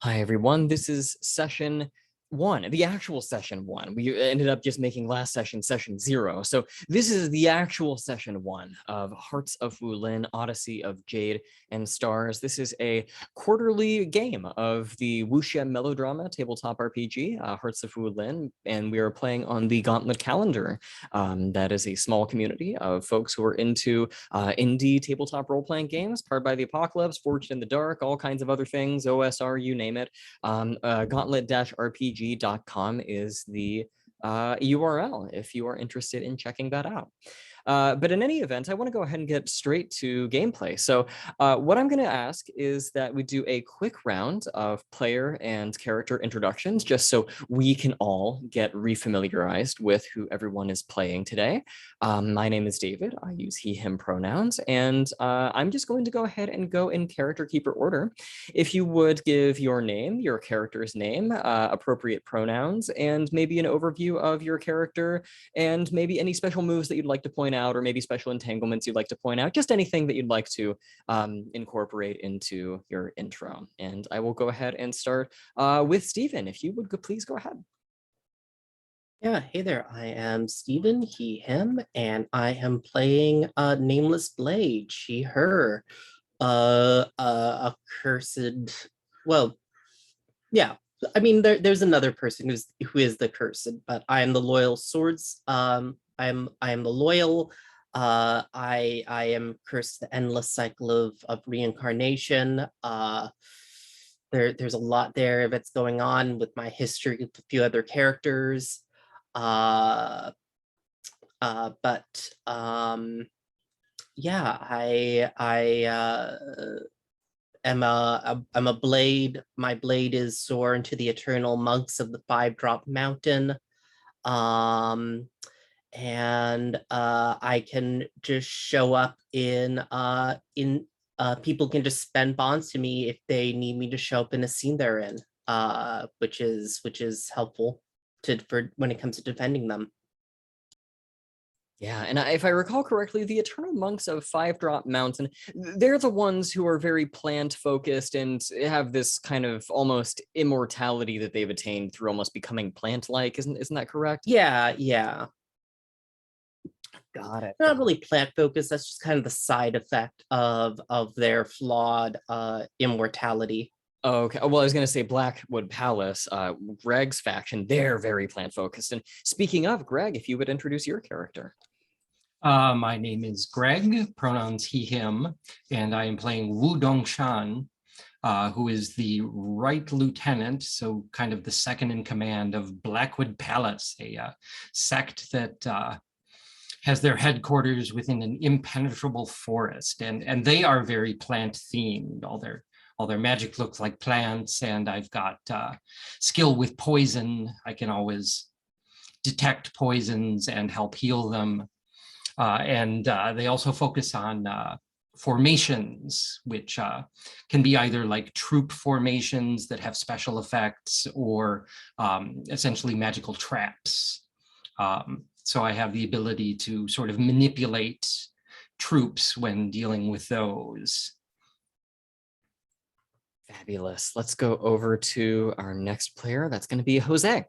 Hi, everyone. This is session one, the actual session one. We ended up just making last session session zero. So this is the actual session one of Hearts of Wulin, Odyssey of Jade and Stars. This is a quarterly game of the Wuxia melodrama tabletop RPG, Hearts of Wulin, and we are playing on the Gauntlet calendar. That is a small community of folks who are into indie tabletop role-playing games, Powered by the Apocalypse, Forged in the Dark, all kinds of other things, OSR, you name it. Gauntlet-rpg.com is the URL if you are interested in checking that out. But in any event, I want to go ahead and get straight to gameplay. So what I'm going to ask is that we do a quick round of player and character introductions, just so we can all get refamiliarized with who everyone is playing today. My name is David. I use he, him pronouns, and I'm just going to go ahead and go in character keeper order. If you would give your name, your character's name, appropriate pronouns, and maybe an overview of your character, and maybe any special moves that you'd like to point out, or maybe special entanglements you'd like to point out, just anything that you'd like to incorporate into your intro. And I will go ahead and start with Stephen. If you would please go ahead. Yeah, hey there, I am Steven, he, him, and I am playing Nameless Blade, she, her, a cursed, well, yeah, I mean, there's another person who is the cursed, but I am the loyal swords, I am the loyal, I am cursed the endless cycle of reincarnation, there's a lot there that's going on with my history with a few other characters. Uh, but yeah, I am I'm a blade. My blade is soar into the eternal monks of the 5-drop mountain. Um, and I can just show up in people can just spend bonds to me if they need me to show up in a scene they're in, which is helpful for when it comes to defending them. Yeah, and if I recall correctly, the Eternal Monks of 5-Drop Mountain, they're the ones who are very plant-focused and have this kind of almost immortality that they've attained through almost becoming plant-like. Isn't that correct? Yeah. Got it. Not really plant focused. That's just kind of the side effect of their flawed immortality. Okay. Well, I was going to say Blackwood Palace, Greg's faction, they're very plant-focused. And speaking of Greg, if you would introduce your character. My name is Greg, pronouns he, him, and I am playing Wu Dongshan, who is the right lieutenant, so kind of the second in command of Blackwood Palace, a sect that has their headquarters within an impenetrable forest, and they are very plant themed. All their magic looks like plants, and I've got skill with poison. I can always detect poisons and help heal them. And they also focus on formations, which can be either like troop formations that have special effects or essentially magical traps. So I have the ability to sort of manipulate troops when dealing with those. Fabulous. Let's go over to our next player. That's going to be Jose.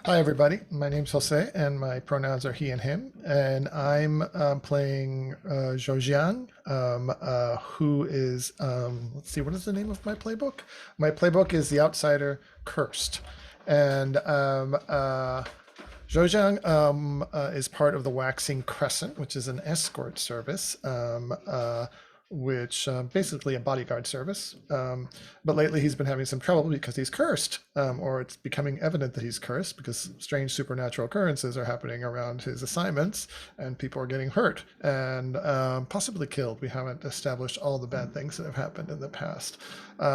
Hi, everybody. My name's Jose, and my pronouns are he and him. And I'm playing Zhoujian, who is, let's see, what is the name of my playbook? My playbook is The Outsider Cursed. And Zhoujian is part of the Waxing Crescent, which is an escort service. Which basically a bodyguard service. But lately he's been having some trouble because he's cursed, or it's becoming evident that he's cursed because strange supernatural occurrences are happening around his assignments and people are getting hurt and possibly killed. We haven't established all the bad things that have happened in the past.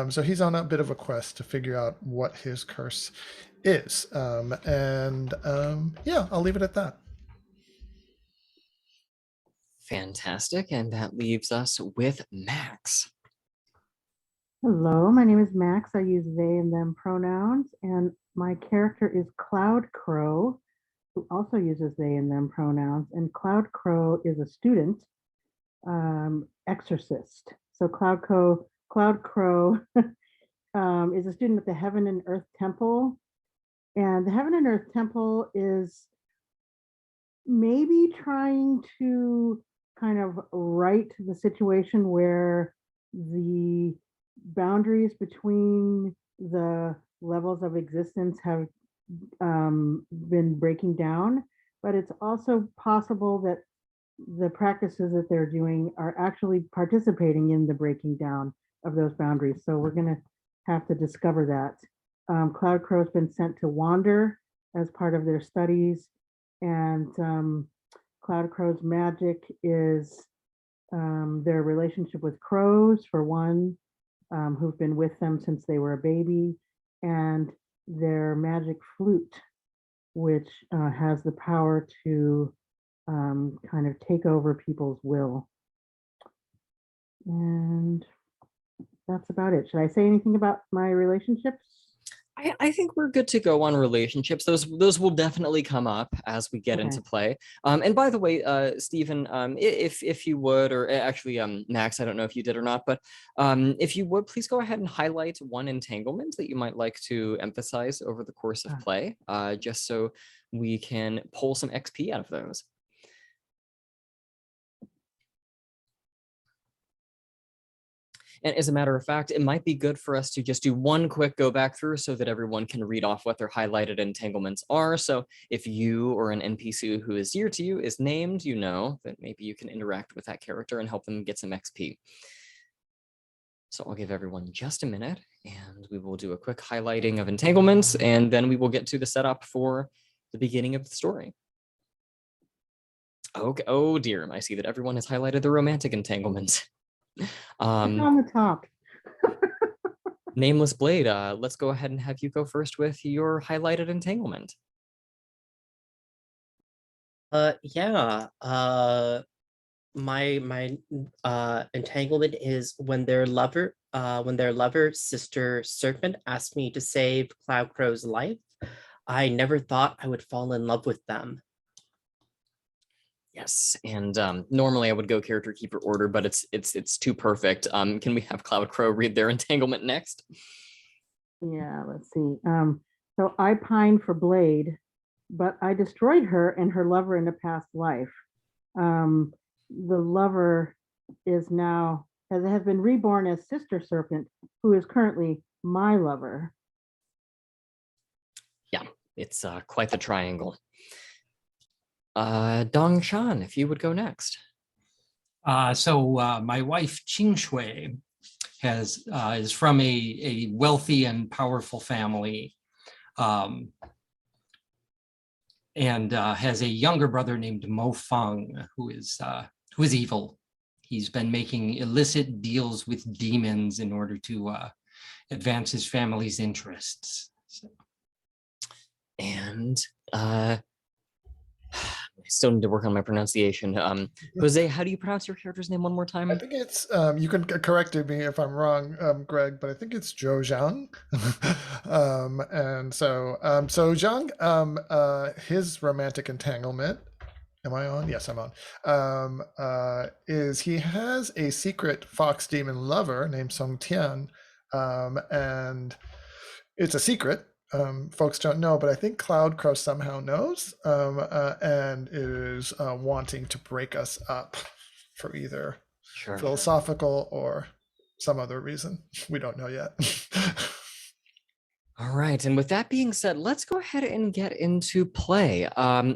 So he's on a bit of a quest to figure out what his curse is. Yeah, I'll leave it at that. Fantastic. And that leaves us with Max. Hello, my name is Max. I use they and them pronouns, and my character is Cloud Crow, who also uses they and them pronouns. And Cloud Crow is a student exorcist. So Cloud Crow Cloud Crow is a student at the Heaven and Earth Temple. And the Heaven and Earth Temple is maybe trying to kind of right the situation where the boundaries between the levels of existence have been breaking down, but it's also possible that the practices that they're doing are actually participating in the breaking down of those boundaries. So we're going to have to discover that. Cloud Crow's been sent to wander as part of their studies, and Cloud Crow's magic is their relationship with crows, for one, who've been with them since they were a baby, and their magic flute, which has the power to kind of take over people's will. And that's about it. Should I say anything about my relationships? I think we're good to go on relationships. Those will definitely come up as we get into play. And by the way, Stephen, if you would, or actually Max, I don't know if you did or not, but if you would, please go ahead and highlight one entanglement that you might like to emphasize over the course of play, just so we can pull some XP out of those. And as a matter of fact, it might be good for us to just do one quick go back through so that everyone can read off what their highlighted entanglements are. So if you or an NPC who is dear to you is named, you know that maybe you can interact with that character and help them get some XP. So I'll give everyone just a minute and we will do a quick highlighting of entanglements, and then we will get to the setup for the beginning of the story. Okay. Oh dear, I see that everyone has highlighted the romantic entanglements. On the top. Nameless Blade, let's go ahead and have you go first with your highlighted entanglement. Yeah. My entanglement is when their lover, Sister Serpent, asked me to save Cloud Crow's life. I never thought I would fall in love with them. Yes, and normally I would go character keeper order, but it's too perfect. Can we have Cloud Crow read their entanglement next? Yeah, let's see. So I pined for Blade, but I destroyed her and her lover in a past life. The lover has been reborn as Sister Serpent, who is currently my lover. Yeah, it's quite the triangle. Dong Shan, if you would go next. So my wife Qing Shui is from a wealthy and powerful family, and has a younger brother named Mo Feng, who is evil. He's been making illicit deals with demons in order to advance his family's interests. So. And I still need to work on my pronunciation. Jose, how do you pronounce your character's name one more time? I think it's, you can correct me if I'm wrong, Greg, but I think it's Zhou Zhang. And so Zhang, his romantic entanglement, am I on? Yes, I'm on. Is he has a secret fox demon lover named Song Tian, and it's a secret. Folks don't know, but I think Cloud Crow somehow knows, and is wanting to break us up for either philosophical or some other reason. We don't know yet. All right, and with that being said, let's go ahead and get into play.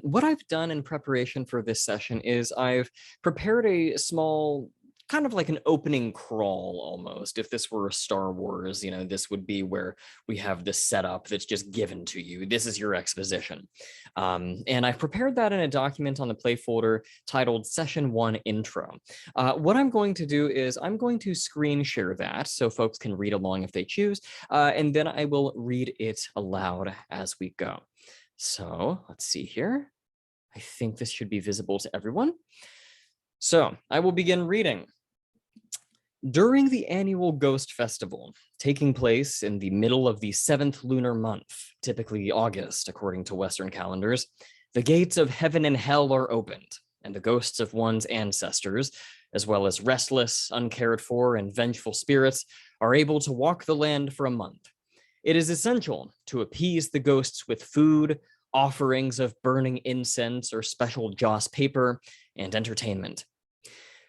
What I've done in preparation for this session is I've prepared a small, kind of like an opening crawl almost. If this were a Star Wars, you know, this would be where we have this setup that's just given to you. This is your exposition. And I've prepared that in a document on the play folder titled Session 1 Intro. What I'm going to do is I'm going to screen share that so folks can read along if they choose, and then I will read it aloud as we go. So let's see here. I think this should be visible to everyone. So I will begin reading. During the annual Ghost Festival, taking place in the middle of the 7th lunar month, typically August according to Western calendars, the gates of heaven and hell are opened, and the ghosts of one's ancestors, as well as restless, uncared for, and vengeful spirits, are able to walk the land for a month. It is essential to appease the ghosts with food, offerings of burning incense or special joss paper, and entertainment.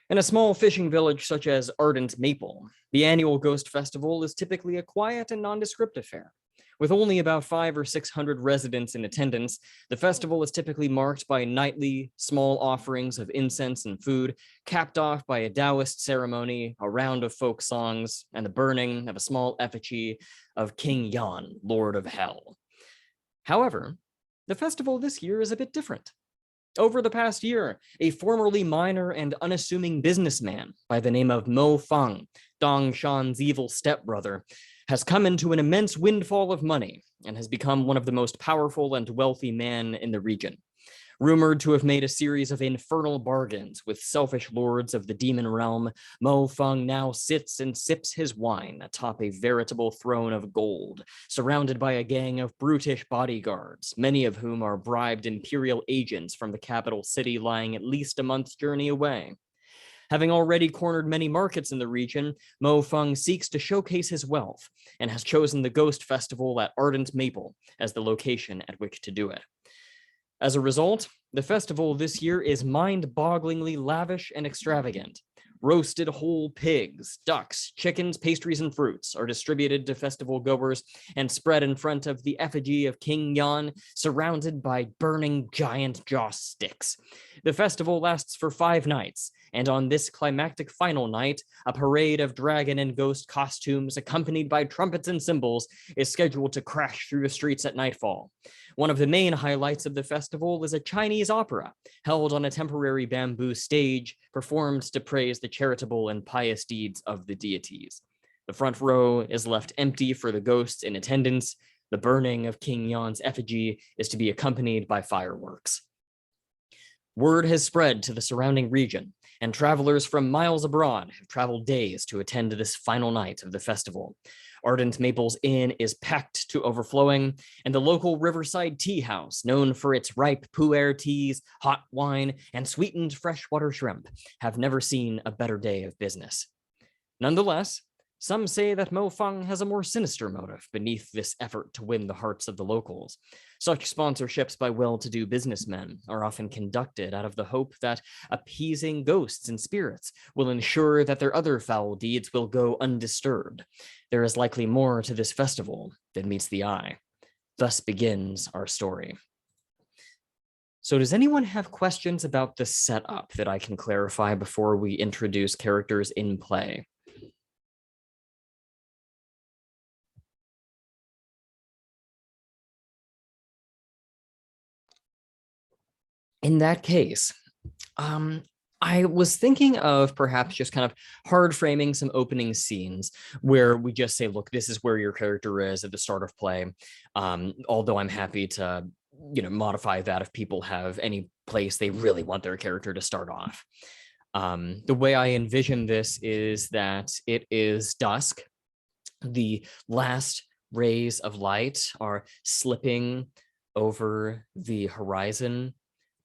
In a small fishing village such as Ardent Maple, the annual Ghost Festival is typically a quiet and nondescript affair. With only about 500 or 600 residents in attendance, the festival is typically marked by nightly small offerings of incense and food, capped off by a Taoist ceremony, a round of folk songs, and the burning of a small effigy of King Yan, Lord of Hell. However, the festival this year is a bit different. Over the past year, a formerly minor and unassuming businessman by the name of Mo Fang, Dong Shan's evil stepbrother, has come into an immense windfall of money and has become one of the most powerful and wealthy men in the region. Rumored to have made a series of infernal bargains with selfish lords of the demon realm, Mo Feng now sits and sips his wine atop a veritable throne of gold, surrounded by a gang of brutish bodyguards, many of whom are bribed imperial agents from the capital city lying at least a month's journey away. Having already cornered many markets in the region, Mo Feng seeks to showcase his wealth and has chosen the Ghost Festival at Ardent Maple as the location at which to do it. As a result, the festival this year is mind-bogglingly lavish and extravagant. Roasted whole pigs, ducks, chickens, pastries, and fruits are distributed to festival goers and spread in front of the effigy of King Yan, surrounded by burning giant joss sticks. The festival lasts for 5 nights, and on this climactic final night, a parade of dragon and ghost costumes, accompanied by trumpets and cymbals, is scheduled to crash through the streets at nightfall. One of the main highlights of the festival is a Chinese opera held on a temporary bamboo stage, performed to praise the charitable and pious deeds of the deities. The front row is left empty for the ghosts in attendance. The burning of King Yan's effigy is to be accompanied by fireworks. Word has spread to the surrounding region, and travelers from miles abroad have traveled days to attend this final night of the festival. Ardent Maple's inn is packed to overflowing, and the local riverside teahouse, known for its ripe pu'er teas, hot wine, and sweetened freshwater shrimp, have never seen a better day of business. Nonetheless, some say that Mo Feng has a more sinister motive beneath this effort to win the hearts of the locals. Such sponsorships by well-to-do businessmen are often conducted out of the hope that appeasing ghosts and spirits will ensure that their other foul deeds will go undisturbed. There is likely more to this festival than meets the eye. Thus begins our story. So does anyone have questions about the setup that I can clarify before we introduce characters in play? In that case, I was thinking of perhaps just kind of hard framing some opening scenes where we just say, look, this is where your character is at the start of play. Although I'm happy to, modify that if people have any place they really want their character to start off. The way I envision this is that it is dusk. The last rays of light are slipping over the horizon.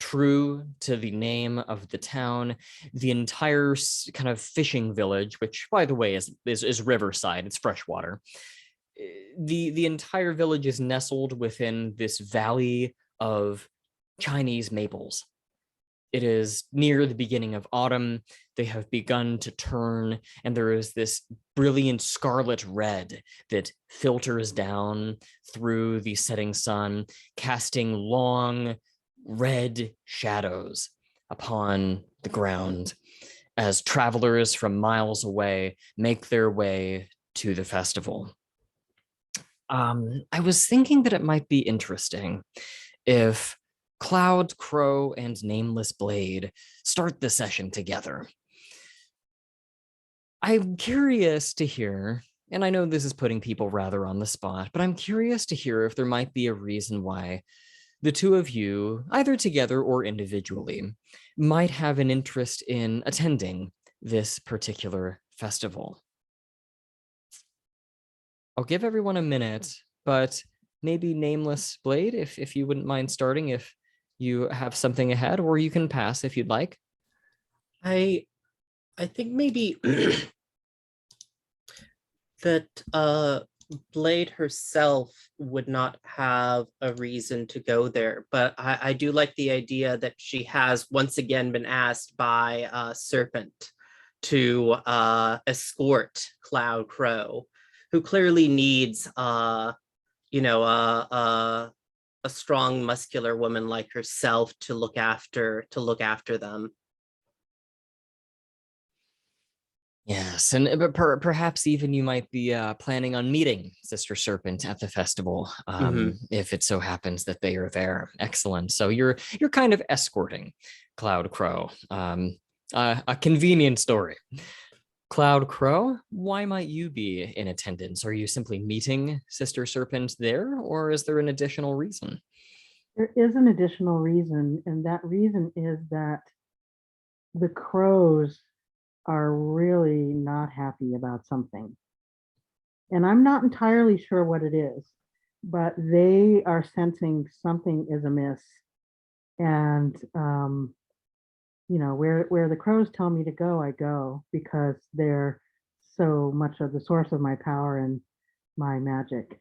True to the name of the town, the entire kind of fishing village, which by the way is riverside, it's freshwater. The entire village is nestled within this valley of Chinese maples. It is near the beginning of autumn. They have begun to turn, and there is this brilliant scarlet red that filters down through the setting sun, casting long red shadows upon the ground as travelers from miles away make their way to the festival. I was thinking that it might be interesting if Cloud, Crow, and Nameless Blade start the session together. I'm curious to hear, and I know this is putting people rather on the spot, but I'm curious to hear if there might be a reason why the two of you, either together or individually, might have an interest in attending this particular festival. I'll give everyone a minute, but maybe Nameless Blade, if you wouldn't mind starting, if you have something ahead, or you can pass if you'd like. I I think maybe that Blade herself would not have a reason to go there, but I do like the idea that she has once again been asked by Serpent to escort Cloud Crow, who clearly needs a strong muscular woman like herself to look after them. Yes, and but perhaps even you might be planning on meeting Sister Serpent at the festival, if it so happens that they are there. Excellent. So you're kind of escorting Cloud Crow. A convenient story. Cloud Crow, why might you be in attendance? Are you simply meeting Sister Serpent there, or is there an additional reason? There is an additional reason, and that reason is that the crows are really not happy about something. And I'm not entirely sure what it is, but they are sensing something is amiss. And where the crows tell me to go, I go, because they're so much of the source of my power and my magic.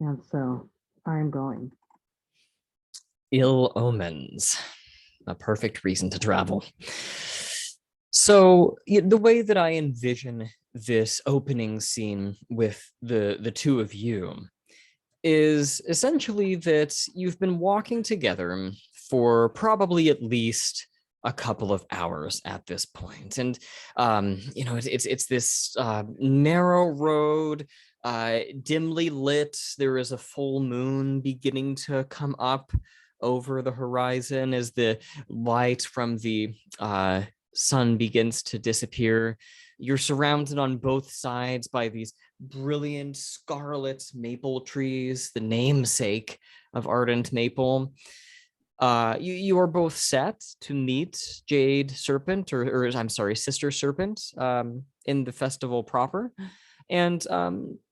And so I'm going. Ill omens, a perfect reason to travel. So the way that I envision this opening scene with the two of you is essentially that you've been walking together for probably at least a couple of hours at this point. And, it's this narrow road, dimly lit. There is a full moon beginning to come up over the horizon as the light from the sun begins to disappear. You're surrounded on both sides by these brilliant scarlet maple trees, the namesake of Ardent Maple. You are both set to meet Jade Serpent, or I'm sorry, Sister Serpent, in the festival proper. And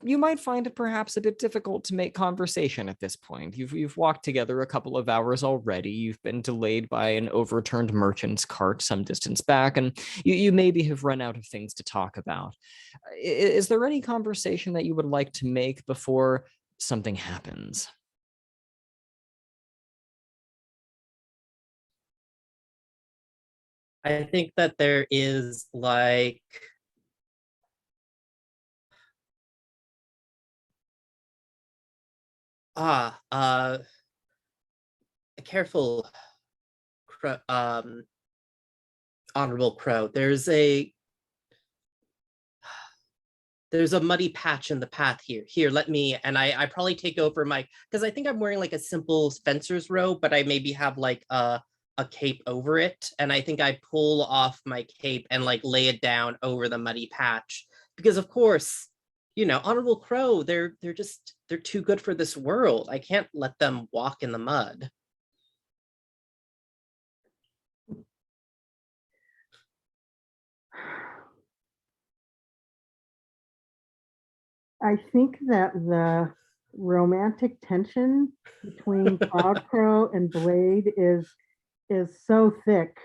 you might find it perhaps a bit difficult to make conversation at this point. You've walked together a couple of hours already. You've been delayed by an overturned merchant's cart some distance back, and you maybe have run out of things to talk about. Is there any conversation that you would like to make before something happens? I think that there is like a careful honorable crow. There's a muddy patch in the path here. Here, let me, and I probably take over my, because I think I'm wearing like a simple fencer's robe, but I maybe have like a cape over it. And I think I pull off my cape and like lay it down over the muddy patch. Because of course, honorable crow, they're too good for this world. I can't let them walk in the mud. I think that the romantic tension between Cloud Crow and Blade is so thick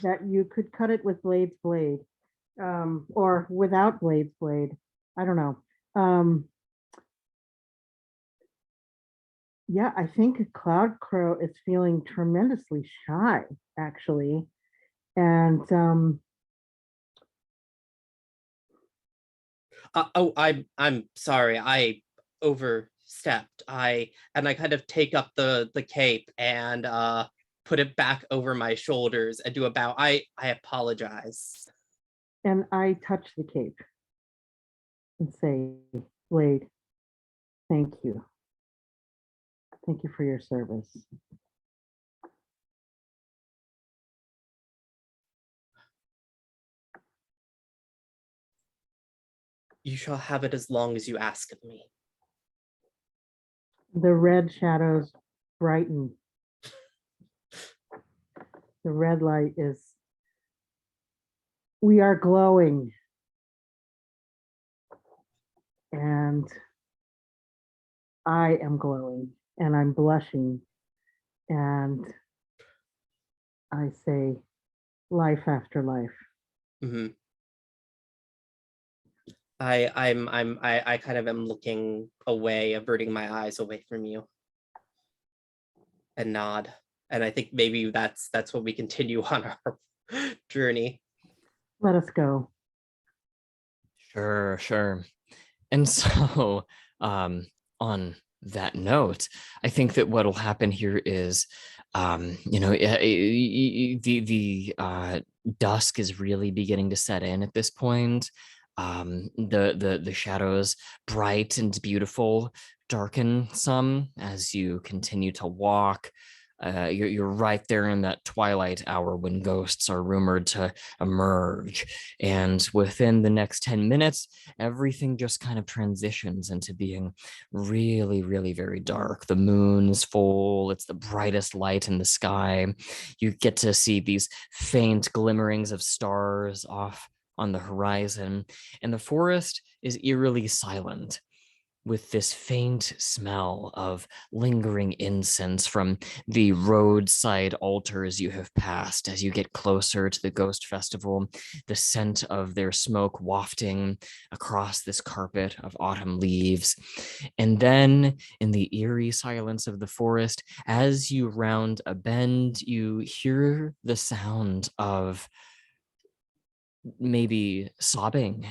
that you could cut it with Blade's blade, or without Blade's blade. I don't know. Yeah, I think Cloud Crow is feeling tremendously shy, actually, and I'm sorry, I overstepped. I kind of take up the cape and put it back over my shoulders and do a bow. I apologize. and I touch the cape and say, Blade, thank you. Thank you for your service. You shall have it as long as you ask of me. The red shadows brighten. The red light is, we are glowing. And I am glowing and I'm blushing. And I say, life after life. Mm-hmm. I kind of am looking away, averting my eyes away from you, and nod. And I think maybe that's what we continue on our journey. Let us go. Sure, sure. And so, on that note, I think that what'll happen here is, the dusk is really beginning to set in at this point. The shadows, bright and beautiful, darken some as you continue to walk. You're right there in that twilight hour when ghosts are rumored to emerge. And within the next 10 minutes, everything just kind of transitions into being really, really very dark. The moon's full, it's the brightest light in the sky. You get to see these faint glimmerings of stars off on the horizon, and the forest is eerily silent, with this faint smell of lingering incense from the roadside altars you have passed as you get closer to the ghost festival, the scent of their smoke wafting across this carpet of autumn leaves. And then, in the eerie silence of the forest, as you round a bend, you hear the sound of maybe sobbing.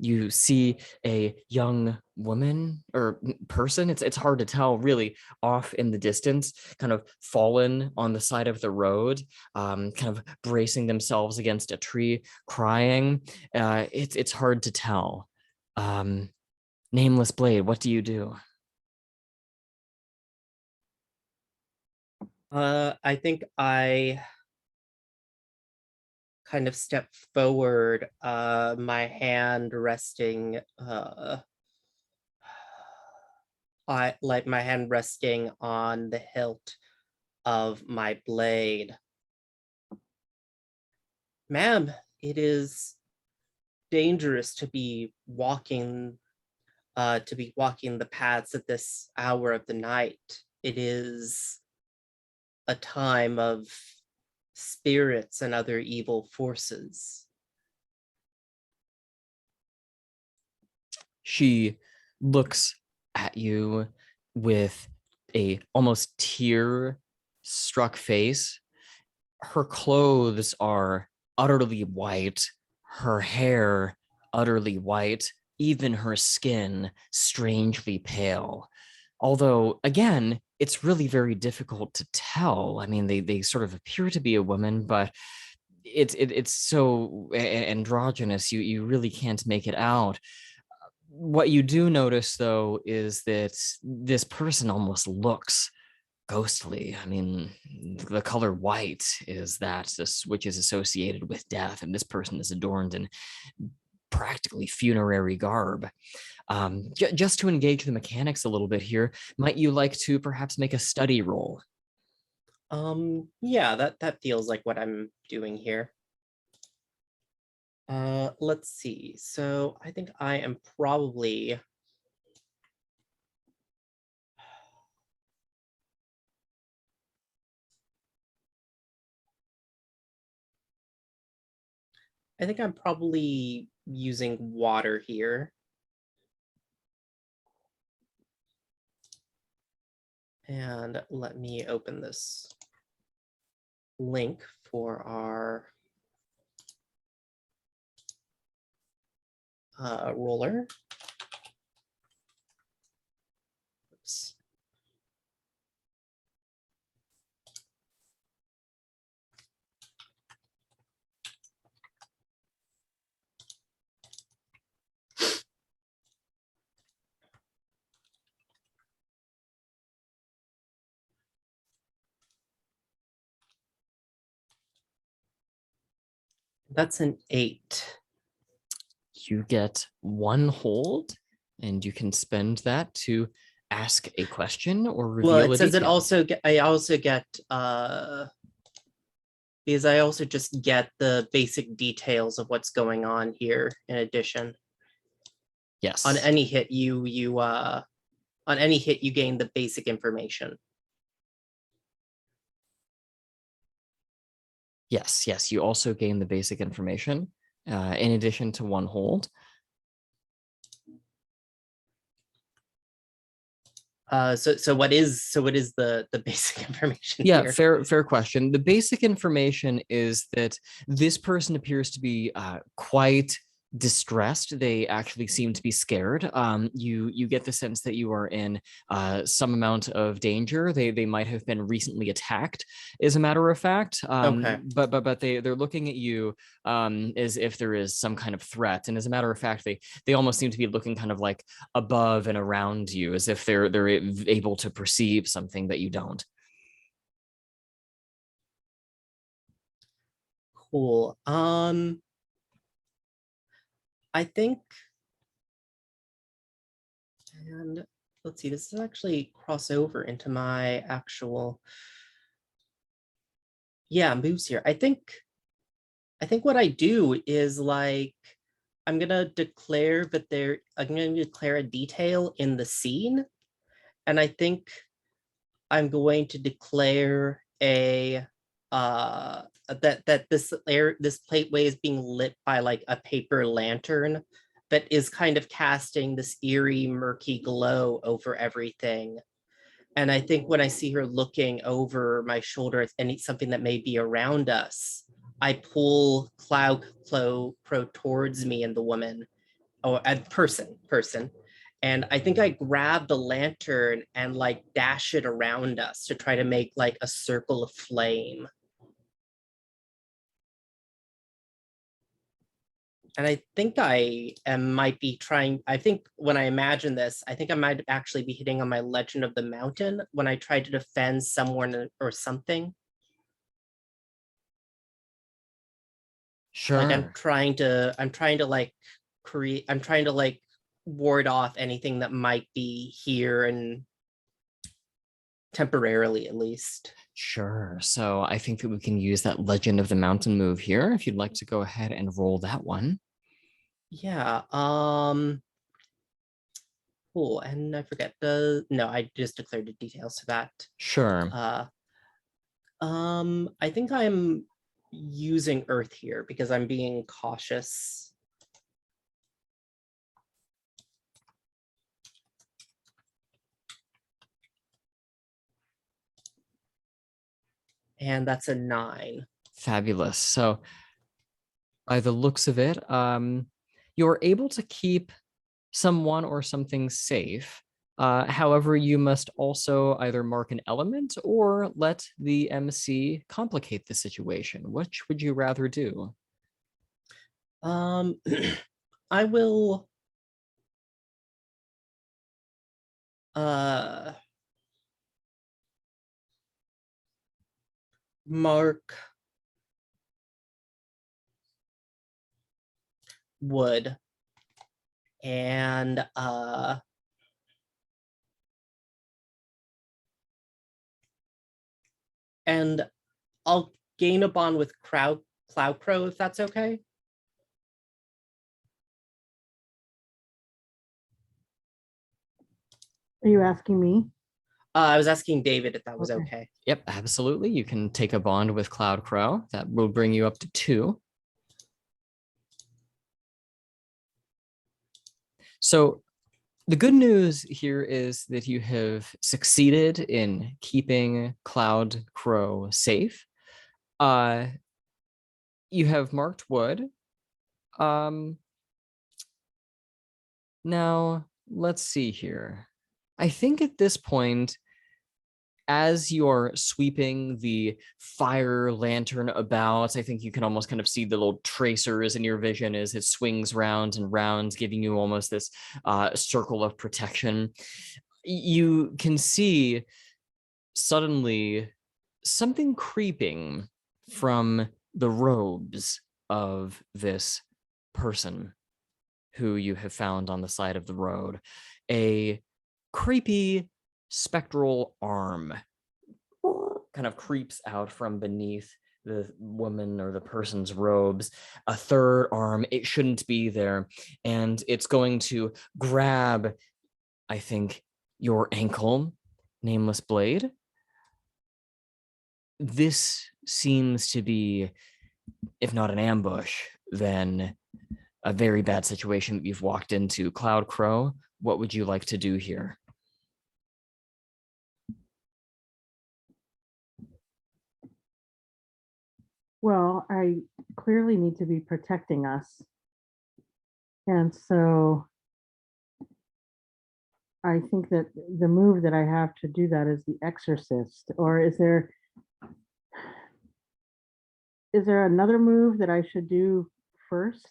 You see a young woman or person, it's hard to tell really, off in the distance, kind of fallen on the side of the road, kind of bracing themselves against a tree, crying. It's hard to tell. Nameless Blade, what do you do? I think I kind of step forward, my hand resting, my hand resting on the hilt of my blade. Ma'am, it is dangerous to be walking the paths at this hour of the night. It is a time of spirits and other evil forces. She looks at you with a almost tear-struck face. Her clothes are utterly white, her hair utterly white, even her skin strangely pale. Although, again, it's really very difficult to tell. I mean, they sort of appear to be a woman, but it's so androgynous, you really can't make it out. What you do notice, though, is that this person almost looks ghostly. I mean, the color white is this which is associated with death, and this person is adorned in practically funerary garb. Just to engage the mechanics a little bit here, might you like to perhaps make a study roll? Yeah, that feels like what I'm doing here. Let's see. So I think I am probably using water here. And let me open this link for our roller. Oops. That's an 8. You get one hold, and you can spend that to ask a question or reveal Well, it a says it detail. also I also get because I also just get the basic details of what's going on here in addition. Yes. On any hit you gain the basic information. Yes, you also gain the basic information in addition to one hold. So what is the basic information Yeah, here? fair question. The basic information is that this person appears to be quite distressed. They actually seem to be scared. You get the sense that you are in some amount of danger. They might have been recently attacked, as a matter of fact. Okay. But they're looking at you as if there is some kind of threat. And as a matter of fact, they almost seem to be looking kind of like above and around you, as if they're able to perceive something that you don't. Cool. I think, and let's see, this is actually cross over into my actual, yeah, moves here. I think what I do is like, I'm gonna declare a detail in the scene. And I think I'm going to declare a that this plateway is being lit by like a paper lantern that is kind of casting this eerie, murky glow over everything. And I think when I see her looking over my shoulder at something that may be around us, I pull Cloud Crow towards me and the woman, or a person. And I think I grab the lantern and like dash it around us to try to make like a circle of flame. And I think I think when I imagine this, I think I might actually be hitting on my Legend of the Mountain when I try to defend someone or something. Sure. Like I'm trying to like ward off anything that might be here, and temporarily at least. Sure. So I think that we can use that Legend of the Mountain move here. If you'd like to go ahead and roll that one. Yeah. Cool. And I forget no, I just declared the details to that. Sure. I think I'm using Earth here because I'm being cautious. And that's a 9. Fabulous. So by the looks of it, you're able to keep someone or something safe. However, you must also either mark an element or let the MC complicate the situation. Which would you rather do? I will mark wood, and I'll gain a bond with Cloud Crow if that's okay. Are you asking me? I was asking David if that was Okay. okay. Yep, absolutely. You can take a bond with Cloud Crow. That will bring you up to 2. So the good news here is that you have succeeded in keeping Cloud Crow safe. You have marked wood. Now, let's see here. I think at this point, as you're sweeping the fire lantern about, I think you can almost kind of see the little tracers in your vision as it swings round and round, giving you almost this circle of protection. You can see suddenly something creeping from the robes of this person who you have found on the side of the road. A creepy spectral arm kind of creeps out from beneath the woman or the person's robes. A third arm, it shouldn't be there, and it's going to grab, I think, your ankle, Nameless Blade. This seems to be, if not an ambush, then a very bad situation that you've walked into. Cloud Crow, what would you like to do here? Well, I clearly need to be protecting us. And so I think that the move that I have to do that is the exorcist. Or is there another move that I should do first?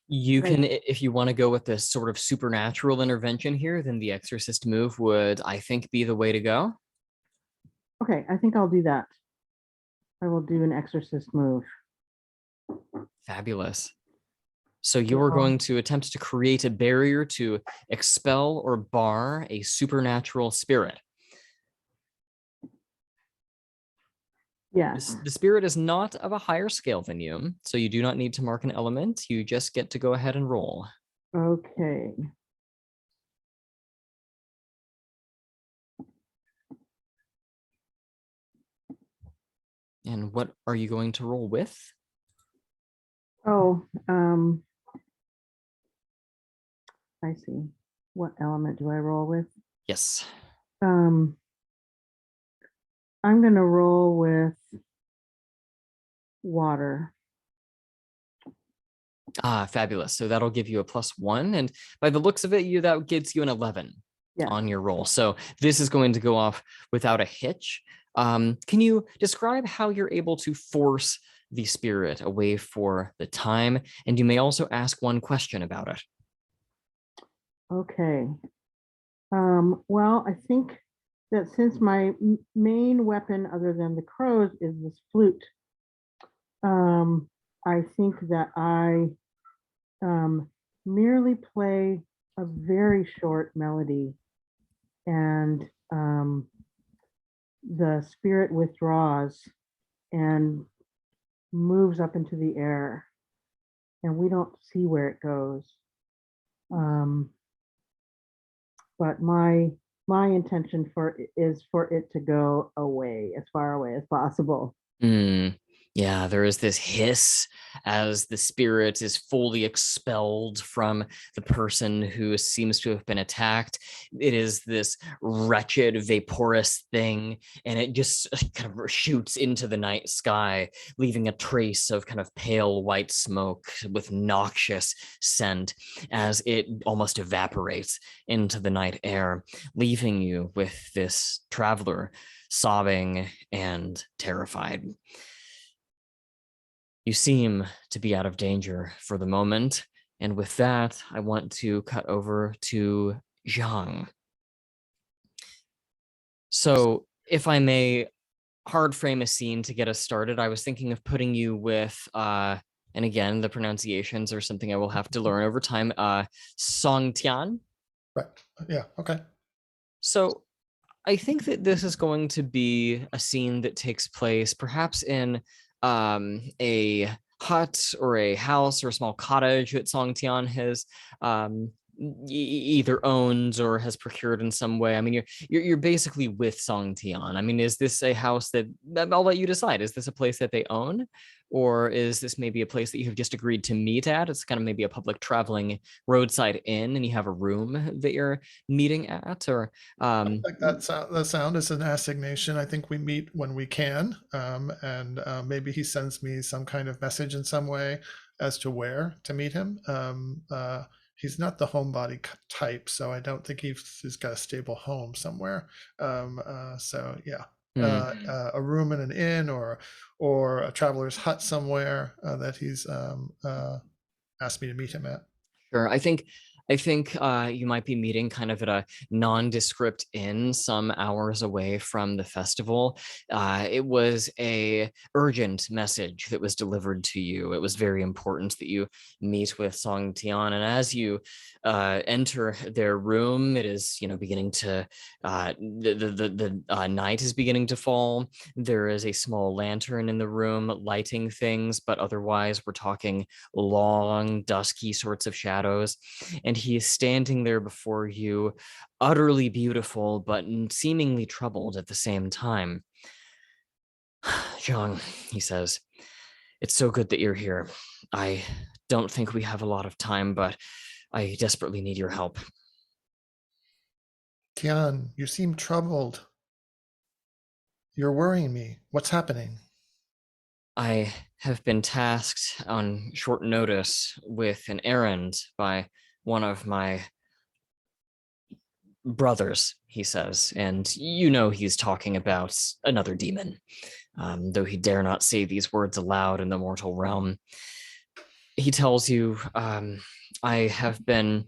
You Right. can, if you want to go with this sort of supernatural intervention here, then the exorcist move would, I think, be the way to go. Okay, I think I'll do that. I will do an exorcist move. Fabulous. So you're Well, going to attempt to create a barrier to expel or bar a supernatural spirit. yes. The spirit is not of a higher scale than you, so you do not need to mark an element. You just get to go ahead and roll. Okay. And what are you going to roll with? Oh, I see. What element do I roll with? Yes. I'm gonna roll with water. Ah, fabulous. So that'll give you a +1. And by the looks of it, that gets you an 11 Yeah. on your roll. So this is going to go off without a hitch. Can you describe how you're able to force the spirit away for the time? And you may also ask one question about it. Okay. Well, I think that since my main weapon, other than the crows, is this flute, I think that I merely play a very short melody, and the spirit withdraws and moves up into the air, and we don't see where it goes. But my intention is for it to go away, as far away as possible. Yeah, there is this hiss as the spirit is fully expelled from the person who seems to have been attacked. It is this wretched, vaporous thing, and it just kind of shoots into the night sky, leaving a trace of kind of pale white smoke with noxious scent as it almost evaporates into the night air, leaving you with this traveler sobbing and terrified. You seem to be out of danger for the moment. And with that, I want to cut over to Zhang. So if I may hard frame a scene to get us started, I was thinking of putting you with, and again, the pronunciations are something I will have to learn over time, Song Tian. Right. Yeah. Okay. So I think that this is going to be a scene that takes place perhaps in a hut or a house or a small cottage that Song Tian has either owns or has procured in some way. I mean, you're basically with Song Tian. I mean, is this a house that I'll let you decide? Is this a place that they own, or is this maybe a place that you have just agreed to meet at? It's kind of maybe a public traveling roadside inn, and you have a room that you're meeting at, or Like that sound, the sound is an assignation. I think we meet when we can, and maybe he sends me some kind of message in some way as to where to meet him. He's not the homebody type, so I don't think he's got a stable home somewhere. So yeah, a room in an inn or a traveler's hut somewhere that he's asked me to meet him at. Sure. I think you might be meeting kind of at a nondescript inn some hours away from the festival. It was a urgent message that was delivered to you. It was very important that you meet with Song Tian, and as you enter their room, it is beginning to the night is beginning to fall. There is a small lantern in the room lighting things, but otherwise we're talking long, dusky sorts of shadows. And he is standing there before you, utterly beautiful, but seemingly troubled at the same time. Zhang, he says, it's so good that you're here. I don't think we have a lot of time, but I desperately need your help. Tian, you seem troubled. You're worrying me. What's happening? I have been tasked on short notice with an errand by one of my brothers, he says, and you know he's talking about another demon, though he dare not say these words aloud in the mortal realm. He tells you, I have been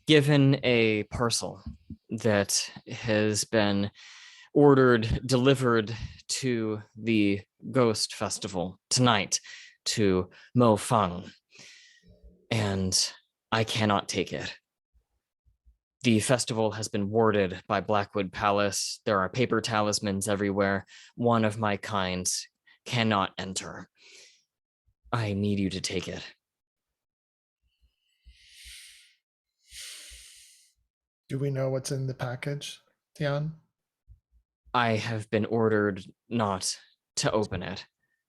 given a parcel that has been ordered, delivered to the Ghost Festival tonight to Mo Fang, and I cannot take it. The festival has been warded by Blackwood Palace. There are paper talismans everywhere. One of my kind cannot enter. I need you to take it. Do we know what's in the package, Tian? I have been ordered not to open it,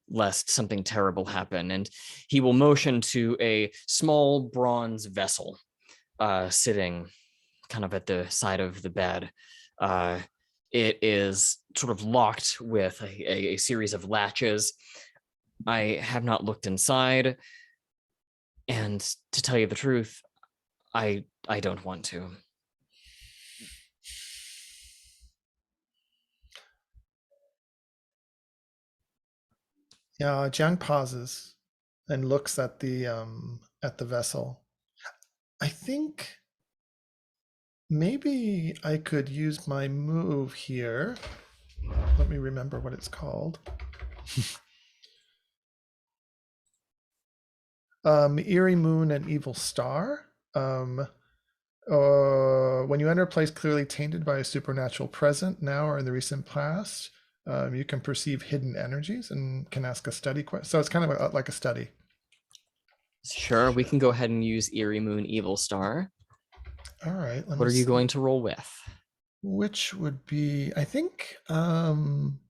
lest something terrible happen. And he will motion to a small bronze vessel sitting kind of at the side of the bed. It is sort of locked with a series of latches. I have not looked inside, and to tell you the truth, I don't want to. Yeah, Jiang pauses and looks at the vessel. I think maybe I could use my move here. Let me remember what it's called. Eerie Moon and Evil Star. When you enter a place clearly tainted by a supernatural present now or in the recent past, you can perceive hidden energies and can ask a study question. So it's kind of like a study. Sure, we can go ahead and use Eerie Moon Evil Star. All right. What are you going to roll with? Which would be, I think I'm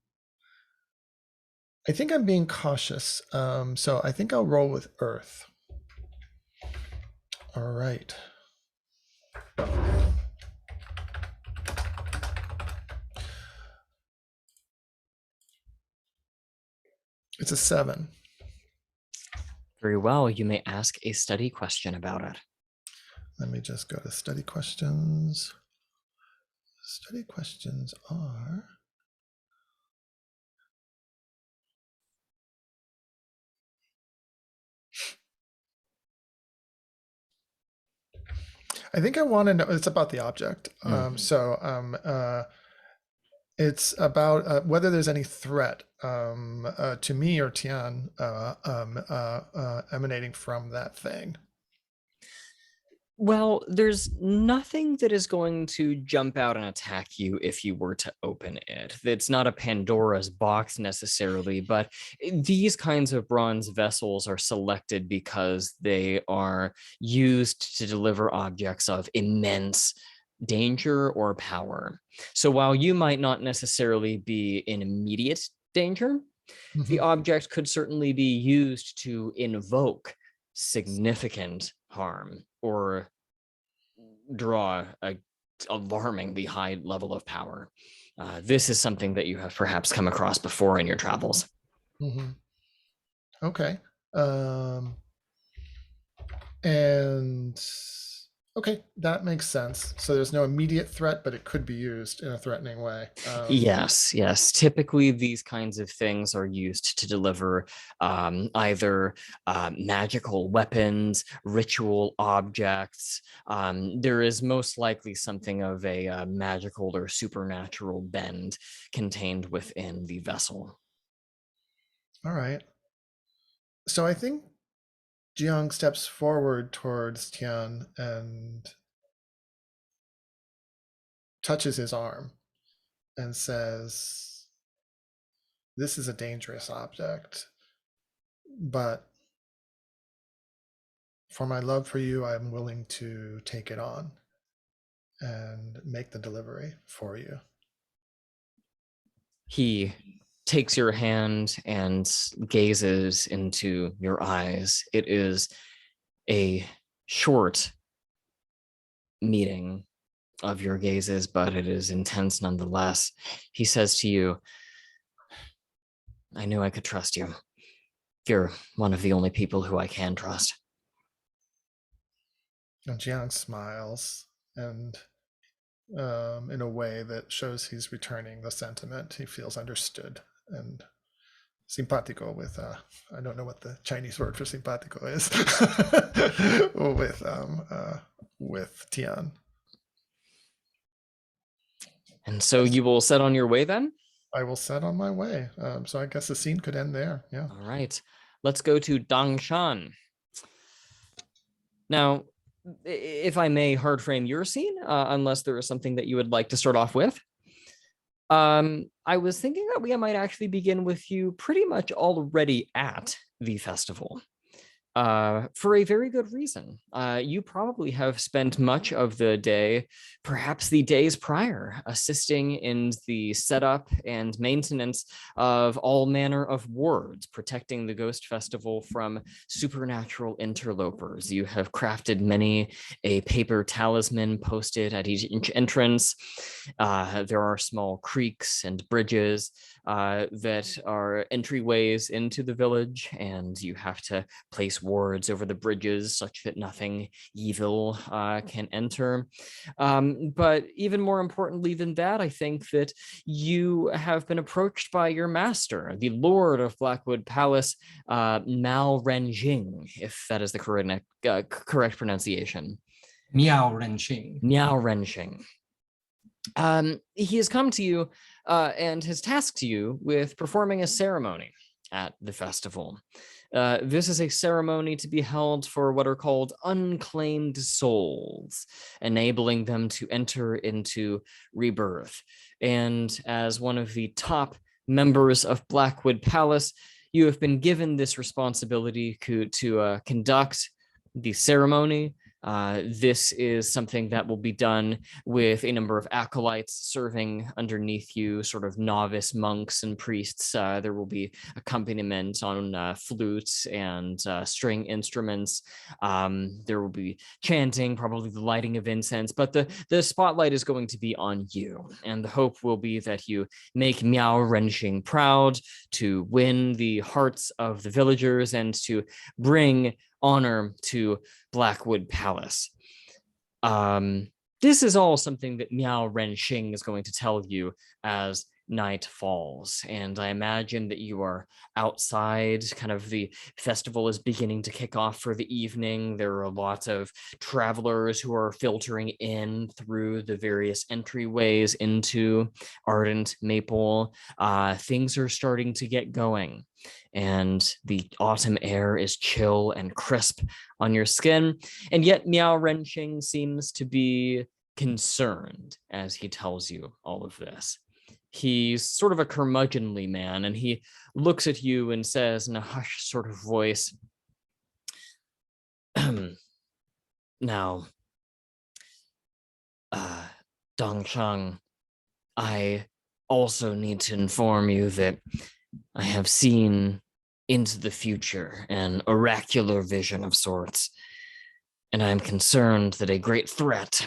being cautious. So I think I'll roll with Earth. All right. It's a 7. Very well, you may ask a study question about it. Let me just go to study questions. Study questions are... I think I want to know, it's about the object. It's about whether there's any threat to me or Tian emanating from that thing. Well, there's nothing that is going to jump out and attack you if you were to open it. It's not a Pandora's box necessarily, but these kinds of bronze vessels are selected because they are used to deliver objects of immense danger or power. So while you might not necessarily be in immediate danger, the object could certainly be used to invoke significant harm or draw a alarmingly high level of power. This is something that you have perhaps come across before in your travels. Okay. And okay, that makes sense. So there's no immediate threat, but it could be used in a threatening way. Yes. Typically, these kinds of things are used to deliver either magical weapons, ritual objects. There is most likely something of a magical or supernatural bend contained within the vessel. All right. So I think Jiang steps forward towards Tian and touches his arm and says, "This is a dangerous object, but for my love for you, I'm willing to take it on and make the delivery for you." He takes your hand and gazes into your eyes. It is a short meeting of your gazes, but it is intense nonetheless. He says to you, "I knew I could trust you. You're one of the only people who I can trust. And Jiang smiles, and in a way that shows he's returning the sentiment. He feels understood and simpatico with I don't know what the Chinese word for simpatico is with Tian. And so you will set on your way then? I will set on my way. So I guess the scene could end there. Yeah. All right. Let's go to Dangshan. Now, if I may hard frame your scene, unless there is something that you would like to start off with. I was thinking that we might actually begin with you pretty much already at the festival. For a very good reason. You probably have spent much of the day, perhaps the days prior, assisting in the setup and maintenance of all manner of wards, protecting the Ghost Festival from supernatural interlopers. You have crafted many a paper talisman posted at each entrance. There are small creeks and bridges that are entryways into the village, and you have to place wards over the bridges such that nothing evil can enter. But even more importantly than that, I think that you have been approached by your master, the Lord of Blackwood Palace, Mao Renjing, if that is the correct pronunciation. Miao Renxing. Miao Renjing. He has come to you and has tasked you with performing a ceremony at the festival. This is a ceremony to be held for what are called unclaimed souls, enabling them to enter into rebirth. And as one of the top members of Blackwood Palace, you have been given this responsibility to conduct the ceremony. This is something that will be done with a number of acolytes serving underneath you, sort of novice monks and priests. There will be accompaniment on flutes and string instruments. There will be chanting, probably the lighting of incense, but the spotlight is going to be on you. And the hope will be that you make Miao Renxing proud, to win the hearts of the villagers, and to bring honor to Blackwood Palace. This is all something that Miao Renxing is going to tell you as night falls, and I imagine that you are outside. Kind of the festival is beginning to kick off for the evening. There are a lot of travelers who are filtering in through the various entryways into Ardent Maple. Things are starting to get going, and the autumn air is chill and crisp on your skin, and yet Miao Renxing seems to be concerned as he tells you all of this. He's sort of a curmudgeonly man, and he looks at you and says in a hushed sort of voice, now, Dongshang, I also need to inform you that I have seen into the future, an oracular vision of sorts, and I am concerned that a great threat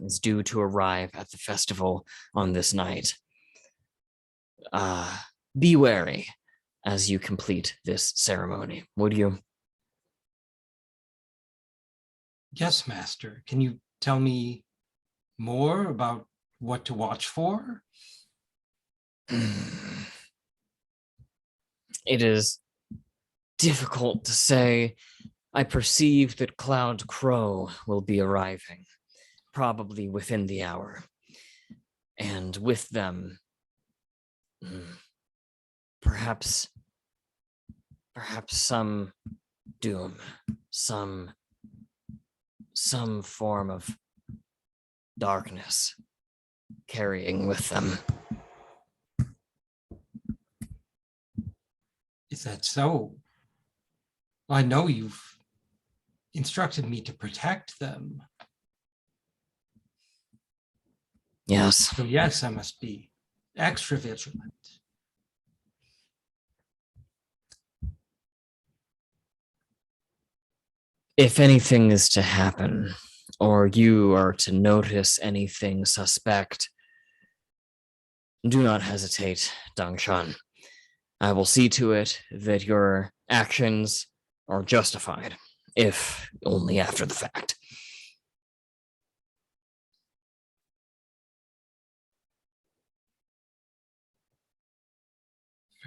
is due to arrive at the festival on this night. Be wary as you complete this ceremony, would you? Yes, Master. Can you tell me more about what to watch for? It is difficult to say. I perceive that Cloud Crow will be arriving, probably within the hour. And with them, perhaps some doom, some form of darkness carrying with them. Is that so? I know you've instructed me to protect them. Yes. So yes, I must be extra vigilant. If anything is to happen, or you are to notice anything suspect, do not hesitate, Dangshan. I will see to it that your actions are justified, if only after the fact.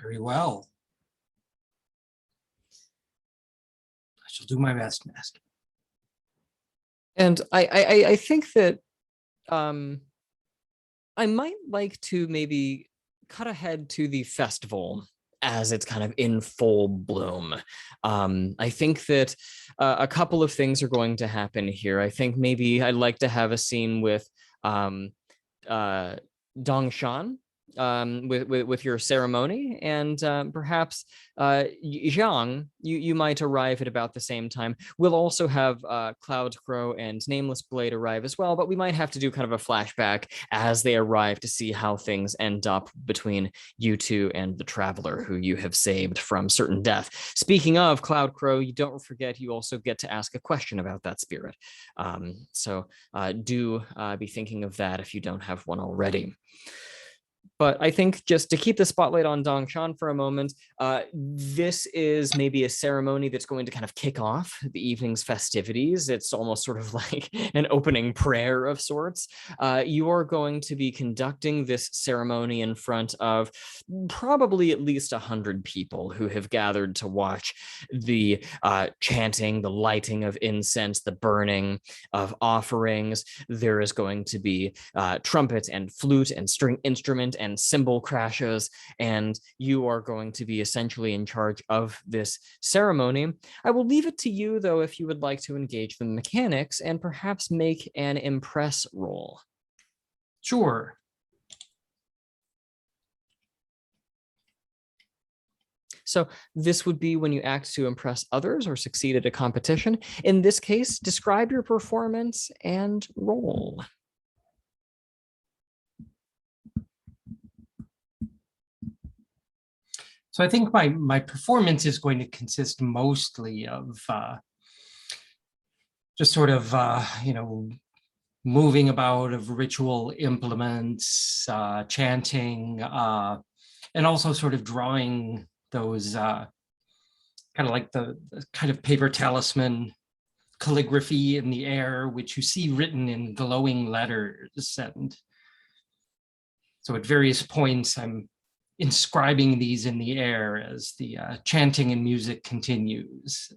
Very well. I shall do my best, Master. And I think that I might like to maybe cut ahead to the festival as it's kind of in full bloom. I think that a couple of things are going to happen here. I think maybe I'd like to have a scene with Dongshan, with your ceremony, and perhaps Zhang, you might arrive at about the same time. We'll also have Cloud Crow and Nameless Blade arrive as well, but we might have to do kind of a flashback as they arrive to see how things end up between you two and the traveler who you have saved from certain death. Speaking of Cloud Crow, you don't forget you also get to ask a question about that spirit. So do be thinking of that if you don't have one already. But I think just to keep the spotlight on Dongshan for a moment, this is maybe a ceremony that's going to kind of kick off the evening's festivities. It's almost sort of like an opening prayer of sorts. You are going to be conducting this ceremony in front of probably at least 100 people who have gathered to watch the chanting, the lighting of incense, the burning of offerings. There is going to be trumpet and flute and string instrument and cymbal crashes, and you are going to be essentially in charge of this ceremony. I will leave it to you, though, if you would like to engage the mechanics and perhaps make an impress roll. Sure. So this would be when you act to impress others or succeed at a competition. In this case, describe your performance and roll. So I think my performance is going to consist mostly of just sort of, moving about of ritual implements, chanting, and also sort of drawing those kind of like the kind of paper talisman calligraphy in the air, which you see written in glowing letters. And so at various points, I'm inscribing these in the air as the chanting and music continues.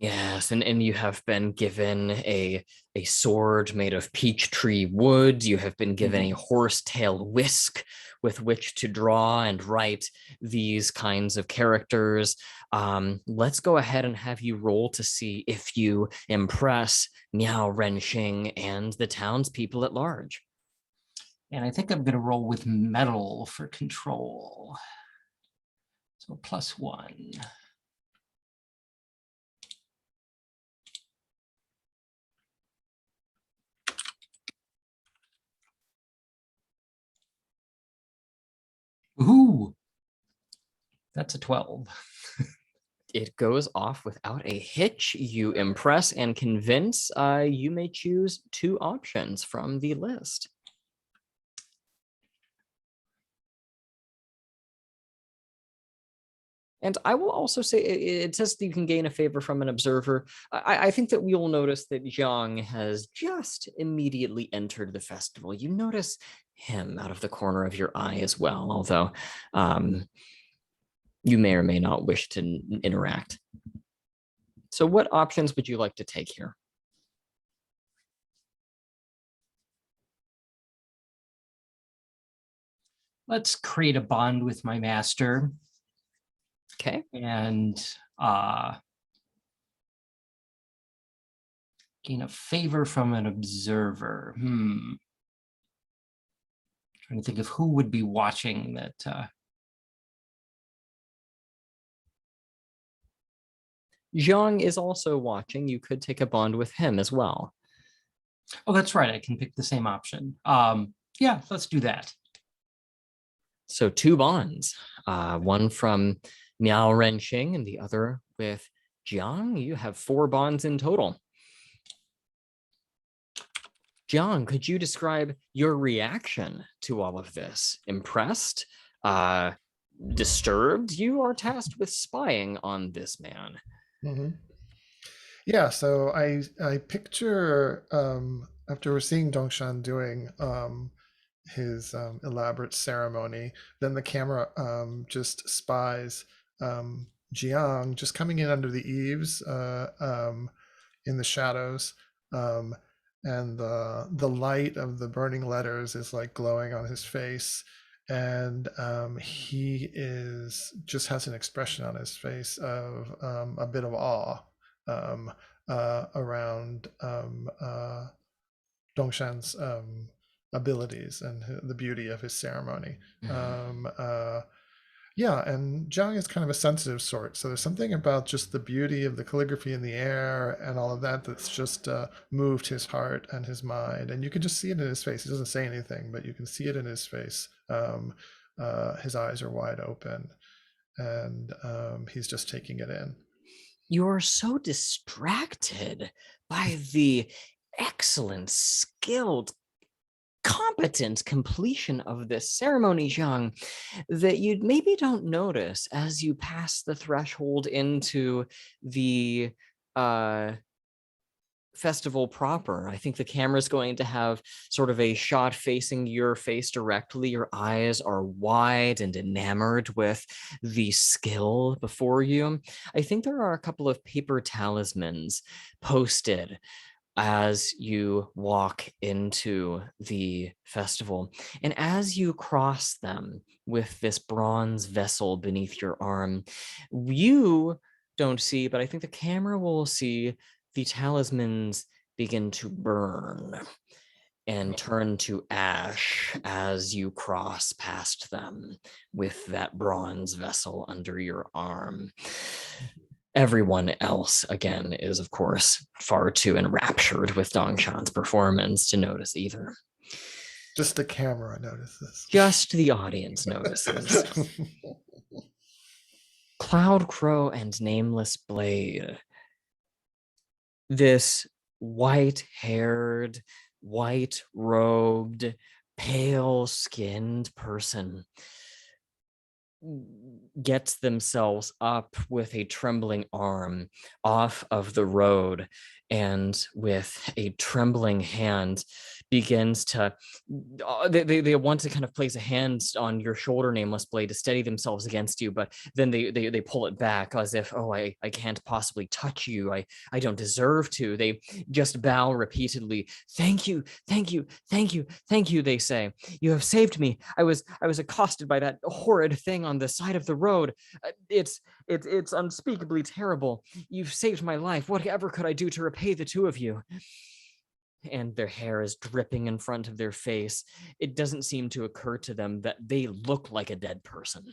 Yes, and you have been given a sword made of peach tree wood. You have been given a horse-tail whisk with which to draw and write these kinds of characters. Let's go ahead and have you roll to see if you impress Miao Renxing and the townspeople at large. And I think I'm going to roll with metal for control. So +1. Ooh, that's a 12. It goes off without a hitch. You impress and convince. You may choose 2 options from the list. And I will also say it says that you can gain a favor from an observer. I think that we will notice that Zhang has just immediately entered the festival. You notice him out of the corner of your eye as well, although you may or may not wish to interact. So what options would you like to take here? Let's create a bond with my master. Okay. And gain a favor from an observer. Trying to think of who would be watching that. Zhang is also watching. You could take a bond with him as well. Oh, that's right. I can pick the same option. Yeah, let's do that. So 2 bonds, one from Miao Renxing and the other with Jiang. You have 4 bonds in total. Jiang, could you describe your reaction to all of this? Impressed? disturbed, you are tasked with spying on this man. Mm-hmm. Yeah, so I picture after we're seeing Dongshan doing his elaborate ceremony, then the camera just spies Jiang just coming in under the eaves in the shadows, um, and the light of the burning letters is like glowing on his face, and he is just has an expression on his face of a bit of awe um, around Dongshan's abilities and the beauty of his ceremony. Yeah, and Jiang is kind of a sensitive sort, so there's something about just the beauty of the calligraphy in the air and all of that that's just moved his heart and his mind, and you can just see it in his face. He doesn't say anything, but you can see it in his face. His eyes are wide open, and he's just taking it in. You're so distracted by the excellent, skilled, competent completion of this ceremony, Zhang, that you maybe don't notice as you pass the threshold into the festival proper. I think the camera's going to have sort of a shot facing your face directly. Your eyes are wide and enamored with the skill before you. I think there are a couple of paper talismans posted as you walk into the festival. And as you cross them with this bronze vessel beneath your arm, you don't see, but I think the camera will see the talismans begin to burn and turn to ash as you cross past them with that bronze vessel under your arm. Everyone else, again, is, of course, far too enraptured with Dongshan's performance to notice either. Just the camera notices. Just the audience notices. Cloud Crow and Nameless Blade. This white-haired, white-robed, pale-skinned person gets themselves up with a trembling arm off of the road and with a trembling hand begins to they want to kind of place a hand on your shoulder, Nameless Blade, to steady themselves against you, but then they pull it back as if, oh, I can't possibly touch you, I don't deserve to. They just bow repeatedly. Thank you, thank you, thank you, thank you, they say. You have saved me. I was accosted by that horrid thing on the side of the road. It's unspeakably terrible. You've saved my life. Whatever could I do to repay the two of you? And their hair is dripping in front of their face. It doesn't seem to occur to them that they look like a dead person.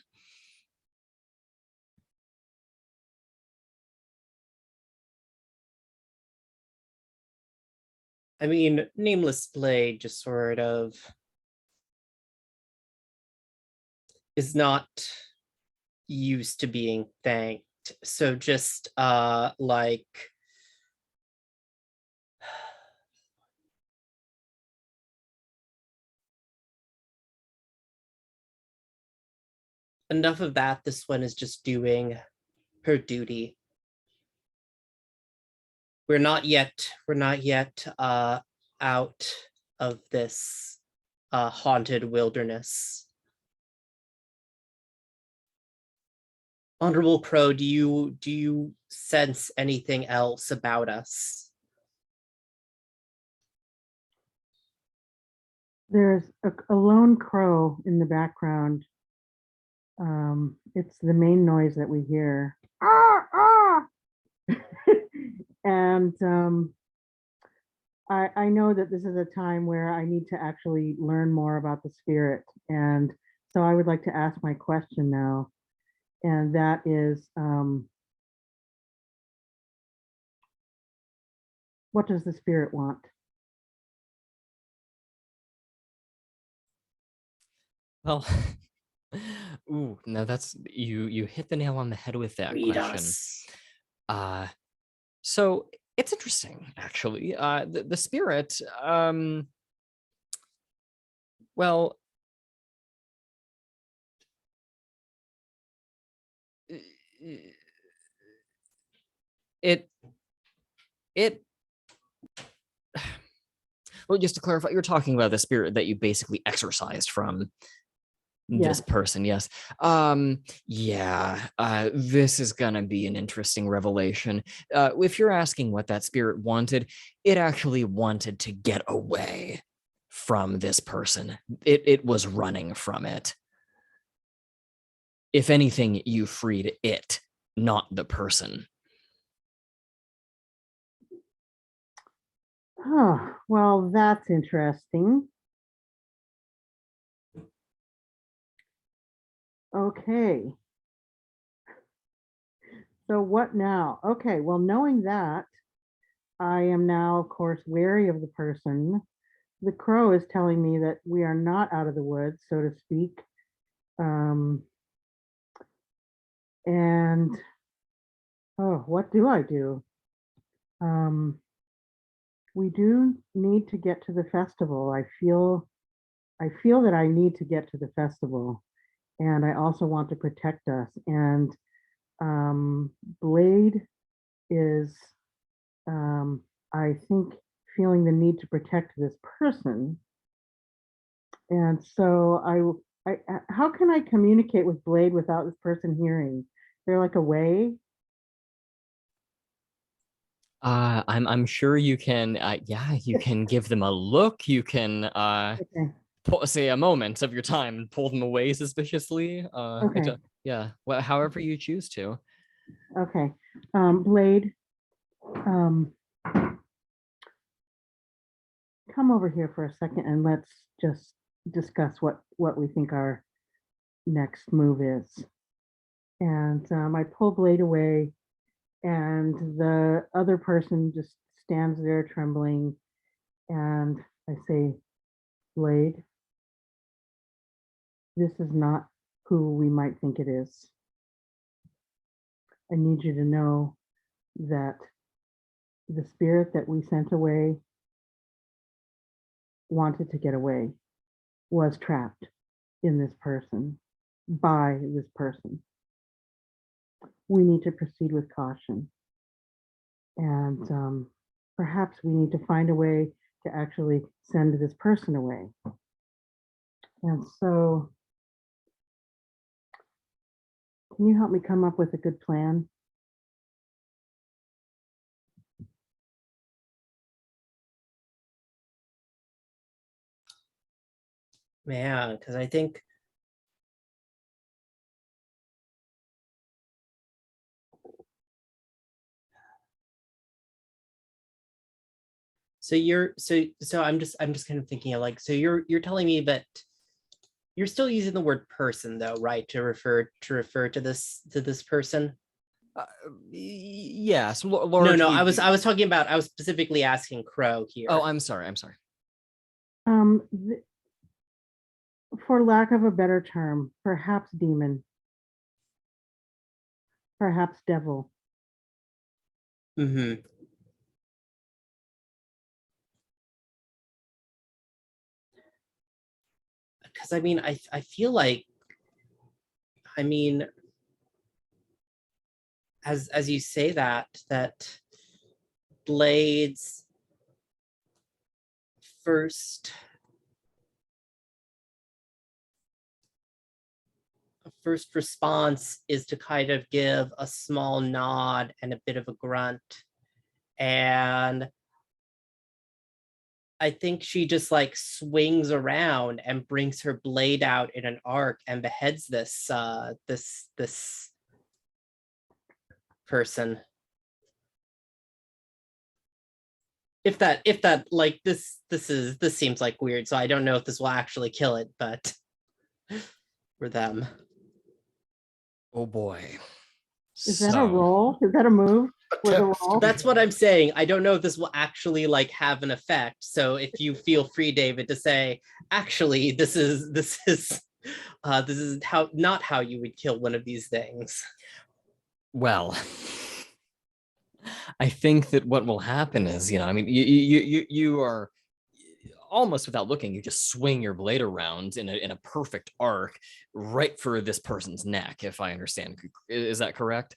I mean, Nameless Blade just sort of is not used to being thanked. So just like enough of that. This one is just doing her duty. We're not yet out of this haunted wilderness. Honorable Crow, do you sense anything else about us? There's a lone crow in the background. It's the main noise that we hear. Ah, ah! And I know that this is a time where I need to actually learn more about the spirit. And so I would like to ask my question now. And that is, what does the spirit want? Well, ooh, no, that's you hit the nail on the head with that Read question. us. So it's interesting, actually. The spirit, well, it well, just to clarify, you're talking about the spirit that you basically exorcised from this person. Yes. This is gonna be an interesting revelation. If you're asking what that spirit wanted, it actually wanted to get away from this person. It was running from it. If anything, you freed it, not the person. Oh, well, that's interesting. Okay. So what now? Okay, well, knowing that, I am now, of course, wary of the person. The crow is telling me that we are not out of the woods, so to speak. And what do I do? We do need to get to the festival. I feel that I need to get to the festival, and I also want to protect us. And Blade is, I think, feeling the need to protect this person. And so how can I communicate with Blade without this person hearing? Is there like a way? I'm sure you can. You can give them a look. You can Okay. say a moment of your time and pull them away suspiciously. Okay. However you choose to. Okay. Blade, come over here for a second and let's just discuss what we think our next move is. And I pull Blade away, and the other person just stands there trembling, and I say, Blade, this is not who we might think it is. I need you to know that the spirit that we sent away wanted to get away, was trapped in this person, by this person. We need to proceed with caution. And perhaps we need to find a way to actually send this person away. And so, can you help me come up with a good plan? Man, because I think I'm just kind of thinking of like, so you're telling me that you're still using the word person though, right? To refer to this person? Yes. No, I was talking about, I was specifically asking Crow here. Oh, I'm sorry. For lack of a better term, perhaps demon, perhaps devil. Mm-hmm. Because I mean, I feel like, I mean, as you say that Blade's first response is to kind of give a small nod and a bit of a grunt. And I think she just like swings around and brings her blade out in an arc and beheads this this person. If that like this seems like weird, so I don't know if this will actually kill it, but for them. Oh boy. Is that a roll? Is that a move? With a roll? That's what I'm saying. I don't know if this will actually like have an effect. So if you feel free, David, to say, actually, this is how not how you would kill one of these things. Well, I think that what will happen is, I mean, you are almost without looking, you just swing your blade around in a perfect arc right for this person's neck, if I understand. Is that correct?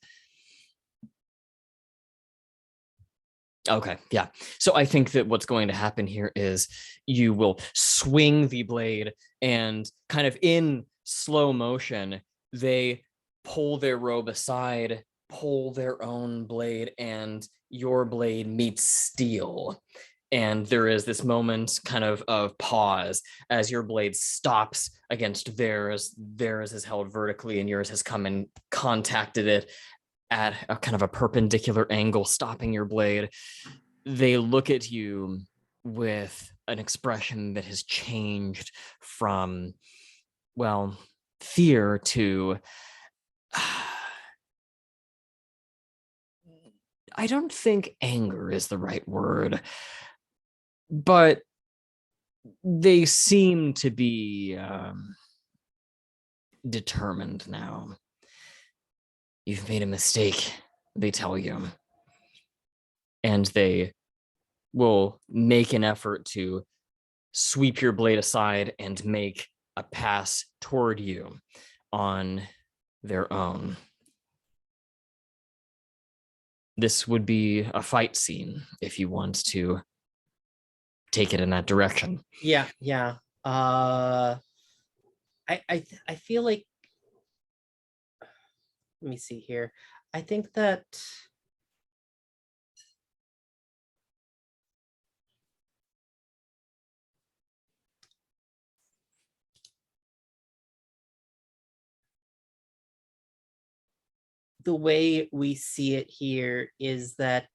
Okay, yeah. So I think that what's going to happen here is you will swing the blade, and kind of in slow motion, they pull their robe aside, pull their own blade, and your blade meets steel. And there is this moment kind of pause as your blade stops against theirs. Theirs is held vertically and yours has come and contacted it at a kind of a perpendicular angle, stopping your blade. They look at you with an expression that has changed from, well, fear to, I don't think anger is the right word, but they seem to be determined now. You've made a mistake, they tell you. And they will make an effort to sweep your blade aside and make a pass toward you on their own. This would be a fight scene if you want to take it in that direction. Yeah. I feel like, let me see here. I think that the way we see it here is that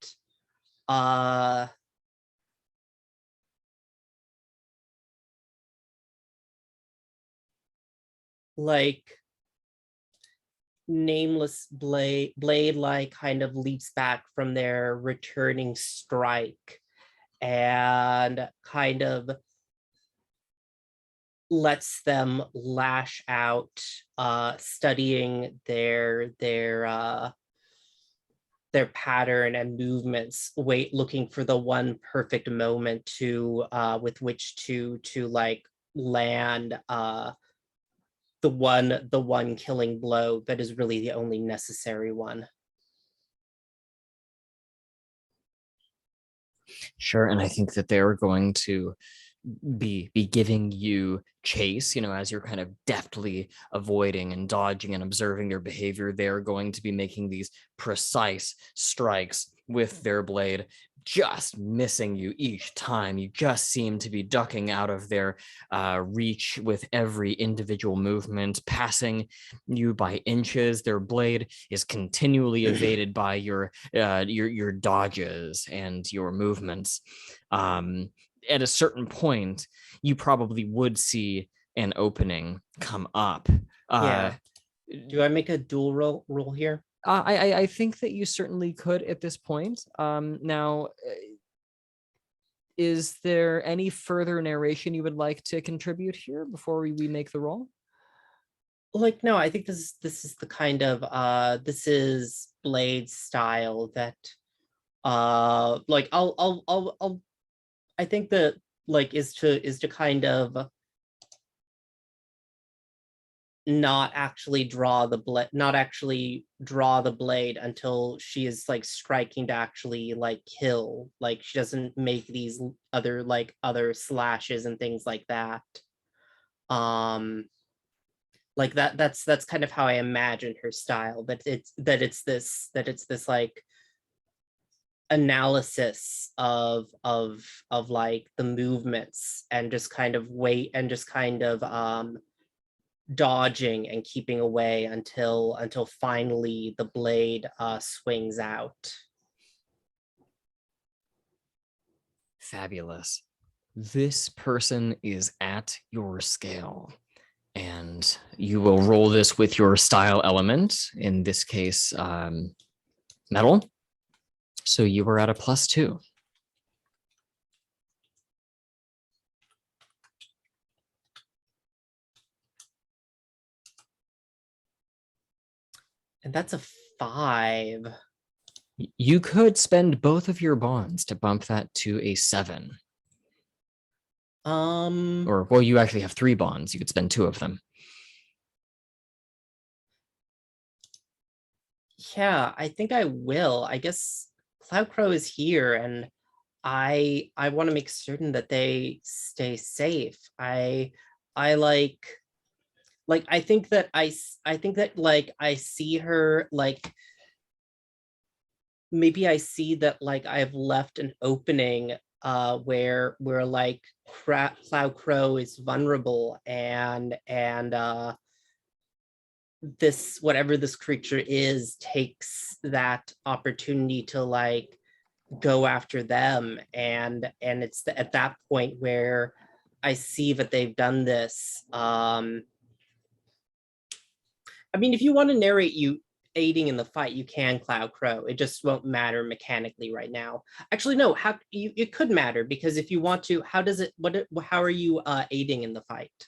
like nameless blade like kind of leaps back from their returning strike and kind of lets them lash out, studying their pattern and movements, looking for the one perfect moment to with which to like land the one killing blow that is really the only necessary one. Sure, and I think that they're going to be giving you chase, as you're kind of deftly avoiding and dodging and observing their behavior. They're going to be making these precise strikes with their blade, just missing you each time. You just seem to be ducking out of their reach with every individual movement, passing you by inches. Their blade is continually evaded by your dodges and your movements. At a certain point, you probably would see an opening come up. Yeah. Do I make a dual roll here? I think that you certainly could at this point. Now, is there any further narration you would like to contribute here before we make the roll? Like, no, I think this is the kind of this is Blade's style that like I'll I think that like is to kind of not actually draw the blade until she is like striking to actually like kill. Like she doesn't make these other slashes and things like that. Like that's kind of how I imagine her style, but it's this like analysis of like the movements and just kind of wait and just kind of dodging and keeping away until finally the blade swings out. Fabulous. This person is at your scale, and you will roll this with your style element, in this case, metal. So you were at a +2. And that's a 5. You could spend both of your bonds to bump that to a 7. Or, well, you actually have 3 bonds. You could spend 2 of them. Yeah, I think I will. I guess Cloud Crow is here, and I want to make certain that they stay safe. I like I think that I think that like I see her like maybe I see that like I've left an opening where like Cloud Crow is vulnerable, and this whatever this creature is takes that opportunity to like go after them, and it's at that point where I see that they've done this. I mean, if you want to narrate you aiding in the fight, you can Cloud Crow. It just won't matter mechanically right now. Actually, no. How it could matter, because if you want to, how does it? How are you aiding in the fight?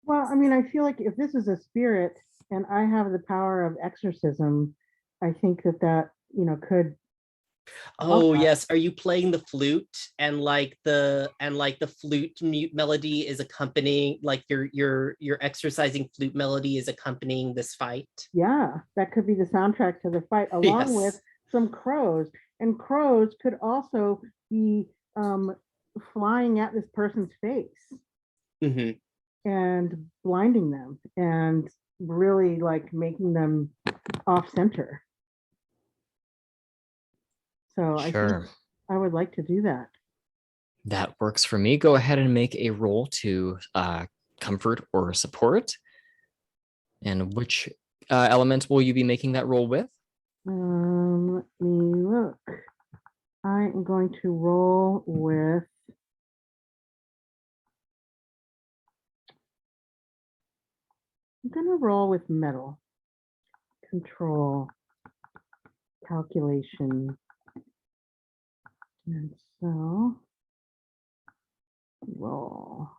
Well, I mean, I feel like if this is a spirit and I have the power of exorcism, I think that could Oh help. yes, are you playing the flute, and like the flute melody is accompanying, like your exercising flute melody is accompanying this fight? Yeah, that could be the soundtrack to the fight, along with Yes. some crows. And crows could also be flying at this person's face Hmm. and blinding them and really like making them off center. So I think Sure. I would like to do that. That works for me. Go ahead and make a roll to comfort or support. And which element will you be making that roll with? Let me look. I am going to roll with I'm gonna roll with metal. Control, calculation. And so roll.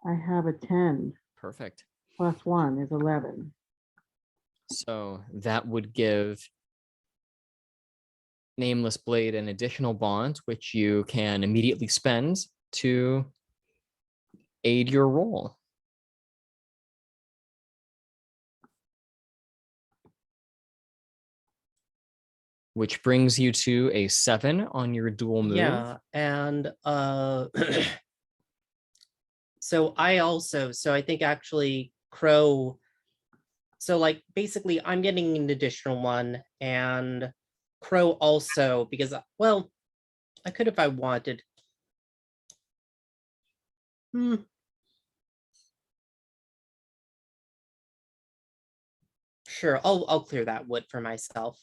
I have a 10 Perfect. plus 1 is 11. So that would give Nameless Blade an additional bond, which you can immediately spend to aid your roll. Which brings you to a 7 on your dual move. Yeah, and so I think actually Crow, so like basically I'm getting an additional one, and Crow also, because well, I could if I wanted. Sure, I'll clear that wood for myself.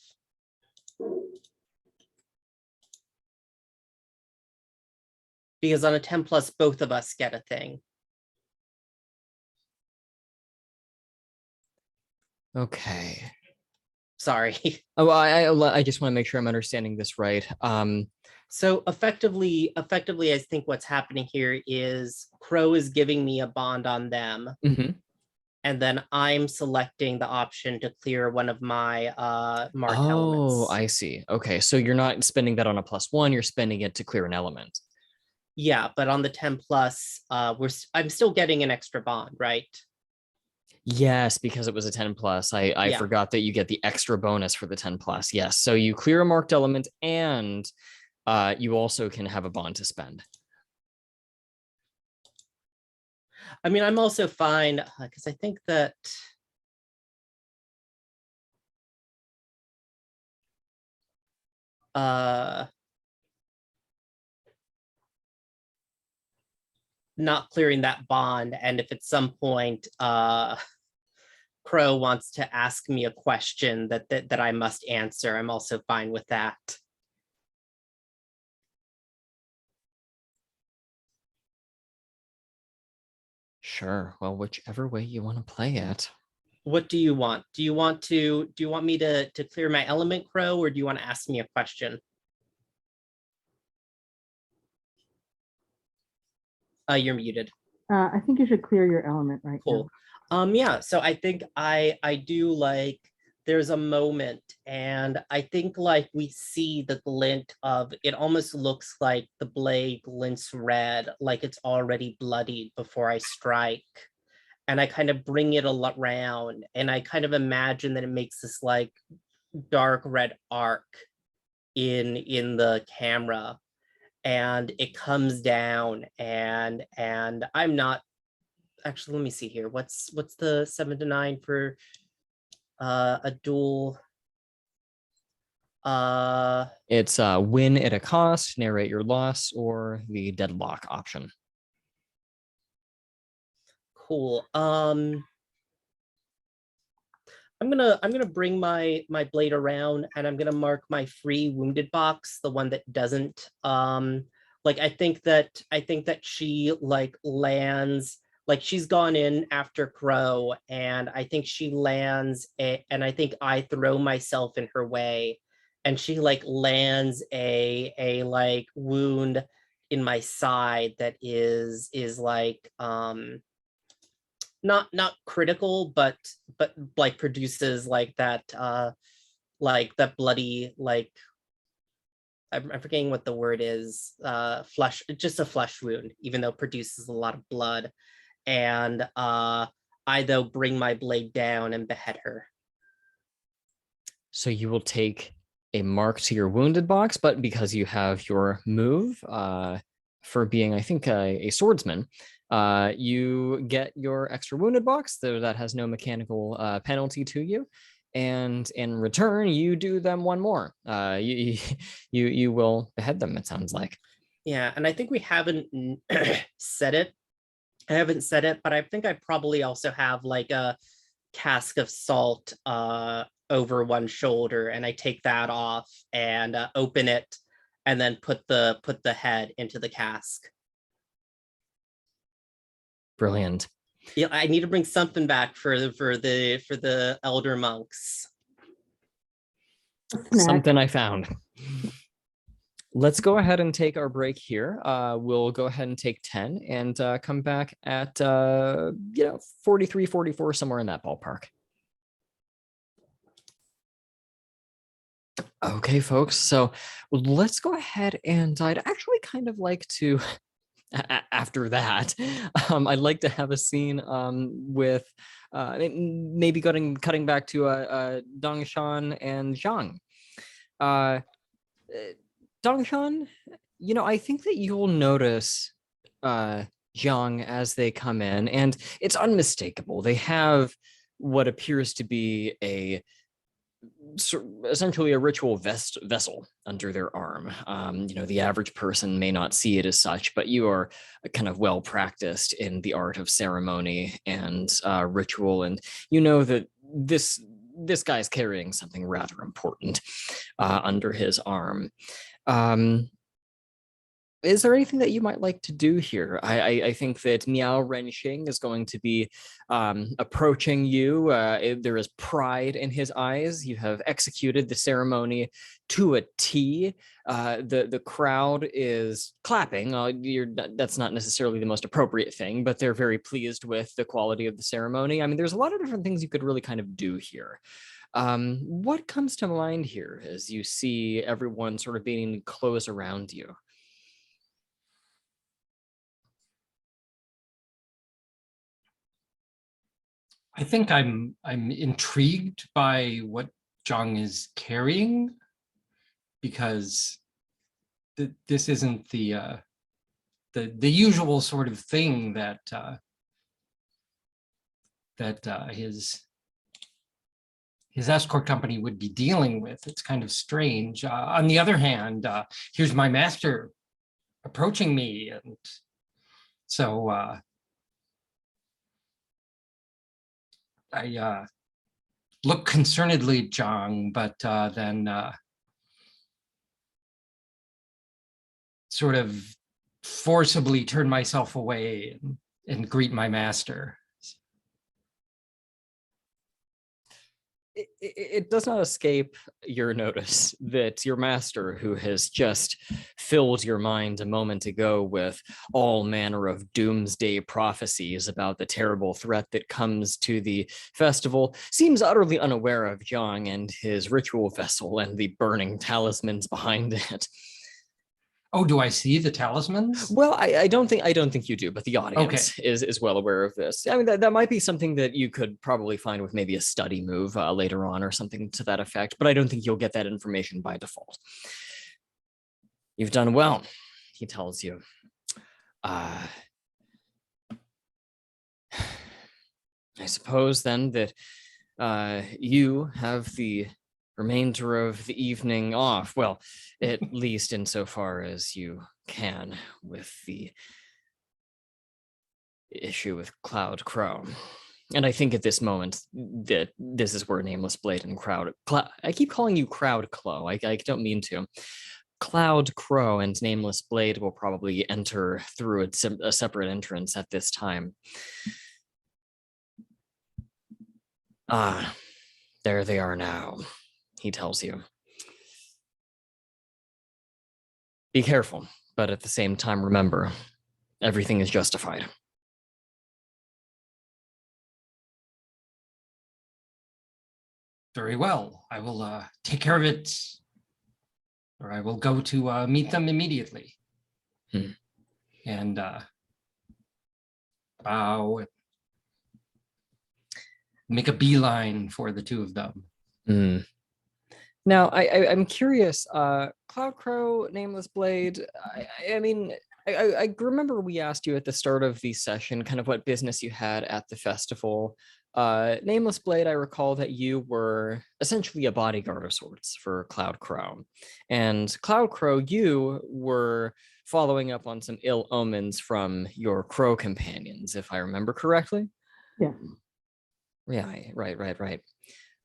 Because on a 10 plus, both of us get a thing. Okay. Sorry. Oh, I just want to make sure I'm understanding this right. So effectively, I think what's happening here is Crow is giving me a bond on them, and then I'm selecting the option to clear one of my marked elements. I see. Okay, so you're not spending that on a +1, you're spending it to clear an element. Yeah, but on the 10 plus, I'm still getting an extra bond, right? Yes, because it was a 10 plus. I Yeah. forgot that you get the extra bonus for the 10 plus. Yes, so you clear a marked element, and you also can have a bond to spend. I mean, I'm also fine because I think that not clearing that bond, and if at some point Crow wants to ask me a question that I must answer, I'm also fine with that. Sure. Well, whichever way you want to play it. What do you want? Do you want me to clear my element, Crow, or do you want to ask me a question? You're muted. I think you should clear your element right Cool. now. Yeah, so I think I do like there's a moment, and I think like we see the glint of it. Almost looks like the blade glints red, like it's already bloodied before I strike. And I kind of bring it a lot round, and I kind of imagine that it makes this like dark red arc in the camera, and it comes down, and I'm not actually, let me see here. What's the 7 to 9 for a duel? It's win at a cost, narrate your loss, or the deadlock option. Cool. I'm gonna bring my blade around, and I'm gonna mark my free wounded box, the one that doesn't like I think that she like lands, like she's gone in after Crow, and I think she lands and I think I throw myself in her way, and she like lands a like wound in my side that is like not critical, but like produces like that bloody, like I'm forgetting what the word is, flesh, just a flesh wound, even though it produces a lot of blood. And I though bring my blade down and behead her. So you will take a mark to your wounded box, but because you have your move for being, I think, a swordsman, you get your extra wounded box, though that has no mechanical penalty to you. And in return, you do them one more. You will behead them, it sounds like. Yeah, and I think we haven't said it. I haven't said it, but I think I probably also have like a cask of salt over one shoulder, and I take that off and open it, and then put the head into the cask. Brilliant. Yeah, I need to bring something back for the elder monks. Something I found. Let's go ahead and take our break here. We'll go ahead and take 10 and come back at 43, 44, somewhere in that ballpark. Okay, folks. So let's go ahead, and I'd actually kind of like to, after that, I'd like to have a scene with maybe cutting back to Dongshan and Zhang. Dongshan, I think that you'll notice Zhang as they come in, and it's unmistakable. They have what appears to be essentially a ritual vessel under their arm. The average person may not see it as such, but you are kind of well practiced in the art of ceremony and ritual, and you know that this guy's carrying something rather important under his arm. Is there anything that you might like to do here? I think that Miao Renxing is going to be approaching you. There is pride in his eyes. You have executed the ceremony to a T. The crowd is clapping. That's not necessarily the most appropriate thing, but they're very pleased with the quality of the ceremony. I mean, there's a lot of different things you could really kind of do here. What comes to mind here as you see everyone sort of being close around you? I think I'm intrigued by what Zhang is carrying, because this isn't the usual sort of thing that his escort company would be dealing with. It's kind of strange. On the other hand, here's my master approaching me, and so I look concernedly at Zhang, but then sort of forcibly turn myself away and greet my master. it does not escape your notice that your master, who has just filled your mind a moment ago with all manner of doomsday prophecies about the terrible threat that comes to the festival, seems utterly unaware of Jiang and his ritual vessel and the burning talismans behind it. Oh, do I see the talismans? Well, I don't think you do, but the audience is well aware of this. I mean, that might be something that you could probably find with maybe a study move later on or something to that effect, but I don't think you'll get that information by default. You've done well, he tells you. I suppose then that you have the remainder of the evening off. Well, at least insofar as you can with the issue with Cloud Crow. And I think at this moment that this is where Nameless Blade and I keep calling you Crowd Clo. I don't mean to. Cloud Crow and Nameless Blade will probably enter through a separate entrance at this time. There they are now, he tells you. Be careful, but at the same time, remember, everything is justified. Very well. I will take care of it, or I will go to meet them immediately. And bow, make a beeline for the two of them. Now, I'm curious, Cloud Crow, Nameless Blade, I mean, I remember we asked you at the start of the session kind of what business you had at the festival. Nameless Blade, I recall that you were essentially a bodyguard of sorts for Cloud Crow. And Cloud Crow, you were following up on some ill omens from your crow companions, if I remember correctly. Yeah. Yeah, right.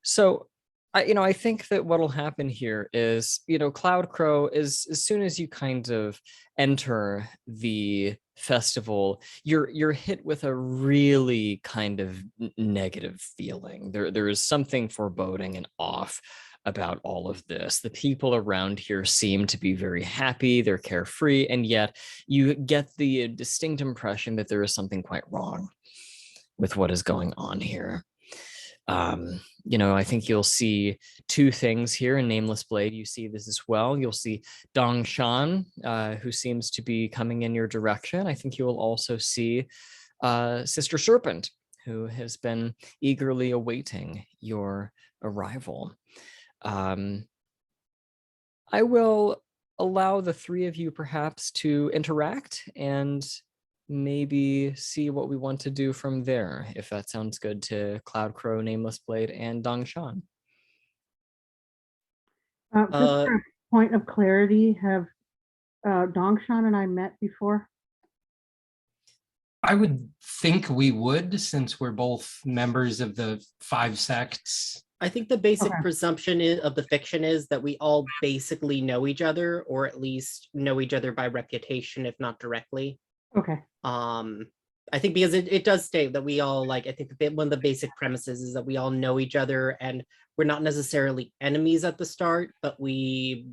So, I think that what'll happen here is, Cloud Crow is as soon as you kind of enter the festival, you're hit with a really kind of negative feeling. There is something foreboding and off about all of this. The people around here seem to be very happy, they're carefree, and yet you get the distinct impression that there is something quite wrong with what is going on here. I think you'll see two things here in Nameless Blade. You see this as well. You'll see Dong Shan, who seems to be coming in your direction. I think you will also see Sister Serpent, who has been eagerly awaiting your arrival. I will allow the three of you perhaps to interact and maybe see what we want to do from there, if that sounds good to Cloud Crow, Nameless Blade, and Dong Shan. Just for a point of clarity, have Dong Shan and I met before? I would think we would, since we're both members of the 5 sects. I think the basic presumption of the fiction is that we all basically know each other, or at least know each other by reputation, if not directly. Okay. I think because it does state that we all, like, I think one of the basic premises is that we all know each other and we're not necessarily enemies at the start, but we're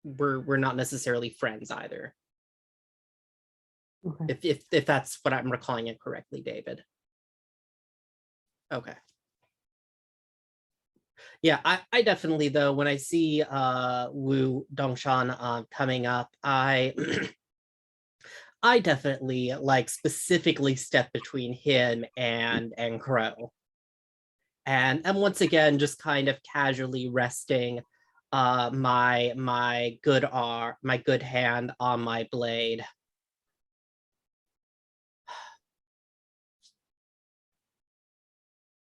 not necessarily friends either. Okay. If that's what I'm recalling it correctly, David. Okay. Yeah, I definitely, though, when I see Wu Dongshan coming up, I definitely specifically step between him and Crow. And once again, just kind of casually resting my good hand on my blade.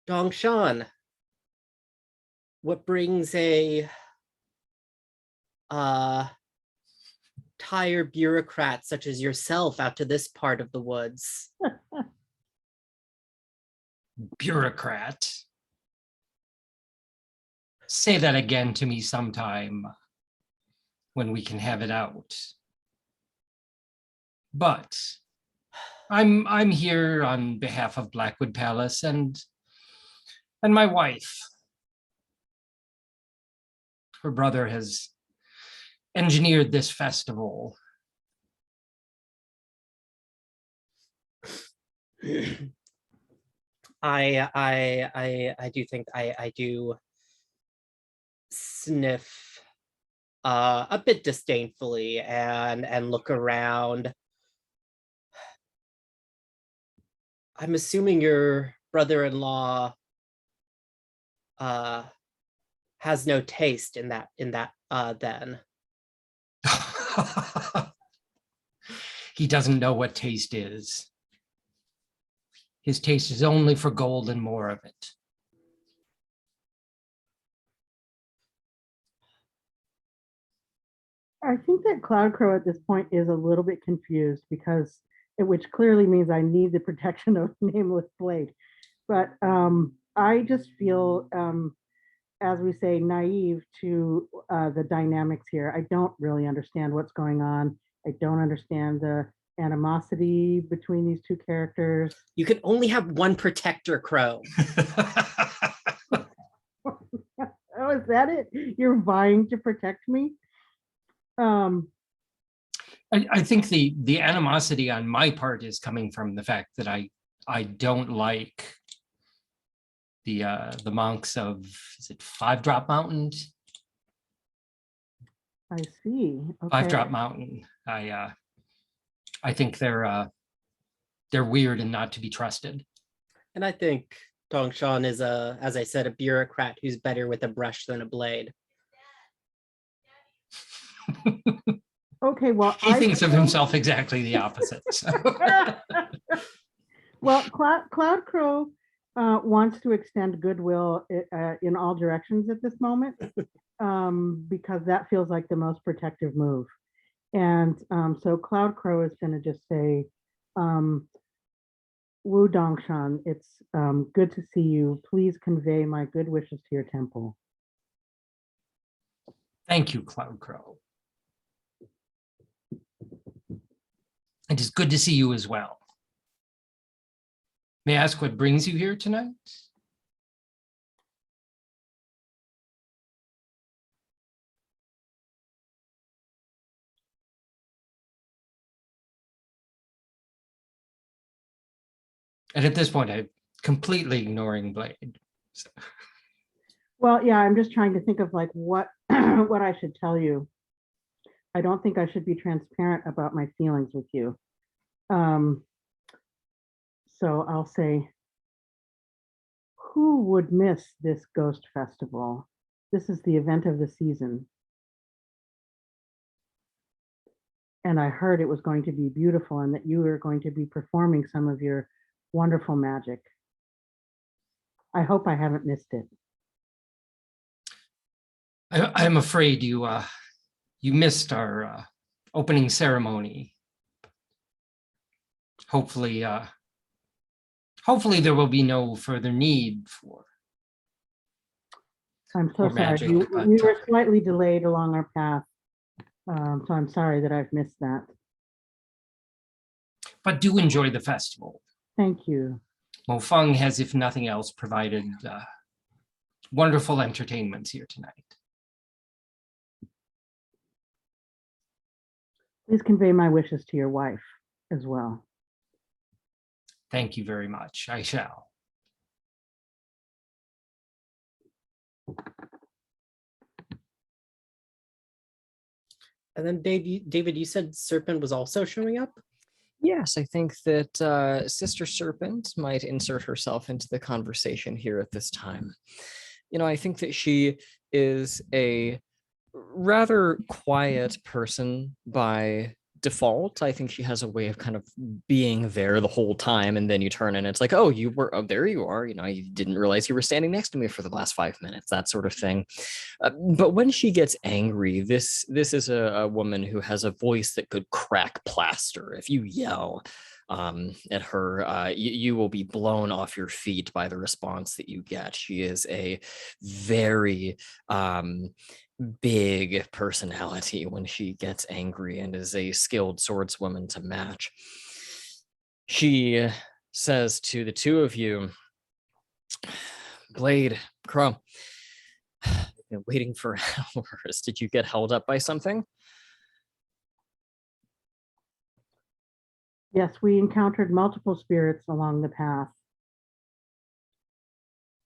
Dongshan, what brings a tired bureaucrat such as yourself out to this part of the woods? Bureaucrat? Say that again to me sometime when we can have it out. But I'm here on behalf of Blackwood Palace, and And my wife. Her brother has engineered this festival. I do think I do sniff a bit disdainfully and look around. I'm assuming your brother-in-law has no taste in that then. He doesn't know what taste is. His taste is only for gold and more of it. I think that Cloud Crow at this point is a little bit confused because which clearly means I need the protection of Nameless Blade. But I just feel, as we say, naive to the dynamics here. I don't really understand what's going on. I don't understand the animosity between these two characters. You can only have one protector, Crow. Oh, is that it? You're vying to protect me? I think the animosity on my part is coming from the fact that I don't like the monks of, is it 5-Drop Mountain? I see. Okay. 5-Drop Mountain. I think they're weird and not to be trusted. And I think Dongshan is as I said, a bureaucrat who's better with a brush than a blade. Okay, well, He thinks of himself exactly the opposite. So. Well, Cloud Crow wants to extend goodwill in all directions at this moment, because that feels like the most protective move. And so Cloud Crow is going to just say, Wu Dongshan, it's good to see you. Please convey my good wishes to your temple. Thank you, Cloud Crow. It is good to see you as well. May I ask what brings you here tonight? And at this point, I'm completely ignoring Blade. So. Well, yeah, I'm just trying to think of like what what I should tell you. I don't think I should be transparent about my feelings with you. So I'll say, who would miss this ghost festival? This is the event of the season. And I heard it was going to be beautiful and that you were going to be performing some of your wonderful magic. I hope I haven't missed it. I'm afraid you missed our opening ceremony. Hopefully there will be no further need for. I'm so sorry. Magic, we were slightly delayed along our path, so I'm sorry that I've missed that. But do enjoy the festival. Thank you. Mo Feng has, if nothing else, provided wonderful entertainments here tonight. Please convey my wishes to your wife as well. Thank you very much. I shall. And then David, you said Serpent was also showing up? Yes, I think that Sister Serpent might insert herself into the conversation here at this time. You know, I think that she is a rather quiet person by default. I think she has a way of kind of being there the whole time, and then you turn and it's like, oh, you were, oh, there you are. You know, you didn't realize you were standing next to me for the last 5 minutes, that sort of thing. But when she gets angry, this is a woman who has a voice that could crack plaster. If you yell at her, you will be blown off your feet by the response that you get. She is a very big personality when she gets angry and is a skilled swordswoman to match. She says to the two of you, Blade, Crow. I've been waiting for hours. Did you get held up by something? Yes, we encountered multiple spirits along the path,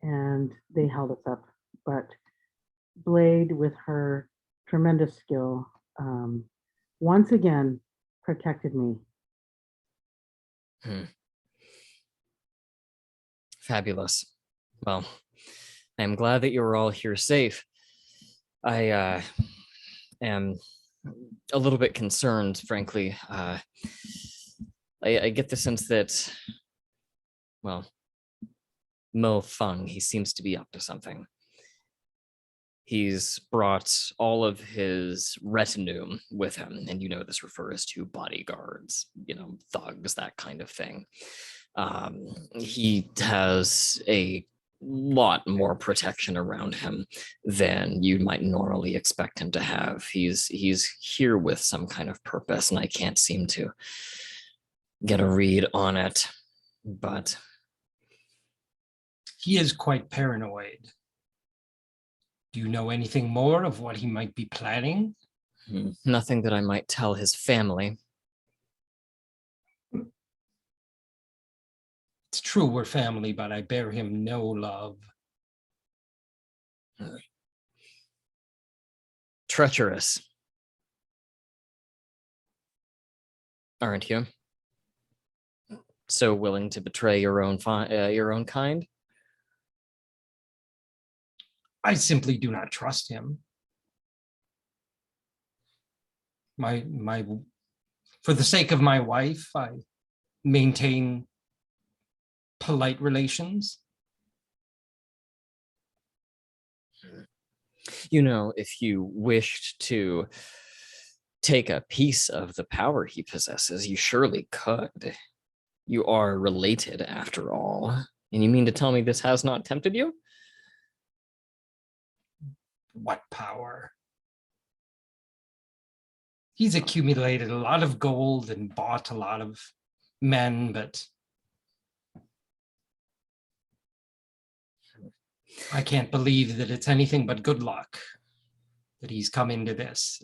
and they held us up. But Blade, with her tremendous skill, once again protected me. Fabulous. Well, I'm glad that you're all here safe. I am a little bit concerned, frankly. I get the sense that, well, Mo Feng, he seems to be up to something. He's brought all of his retinue with him, and this refers to bodyguards, thugs, that kind of thing. He has a lot more protection around him than you might normally expect him to have. He's here with some kind of purpose, and I can't seem to get a read on it, but he is quite paranoid. Do you know anything more of what he might be planning? Nothing that I might tell his family. It's true we're family, but I bear him no love. Treacherous, aren't you? So willing to betray your own kind? I simply do not trust him. For the sake of my wife, I maintain polite relations. If you wished to take a piece of the power he possesses, you surely could. You are related, after all. And you mean to tell me this has not tempted you? What power? He's accumulated a lot of gold and bought a lot of men, but I can't believe that it's anything but good luck that he's come into this.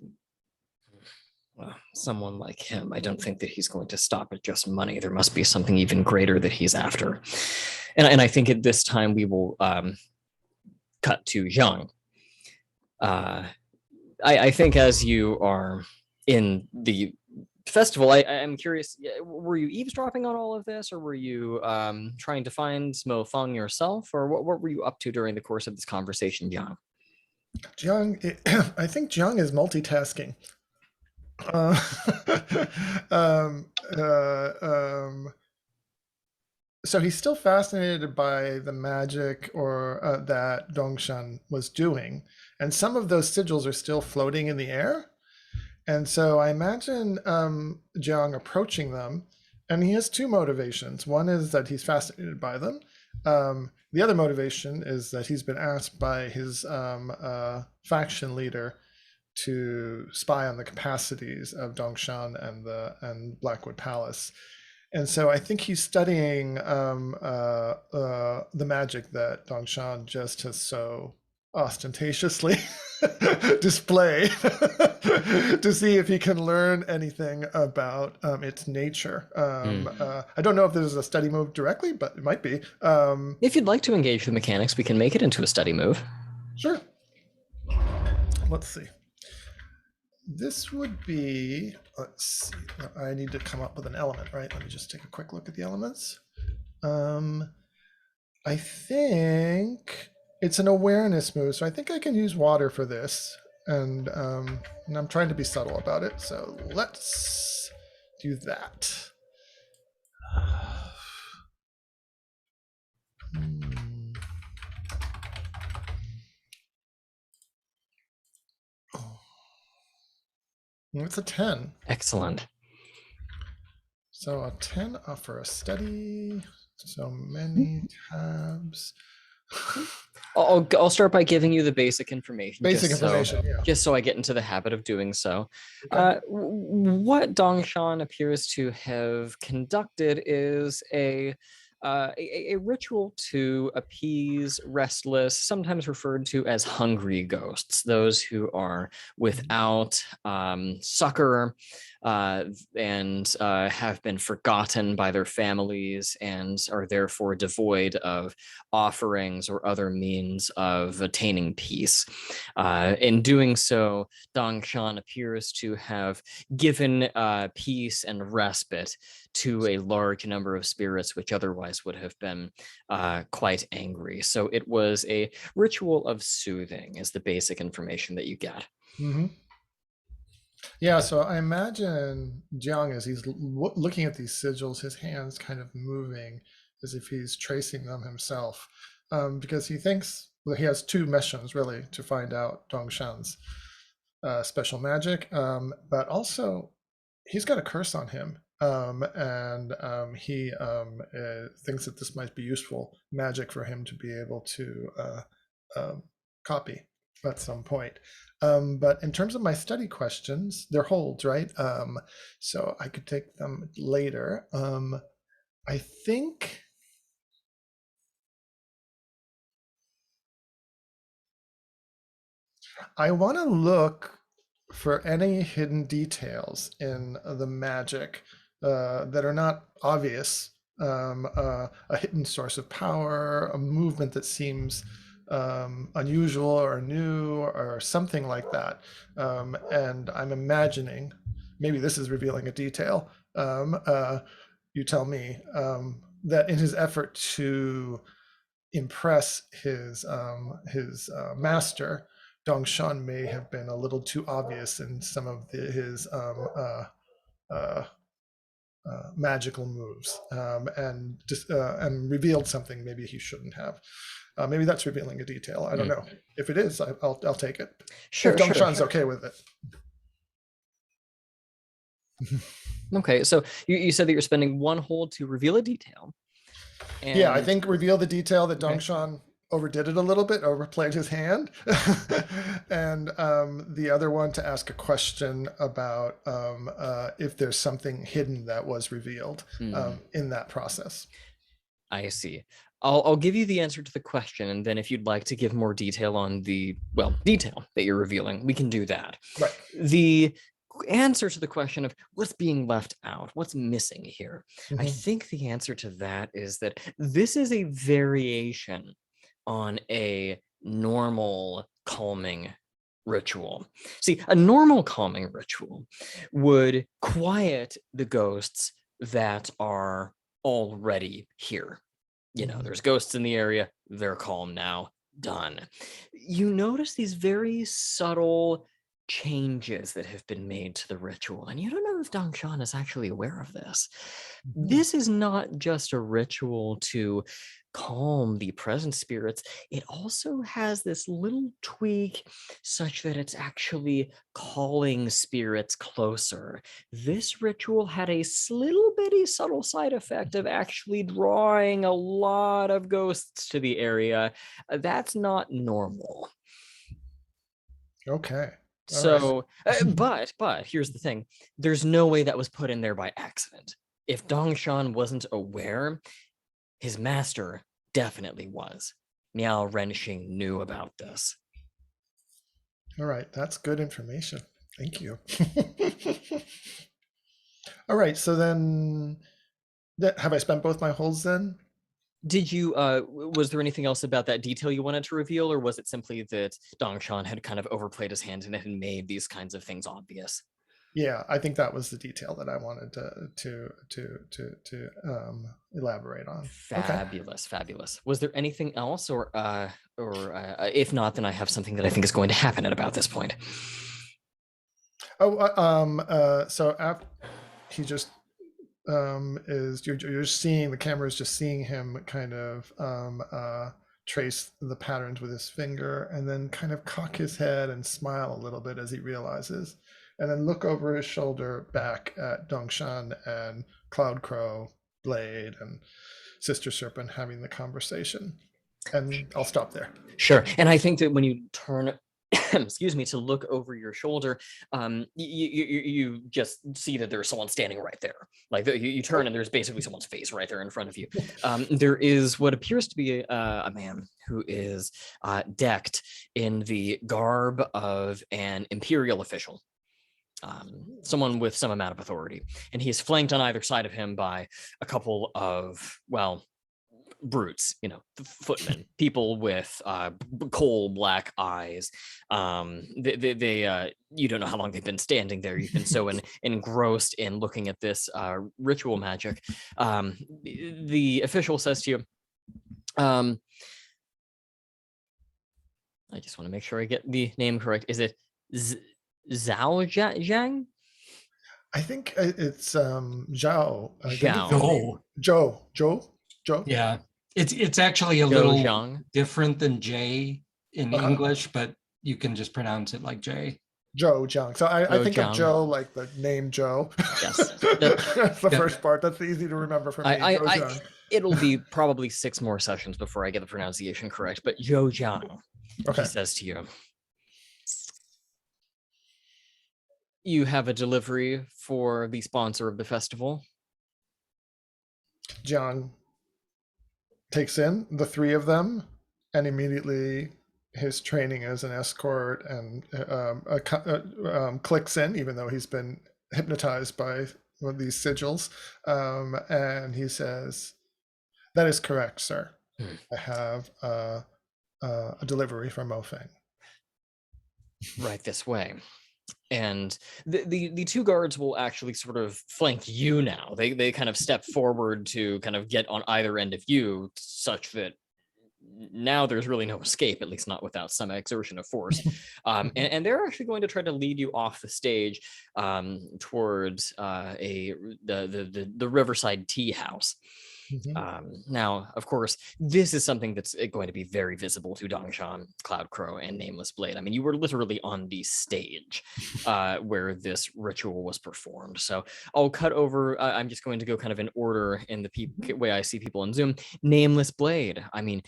Well, someone like him, I don't think that he's going to stop at just money. There must be something even greater that he's after. And I think at this time we will cut to Zhang. I think as you are in the festival, I'm curious, were you eavesdropping on all of this, or were you trying to find Mo Feng yourself, or what were you up to during the course of this conversation, Jiang? I think Jiang is multitasking. So he's still fascinated by the magic or that Dongshan was doing, and some of those sigils are still floating in the air. And so I imagine Jiang approaching them, and he has two motivations. One is that he's fascinated by them. The other motivation is that he's been asked by his faction leader to spy on the capacities of Dongshan and Blackwood Palace. And so I think he's studying the magic that Dongshan just has so ostentatiously displayed to see if he can learn anything about its nature. I don't know if this is a study move directly, but it might be. If you'd like to engage the mechanics, we can make it into a study move. Sure. Let's see. This would be, let's see, I need to come up with an element, right? Let me just take a quick look at the elements. I think it's an awareness move, so I think I can use water for this. And I'm trying to be subtle about it, so let's do that. It's a 10. Excellent. So a 10 for a study. So many tabs. I'll start by giving you the basic information. Yeah. Just so I get into the habit of doing so. Okay. What Dongshan appears to have conducted is a a ritual to appease restless, sometimes referred to as hungry ghosts, those who are without succor and have been forgotten by their families and are therefore devoid of offerings or other means of attaining peace. In doing so, Dongshan appears to have given peace and respite to a large number of spirits which otherwise would have been quite angry. So it was a ritual of soothing is the basic information that you get. Mm-hmm. Yeah, so I imagine Jiang, as he's looking at these sigils, his hands kind of moving as if he's tracing them himself, because he thinks, well, he has two missions really to find out Dongshan's special magic, but also he's got a curse on him, and he thinks that this might be useful magic for him to be able to copy at some point. But in terms of my study questions, they're holds, right? So I could take them later. I think I want to look for any hidden details in the magic that are not obvious. A hidden source of power, a movement that seems unusual or new or something like that. And I'm imagining, maybe this is revealing a detail, you tell me, that in his effort to impress his master, Dongshan may have been a little too obvious in some of his magical moves, and revealed something maybe he shouldn't have. Maybe that's revealing a detail. I don't know. If it is, I'll take it. Sure, if Dongshan's okay with it. Okay, so you said that you're spending one hold to reveal a detail. Yeah, I think reveal the detail that Okay. Dongshan overdid it a little bit, overplayed his hand, and the other one to ask a question about if there's something hidden that was revealed in that process. I see. I'll give you the answer to the question, and then if you'd like to give more detail on the, well, detail that you're revealing, we can do that. Right. The answer to the question of what's being left out, what's missing here, I Mhm. think the answer to that is that this is a variation on a normal calming ritual. See, a normal calming ritual would quiet the ghosts that are already here. You know, there's ghosts in the area, they're calm now, done. You notice these very subtle changes that have been made to the ritual, and you don't know if Dongshan is actually aware of this. This is not just a ritual to calm the present spirits, it also has this little tweak such that it's actually calling spirits closer. This ritual had a little bitty subtle side effect of actually drawing a lot of ghosts to the area. That's not normal. Okay. So, but here's the thing. There's no way that was put in there by accident. If Dongshan wasn't aware, his master definitely was. Miao Renxing knew about this. All right, that's good information. Thank you. All right, so then, have I spent both my holds then? Did you, was there anything else about that detail you wanted to reveal, or was it simply that Dongshan had kind of overplayed his hand and it had made these kinds of things obvious? Yeah, I think that was the detail that I wanted to elaborate on. Fabulous, fabulous. Was there anything else, or if not, then I have something that I think is going to happen at about this point. So after he just is you're seeing the camera is just seeing him kind of trace the patterns with his finger, and then kind of cock his head and smile a little bit as he realizes, and then look over his shoulder back at Dongshan and Cloud Crow, Blade, and Sister Serpent having the conversation. And I'll stop there. Sure. And I think that when you turn excuse me, to look over your shoulder, you just see that there's someone standing right there. Like you turn and there's basically someone's face right there in front of you. There is what appears to be a man who is decked in the garb of an imperial official. Someone with some amount of authority, and he is flanked on either side of him by a couple of, well, brutes, footmen, people with coal black eyes. They you don't know how long they've been standing there. You've been so engrossed in looking at this ritual magic. The official says to you, I just want to make sure I get the name correct. Is it Zhao Zhang? I think it's Zhao. I think it's Zhao. Joe. Yeah, it's actually a Zhou little Zhang. different than Jay in English, but you can just pronounce it like Jay. Joe Jiang. So I Joe think Jiang. of Joe like the name Joe. Yes. That's the Yeah. first part. That's easy to remember for me. Joe Jiang. It'll be probably 6 more sessions before I get the pronunciation correct, but Zhou Jiang, Okay. he says to you, you have a delivery for the sponsor of the festival. Jiang takes in the 3 of them, and immediately his training as an escort and clicks in, even though he's been hypnotized by one of these sigils. And he says, "That is correct, sir. I have a delivery from Mofeng." Right this way. And the 2 guards will actually sort of flank you now. They kind of step forward to kind of get on either end of you, such that now there's really no escape, at least not without some exertion of force. And they're actually going to try to lead you off the stage towards the riverside teahouse. Now, of course, this is something that's going to be very visible to Dongshan, Cloud Crow, and Nameless Blade. I mean, you were literally on the stage where this ritual was performed. So I'll cut over. I'm just going to go kind of in order in the way I see people in Zoom. Nameless Blade. I mean,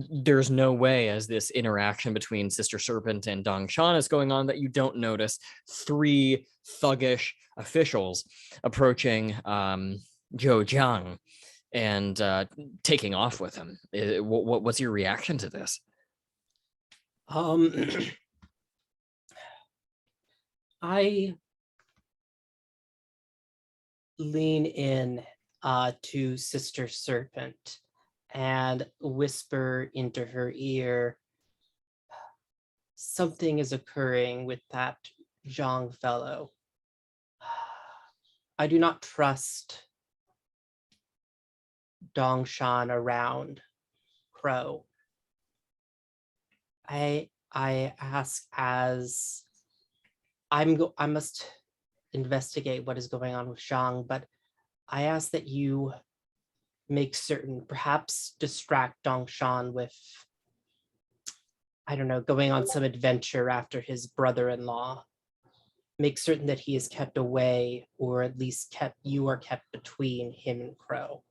there's no way as this interaction between Sister Serpent and Dongshan is going on that you don't notice 3 thuggish officials approaching Zhou Jiang and taking off with him. What's your reaction to this? I lean in to Sister Serpent and whisper into her ear, "Something is occurring with that Zhang fellow. I do not trust Dongshan around Crow. I ask, as I must investigate what is going on with Zhang, but I ask that you make certain, perhaps distract Dongshan with, I don't know, going on some adventure after his brother-in-law. Make certain that he is kept away, or at least you are kept between him and Crow."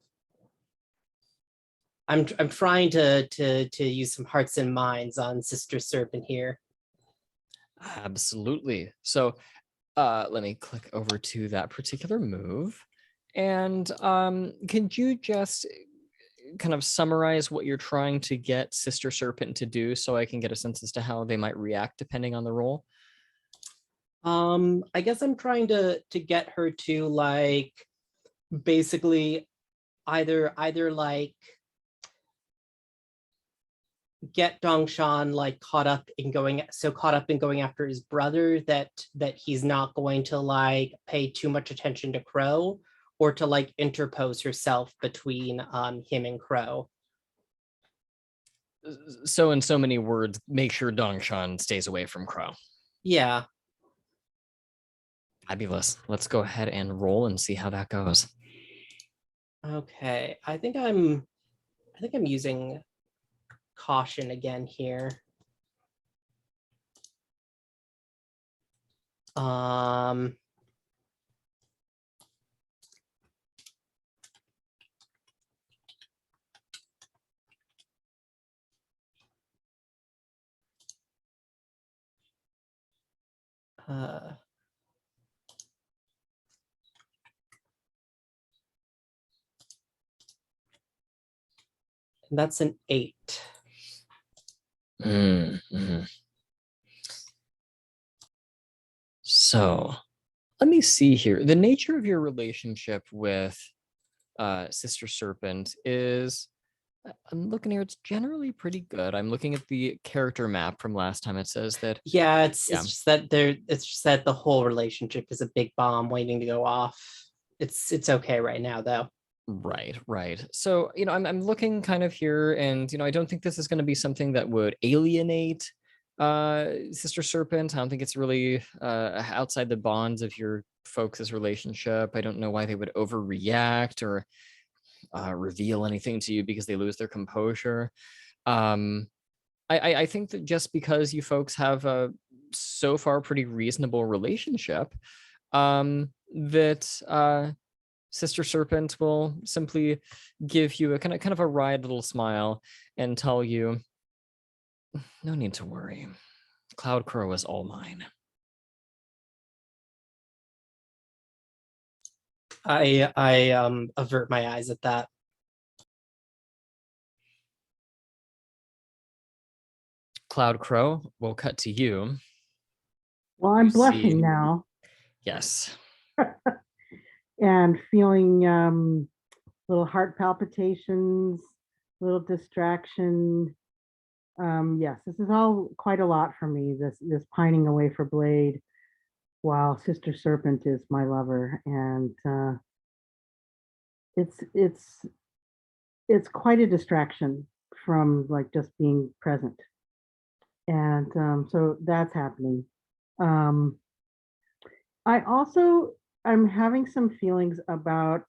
I'm trying to use some hearts and minds on Sister Serpent here. Absolutely. So let me click over to that particular move. And could you just kind of summarize what you're trying to get Sister Serpent to do so I can get a sense as to how they might react depending on the role? I guess I'm trying to get her to, like, basically either like get Dongshan like caught up in going after his brother that he's not going to like pay too much attention to Crow, or to like interpose herself between him and Crow. So in so many words, make sure Dongshan stays away from Crow. Yeah. Fabulous. Let's go ahead and roll and see how that goes. Okay. I think I'm using caution again here. That's an 8. Mm-hmm. So let me see here. The nature of your relationship with Sister Serpent is, I'm looking here, it's generally pretty good. I'm looking at the character map from last time. It says that, Yeah, it's just that the whole relationship is a big bomb waiting to go off. It's okay right now though. right. So, I'm looking kind of here, and, I don't think this is going to be something that would alienate Sister Serpent. I don't think it's really outside the bonds of your folks' relationship. I don't know why they would overreact or reveal anything to you because they lose their composure. I think that just because you folks have a so far pretty reasonable relationship, that Sister Serpent will simply give you a kind of a wry little smile and tell you, no need to worry. Cloud Crow is all mine. I avert my eyes at that. Cloud Crow, we'll cut to you. Well, I'm You blushing see- now Yes. and feeling little heart palpitations, little distraction. Yes, this is all quite a lot for me. This pining away for Blade, while Sister Serpent is my lover, and it's quite a distraction from like just being present, and so that's happening. I'm having some feelings about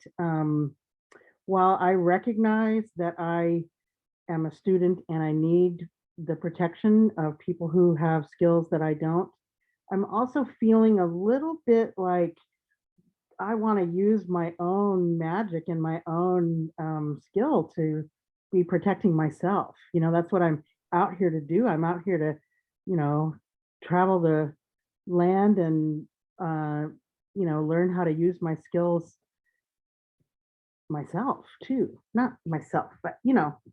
while I recognize that I am a student and I need the protection of people who have skills that I don't, I'm also feeling a little bit like I want to use my own magic and my own skill to be protecting myself. That's what I'm out here to do. I'm out here to, travel the land and, learn how to use my skills myself too. Not myself, but,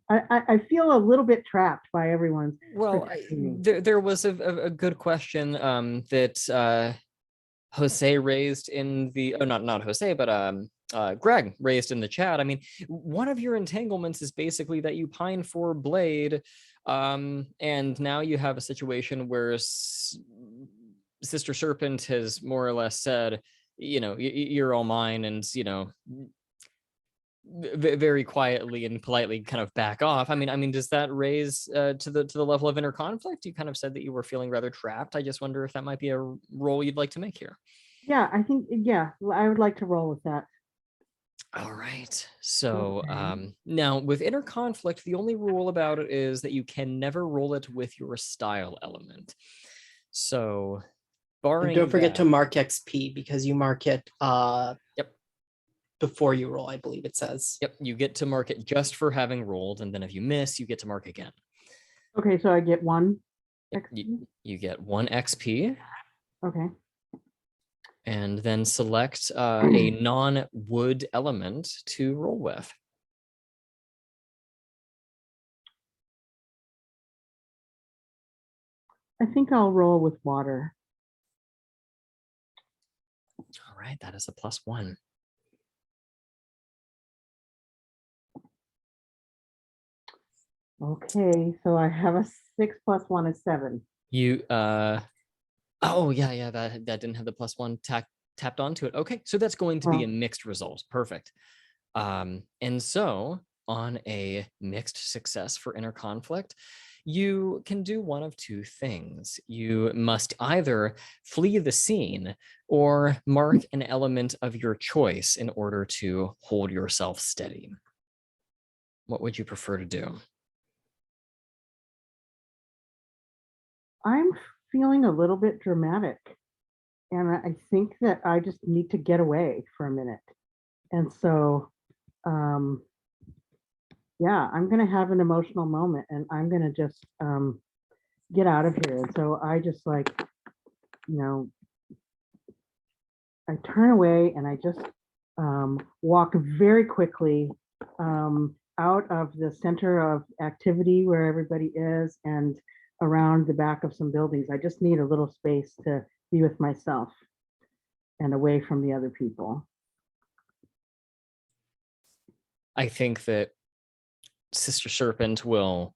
I feel a little bit trapped by everyone's. Well, protecting me. there was a good question that Jose raised in the, not Jose, but Greg raised in the chat. I mean, one of your entanglements is basically that you pine for Blade, and now you have a situation where Sister Serpent has more or less said, you're all mine, and very quietly and politely kind of back off. I mean, does that raise to the level of inner conflict? You kind of said that you were feeling rather trapped. I just wonder if that might be a role you'd like to make here. Yeah, I think, I would like to roll with that. All right. So Okay. now with inner conflict, the only rule about it is that you can never roll it with your style element. So barring And don't forget to that, mark XP because you mark it Yep. before you roll, I believe it says. Yep, you get to mark it just for having rolled, and then if you miss, you get to mark again. Okay, so I get one XP. You get 1 XP. Okay. And then select a non-wood element to roll with. I think I'll roll with water. All right, that is a +1. Okay, so I have a 6 + 1 is 7. You oh yeah, that didn't have the +1 tapped onto it. Okay, so that's going to be a mixed result. Perfect. And so on a mixed success for inner conflict, you can do one of two things. You must either flee the scene or mark an element of your choice in order to hold yourself steady. What would you prefer to do? I'm feeling a little bit dramatic, and I think that I just need to get away for a minute. And so, yeah, I'm going to have an emotional moment, and I'm going to just get out of here. And so I just I turn away and I just walk very quickly out of the center of activity where everybody is and around the back of some buildings. I just need a little space to be with myself and away from the other people. I think that Sister Serpent will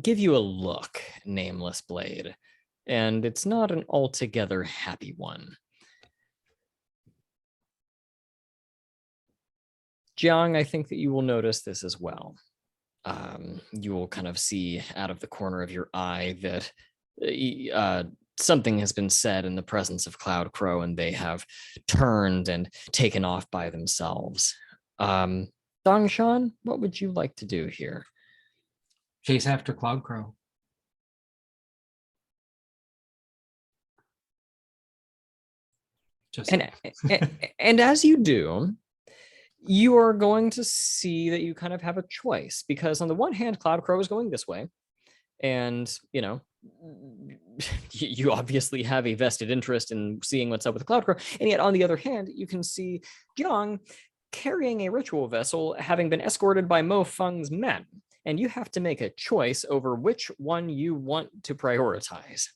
give you a look, Nameless Blade, and it's not an altogether happy one. Jiang, I think that you will notice this as well. You will kind of see out of the corner of your eye that something has been said in the presence of Cloud Crow, and they have turned and taken off by themselves. Dongshan, what would you like to do here? Chase after Cloud Crow. Just And as you do, you are going to see that you kind of have a choice, because on the one hand, Cloud Crow is going this way, and you know, you obviously have a vested interest in seeing what's up with Cloud Crow, and yet on the other hand, you can see Jiang carrying a ritual vessel, having been escorted by Mo Feng's men, and you have to make a choice over which one you want to prioritize.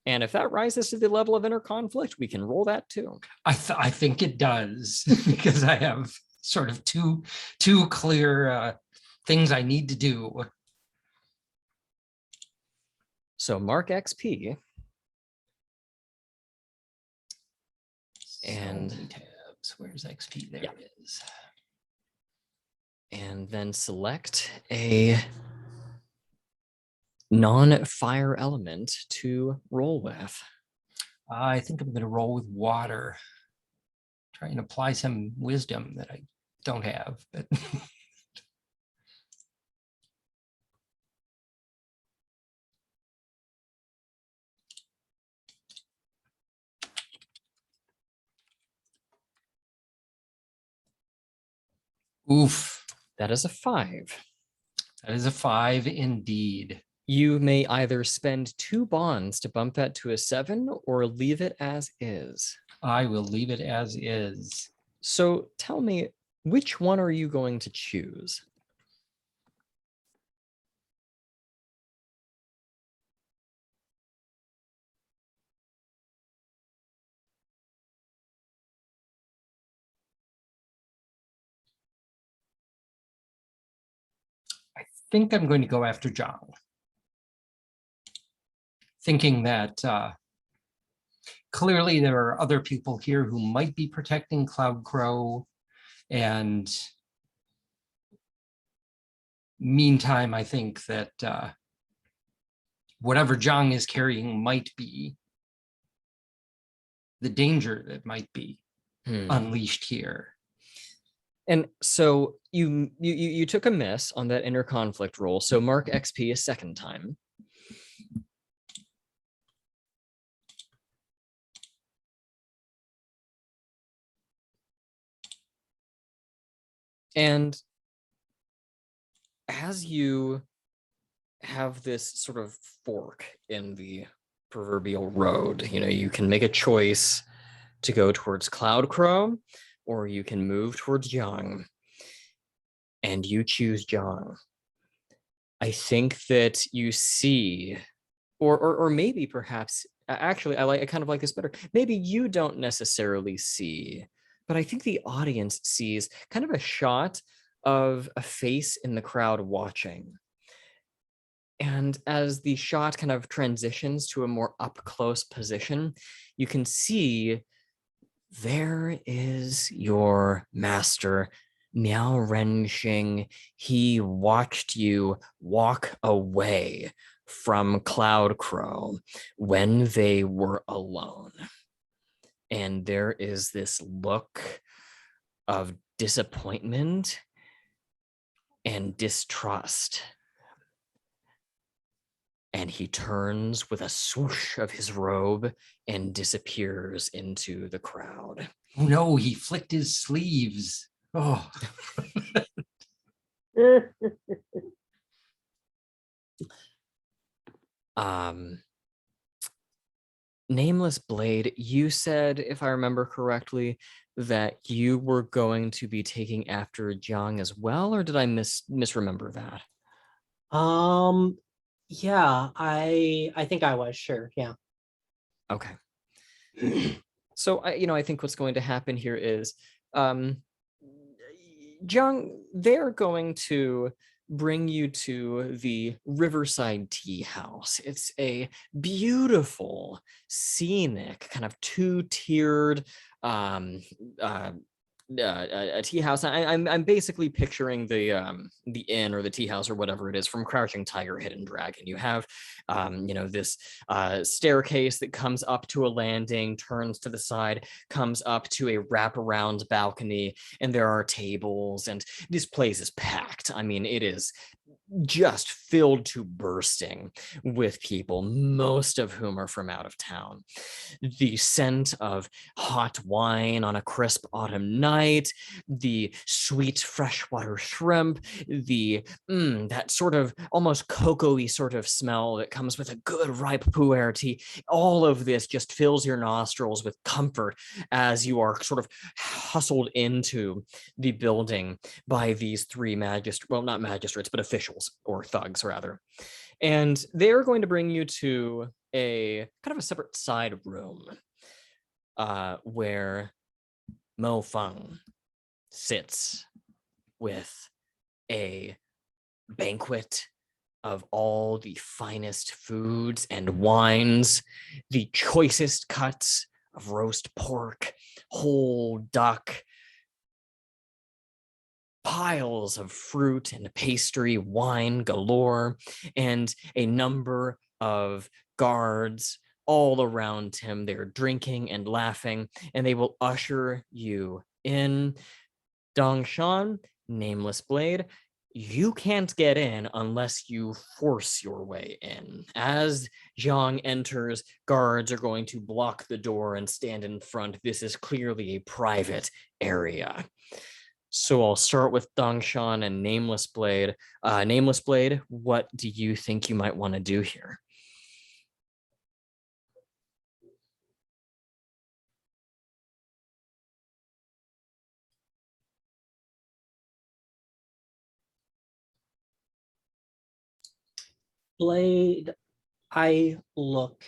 And if that rises to the level of inner conflict, we can roll that too. I think it does, because I have sort of two clear things I need to do. So mark XP. And so tabs. Where's XP? There it is. And then select a non-fire element to roll with. I think I'm going to roll with water. Try and apply some wisdom that I don't have, but oof. That is a 5. That is a 5 indeed. You may either spend 2 bonds to bump that to a 7 or leave it as is. I will leave it as is. So tell me, which one are you going to choose? I think I'm going to go after John. Thinking that clearly there are other people here who might be protecting Cloud Crow, and meantime, I think that whatever Zhang is carrying might be the danger that might be unleashed here. And so you took a miss on that inner conflict roll. So mark XP a second time. And as you have this sort of fork in the proverbial road, you know, you can make a choice to go towards Cloud Crow, or you can move towards Jiang, and you choose Jiang. I think that you see, or maybe perhaps, actually, I kind of like this better. Maybe you don't necessarily see, but I think the audience sees kind of a shot of a face in the crowd watching. And as the shot kind of transitions to a more up close position, you can see there is your master, Miao Renxing. He watched you walk away from Cloud Crow when they were alone. And there is this look of disappointment and distrust. And he turns with a swoosh of his robe and disappears into the crowd. Oh no, he flicked his sleeves. Oh. Nameless Blade, you said, if I remember correctly, that you were going to be taking after Jiang as well, or did I misremember that? Yeah, I think I was sure. Yeah. Okay. So I think what's going to happen here is, Jiang, they're going to bring you to the Riverside Tea House. It's a beautiful, scenic, kind of two-tiered um, uh, a tea house. I'm basically picturing the inn or the tea house or whatever it is from Crouching Tiger, Hidden Dragon. You have this staircase that comes up to a landing, turns to the side, comes up to a wraparound balcony, and there are tables, and this place is packed. I mean, it is just filled to bursting with people, most of whom are from out of town. The scent of hot wine on a crisp autumn night, the sweet freshwater shrimp, the that sort of almost cocoa-y sort of smell that comes with a good ripe pu'er tea. All of this just fills your nostrils with comfort as you are sort of hustled into the building by these three not magistrates, but officials, or thugs rather. And they're going to bring you to a kind of a separate side room where Mo Feng sits with a banquet of all the finest foods and wines, the choicest cuts of roast pork, whole duck, piles of fruit and pastry, wine galore, and a number of guards all around him. They're drinking and laughing, and they will usher you in. Dongshan, Nameless Blade, you can't get in unless you force your way in. As Zhang enters, guards are going to block the door and stand in front. This is clearly a private area. So I'll start with Dongshan and Nameless Blade. Nameless Blade, what do you think you might want to do here? Blade, I look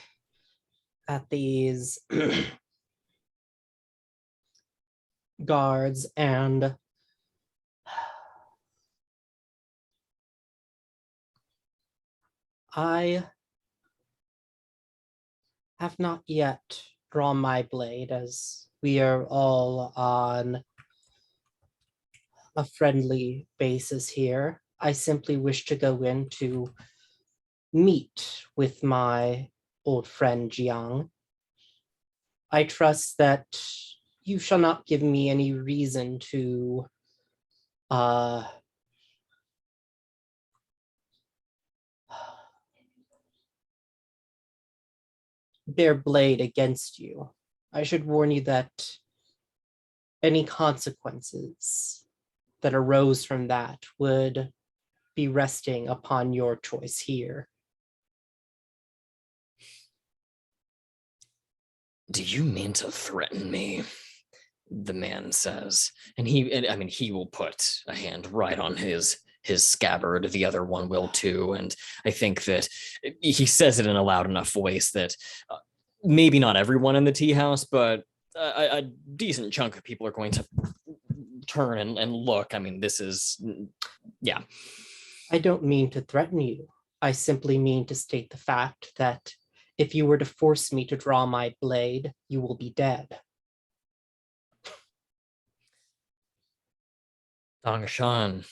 at these guards and I have not yet drawn my blade, as we are all on a friendly basis here. I simply wish to go in to meet with my old friend Jiang. I trust that you shall not give me any reason to bear blade against you. I should warn you that any consequences that arose from that would be resting upon your choice here. Do you mean to threaten me? The man says, and he will put a hand right on his scabbard. The other one will too, and I think that he says it in a loud enough voice that maybe not everyone in the tea house, but a decent chunk of people are going to turn and look. I mean, this is, yeah. I don't mean to threaten you. I simply mean to state the fact that if you were to force me to draw my blade, you will be dead. Dongshan,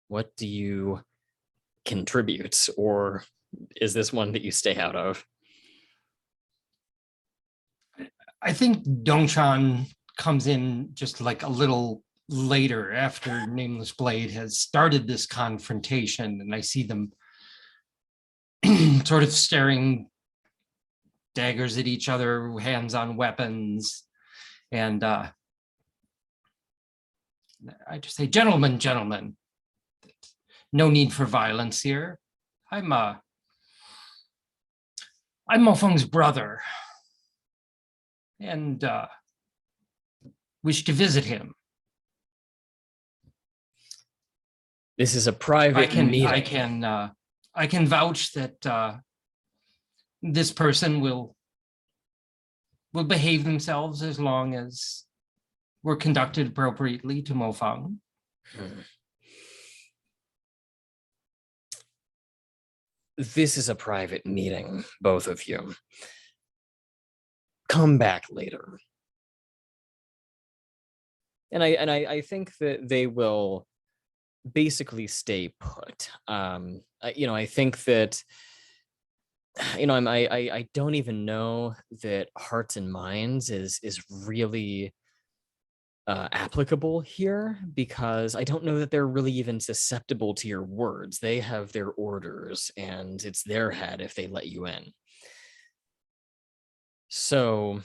what do you contribute, or is this one that you stay out of? I think Dongshan comes in just like a little later after Nameless Blade has started this confrontation, and I see them sort of staring daggers at each other, hands on weapons, and I just say, gentlemen, no need for violence here. I'm Mofeng's brother, and wish to visit him. This is a private meeting. I can vouch that this person will behave themselves as long as we're conducted appropriately to Mofeng. This is a private meeting, both of you. Come back later. And I think that they will basically stay put. I think that I don't even know that Hearts and Minds is really applicable here, because I don't know that they're really even susceptible to your words. They have their orders, and it's their head if they let you in. So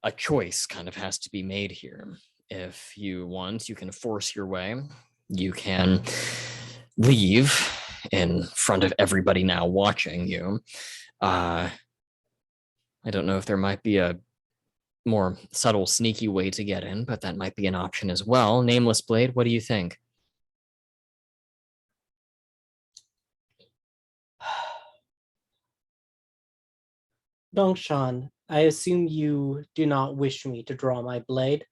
a choice kind of has to be made here. If you want, you can force your way. You can leave in front of everybody now watching you. I don't know if there might be a more subtle, sneaky way to get in, but that might be an option as well. Nameless Blade, what do you think? Dongshan, I assume you do not wish me to draw my blade.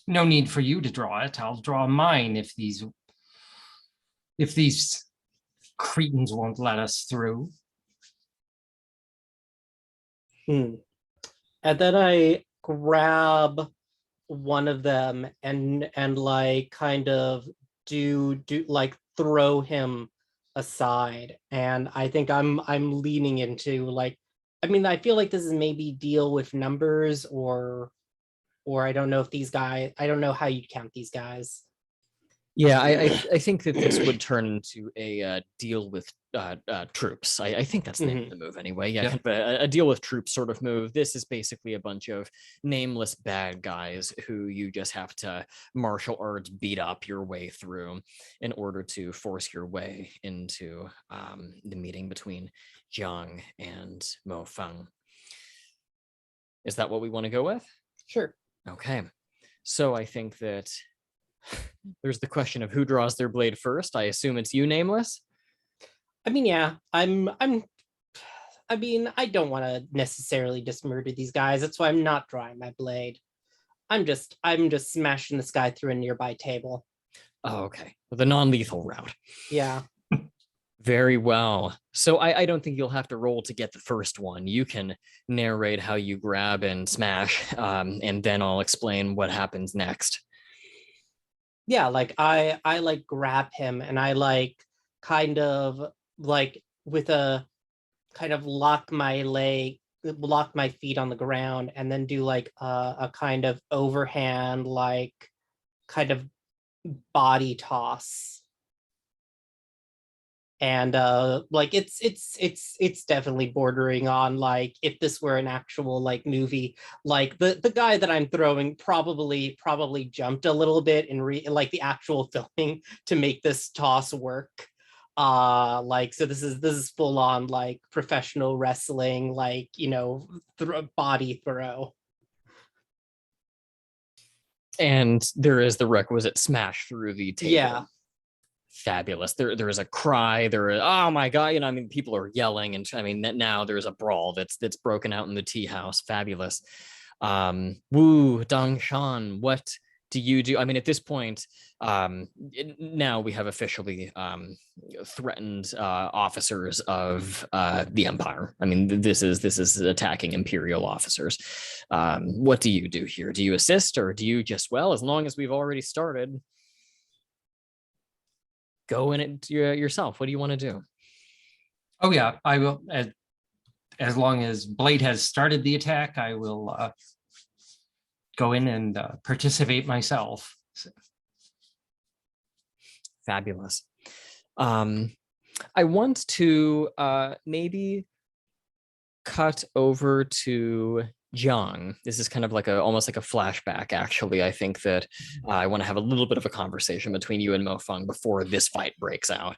No need for you to draw it. I'll draw mine if these cretins won't let us through. And then I grab one of them and like kind of do like throw him aside. And I think I'm leaning into like, I mean, I feel like this is maybe deal with numbers, or I don't know if these guys, I don't know how you count these guys. Yeah, I think that this would turn into a deal with troops. I think that's the name of the move anyway. Yeah, Yep. kind of a deal with troops sort of move. This is basically a bunch of nameless bad guys who you just have to martial arts beat up your way through in order to force your way into the meeting between Jiang and Mofeng. Is that what we want to go with? Sure. Okay, so I think that there's the question of who draws their blade first. I assume it's you, Nameless. I mean, yeah, I mean, I don't want to necessarily just murder these guys. That's why I'm not drawing my blade. I'm just smashing this guy through a nearby table. Oh, okay. The non-lethal route. Yeah. Very well. So I don't think you'll have to roll to get the first one. You can narrate how you grab and smash, and then I'll explain what happens next. Yeah, like I like grab him and I like kind of like with a kind of lock my feet on the ground, and then do like a kind of overhand like kind of body toss. And like it's definitely bordering on like if this were an actual like movie, like the guy that I'm throwing probably jumped a little bit in like the actual filming to make this toss work. Like so this is full on like professional wrestling, like, you know, body throw. And there is the requisite smash through the table. Yeah. Fabulous. There is a cry. There is, oh my god, you know, I mean, people are yelling, and I mean now there's a brawl that's broken out in the tea house. Fabulous. Wu Dongshan, what do you do? I mean, at this point, now we have officially threatened officers of the Empire. I mean, this is attacking Imperial officers. What do you do here? Do you assist, or do you just, well, as long as we've already started, go in it yourself? What do you want to do? Oh yeah, I will. As long as Blade has started the attack, I will go in and participate myself. So. Fabulous. I want to maybe cut over to Jiang. This is kind of like almost like a flashback, actually. I think that I want to have a little bit of a conversation between you and Mofeng before this fight breaks out.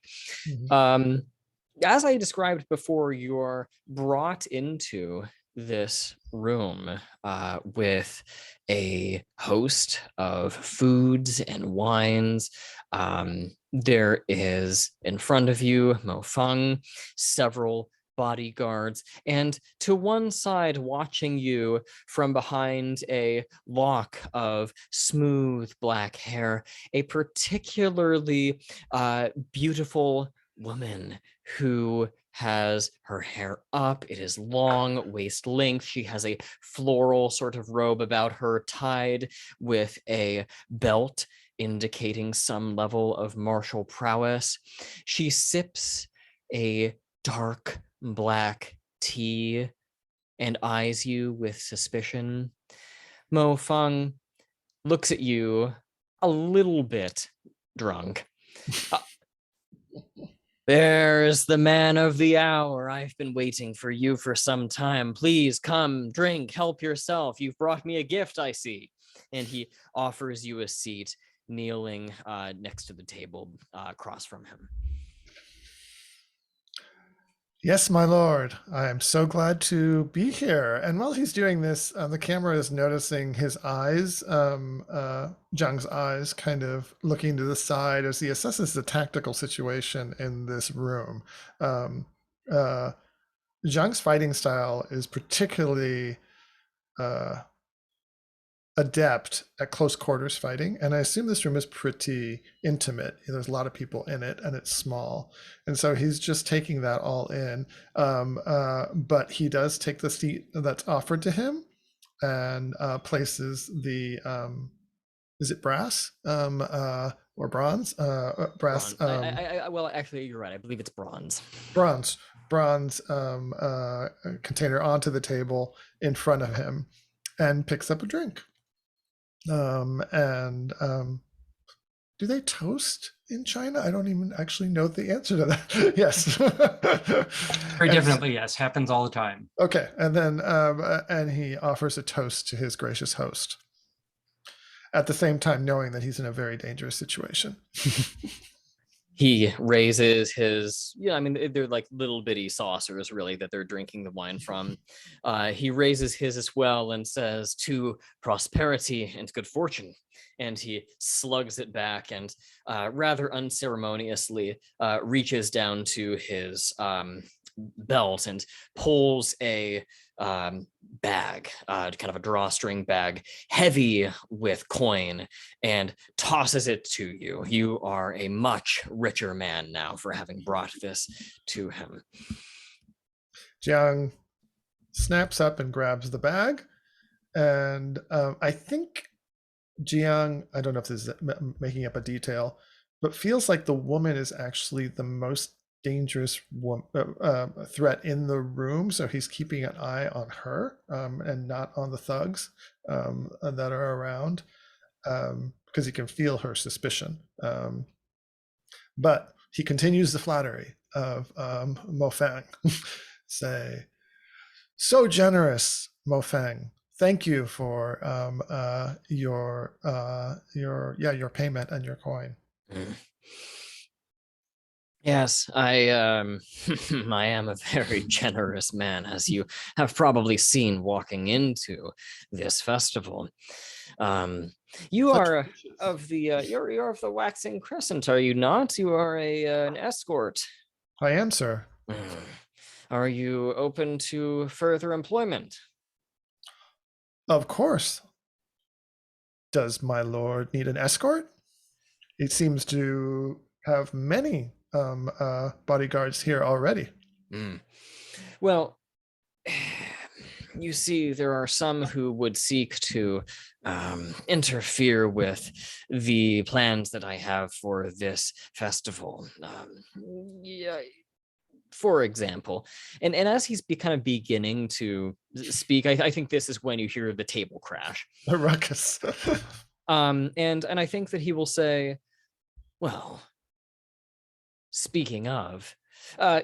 as I described before, you're brought into this room with a host of foods and wines. There is in front of you, Mo Feng, several bodyguards, and to one side, watching you from behind a lock of smooth black hair, a particularly beautiful woman who has her hair up. It is long, waist length. She has a floral sort of robe about her, tied with a belt indicating some level of martial prowess. She sips a dark black tea and eyes you with suspicion. Mo Feng looks at you a little bit drunk. There's the man of the hour. I've been waiting for you for some time. Please come, drink, help yourself. You've brought me a gift, I see. And he offers you a seat, kneeling next to the table across from him. Yes, my lord. I am so glad to be here. And while he's doing this, the camera is noticing his eyes, Zhang's eyes, kind of looking to the side as he assesses the tactical situation in this room. Zhang's fighting style is particularly adept at close quarters fighting, and I assume this room is pretty intimate. There's a lot of people in it, and it's small, and so he's just taking that all in. But he does take the seat that's offered to him and places the is it brass or bronze? Brass. Well, actually, you're right. I believe it's bronze. Bronze container onto the table in front of him, and picks up a drink. Do they toast in China? I don't even actually know the answer to that. Yes. Very definitely, yes. Happens all the time. Okay. And then and he offers a toast to his gracious host. At the same time, knowing that he's in a very dangerous situation. He raises his, I mean, they're like little bitty saucers, really, that they're drinking the wine from. He raises his as well and says, to prosperity and good fortune. And he slugs it back and rather unceremoniously reaches down to his belt and pulls a bag, kind of a drawstring bag, heavy with coin, and tosses it to you. You are a much richer man now for having brought this to him. Jiang snaps up and grabs the bag, and I think Jiang, I don't know if this is making up a detail, but feels like the woman is actually the most dangerous threat in the room, so he's keeping an eye on her and not on the thugs that are around, because he can feel her suspicion. But he continues the flattery of Mo Feng. Say, so generous, Mo Feng. Thank you for your payment and your coin. Yes, I I am a very generous man, as you have probably seen walking into this festival. You are of the you're of the Waxing Crescent, are you not? You are an escort. I am, sir. Are you open to further employment? Of course. Does my lord need an escort? It seems to have many bodyguards here already. Well, you see, there are some who would seek to interfere with the plans that I have for this festival. For example, and as he's kind of beginning to speak, I think this is when you hear the table crash. A ruckus. And I think that he will say, well, speaking of,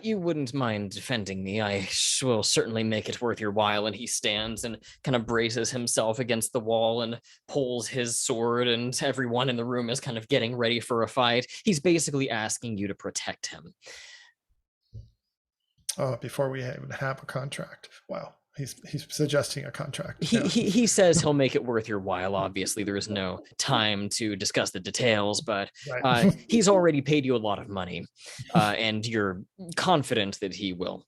you wouldn't mind defending me. I will certainly make it worth your while. And he stands and kind of braces himself against the wall and pulls his sword, and everyone in the room is kind of getting ready for a fight. He's basically asking you to protect him. Before we even have a contract. Wow. He's suggesting a contract. He says he'll make it worth your while. Obviously, there is no time to discuss the details, but Right. he's already paid you a lot of money, and you're confident that he will.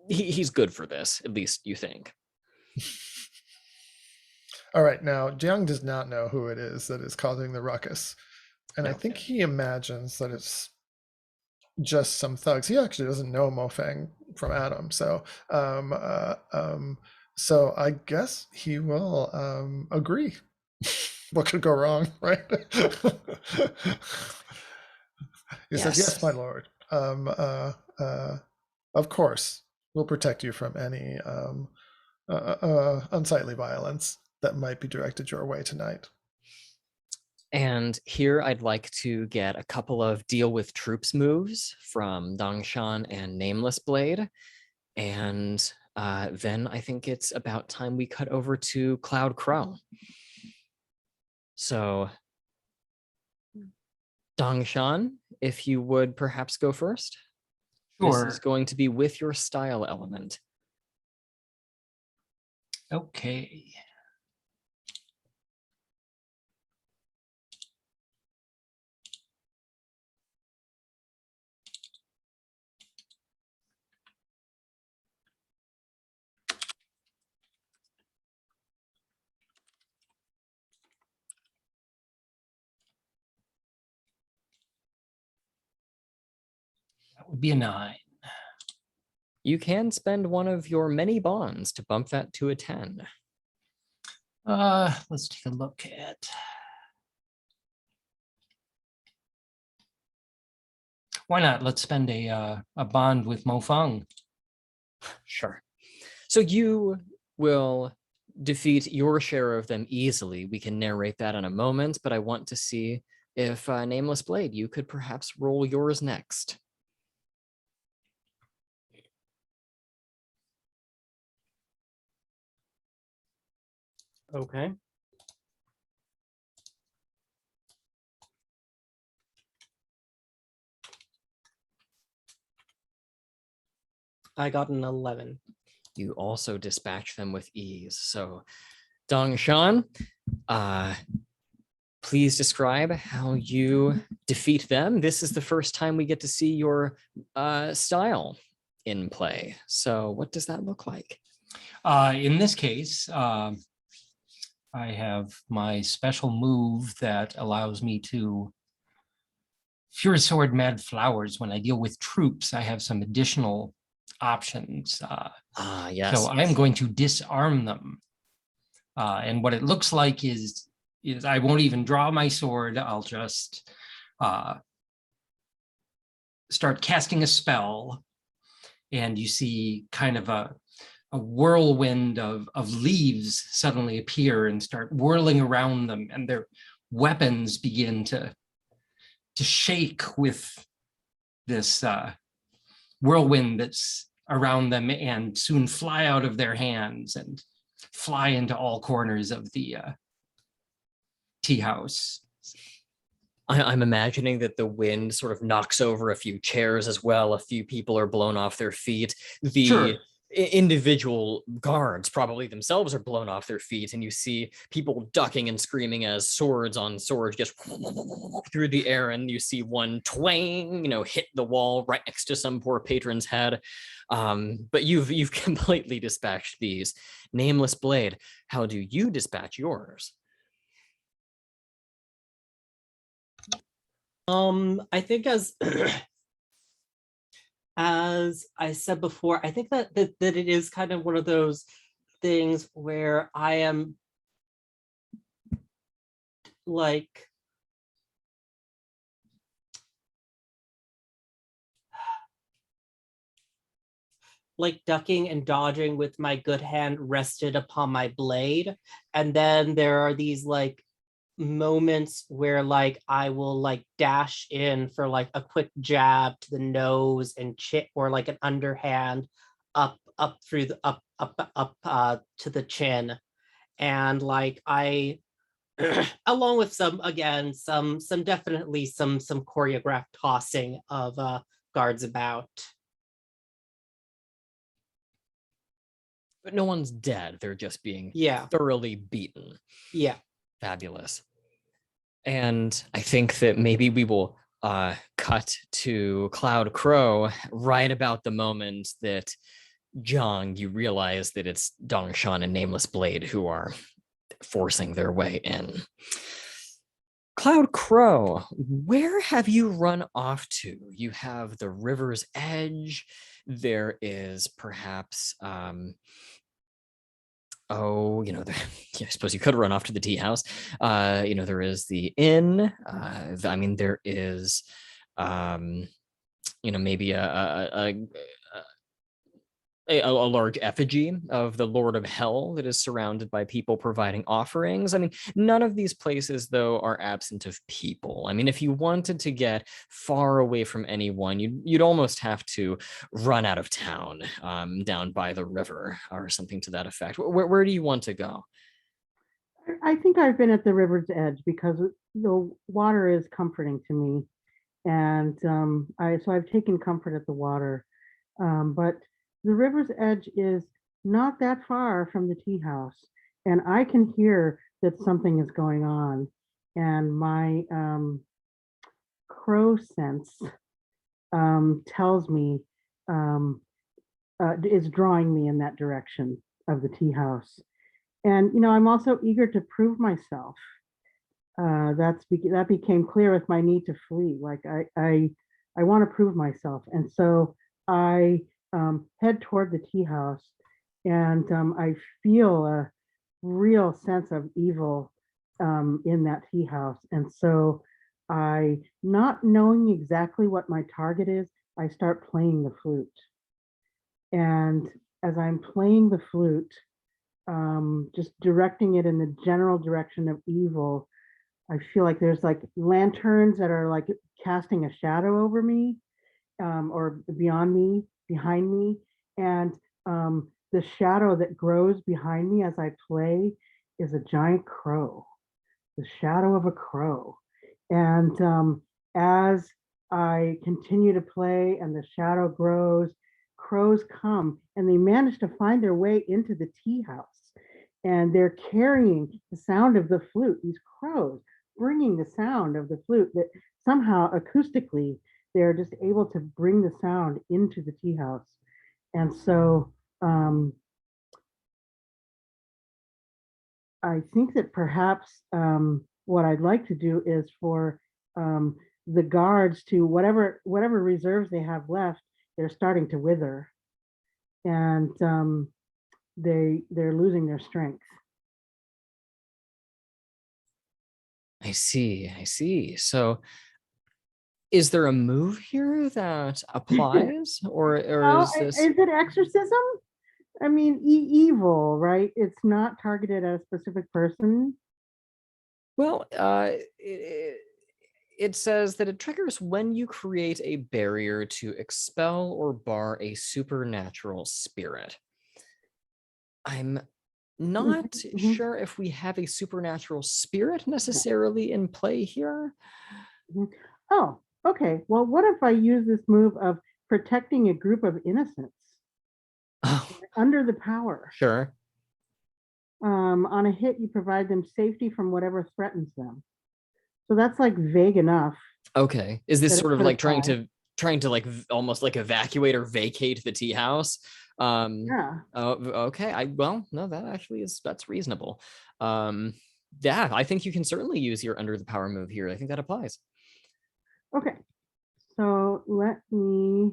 He's good for this, at least you think. All right. Now, Jiang does not know who it is that is causing the ruckus. And I think he imagines that it's just some thugs. He actually doesn't know Mofang from Adam. So so I guess he will agree. What could go wrong, right? He says, yes, my lord. Of course, we'll protect you from any unsightly violence that might be directed your way tonight. And here I'd like to get a couple of deal with troops moves from Dongshan and Nameless Blade. And then I think it's about time we cut over to Cloud Crow. So Dongshan, if you would perhaps go first. Sure. This is going to be with your style element. Okay. That would be a 9. You can spend one of your many bonds to bump that to a 10. Let's take a look at. Why not? Let's spend a bond with Mofang. Sure. So you will defeat your share of them easily. We can narrate that in a moment, but I want to see if Nameless Blade, you could perhaps roll yours next. Okay. I got an 11. You also dispatch them with ease. So Dongshan, please describe how you defeat them. This is the first time we get to see your style in play. So what does that look like? In this case, I have my special move that allows me to Fury Sword Mad Flowers. When I deal with troops, I have some additional options. Yes. So I'm going to disarm them. And what it looks like is I won't even draw my sword. I'll just start casting a spell. And you see kind of a whirlwind of leaves suddenly appear and start whirling around them, and their weapons begin to shake with this whirlwind that's around them, and soon fly out of their hands and fly into all corners of the tea house. I'm imagining that the wind sort of knocks over a few chairs as well. A few people are blown off their feet. The Sure. individual guards probably themselves are blown off their feet, and you see people ducking and screaming as swords on swords just through the air, and you see one twang, hit the wall right next to some poor patron's head. But you've completely dispatched these. Nameless Blade, how do you dispatch yours? I think as as I said before, I think that it is kind of one of those things where I am like ducking and dodging with my good hand rested upon my blade, and then there are these like moments where like I will like dash in for like a quick jab to the nose and chin, or like an underhand up through the up to the chin, and like I along with some definitely some choreographed tossing of guards about. but no one's dead. They're just being Yeah. thoroughly beaten. Yeah. Fabulous. And I think that maybe we will cut to Cloud Crow right about the moment that Zhang, you realize that it's Dongshan and Nameless Blade who are forcing their way in. Cloud Crow, where have you run off to? You have the river's edge. There is perhaps, I suppose you could run off to the tea house. There is the inn. There is, maybe a large effigy of the Lord of Hell that is surrounded by people providing offerings. I mean, none of these places, though, are absent of people. I mean, if you wanted to get far away from anyone, you'd almost have to run out of town, down by the river or something to that effect. Where do you want to go? I think I've been at the river's edge because the water is comforting to me, and I've taken comfort at the water, but the river's edge is not that far from the tea house, and I can hear that something is going on, and my crow sense tells me is drawing me in that direction of the tea house. And I'm also eager to prove myself. That became clear with my need to flee. Like I want to prove myself, and so I head toward the tea house, and I feel a real sense of evil in that tea house. And so I, not knowing exactly what my target is, I start playing the flute. And as I'm playing the flute, just directing it in the general direction of evil, I feel like there's like lanterns that are like casting a shadow over me, or beyond me, behind me. And the shadow that grows behind me as I play is a giant crow, the shadow of a crow. And as I continue to play and the shadow grows, crows come and they manage to find their way into the tea house. And they're carrying the sound of the flute, these crows bringing the sound of the flute, that somehow acoustically they're just able to bring the sound into the tea house. And so I think that perhaps what I'd like to do is for the guards to, whatever reserves they have left, they're starting to wither, and they're losing their strength. I see. So is there a move here that applies, or is this? Is it exorcism? I mean, evil, right? It's not targeted at a specific person. Well, it says that it triggers when you create a barrier to expel or bar a supernatural spirit. I'm not sure if we have a supernatural spirit necessarily in play here. Oh, okay. Well, what if I use this move of protecting a group of innocents? Oh, under the power. sure. On a hit, you provide them safety from whatever threatens them. So that's like vague enough. Okay. Is this sort of like trying apply. to like almost like evacuate or vacate the tea house? Yeah. Oh, okay. No, that's reasonable. Yeah, I think you can certainly use your under the power move here. I think that applies. Okay. So let me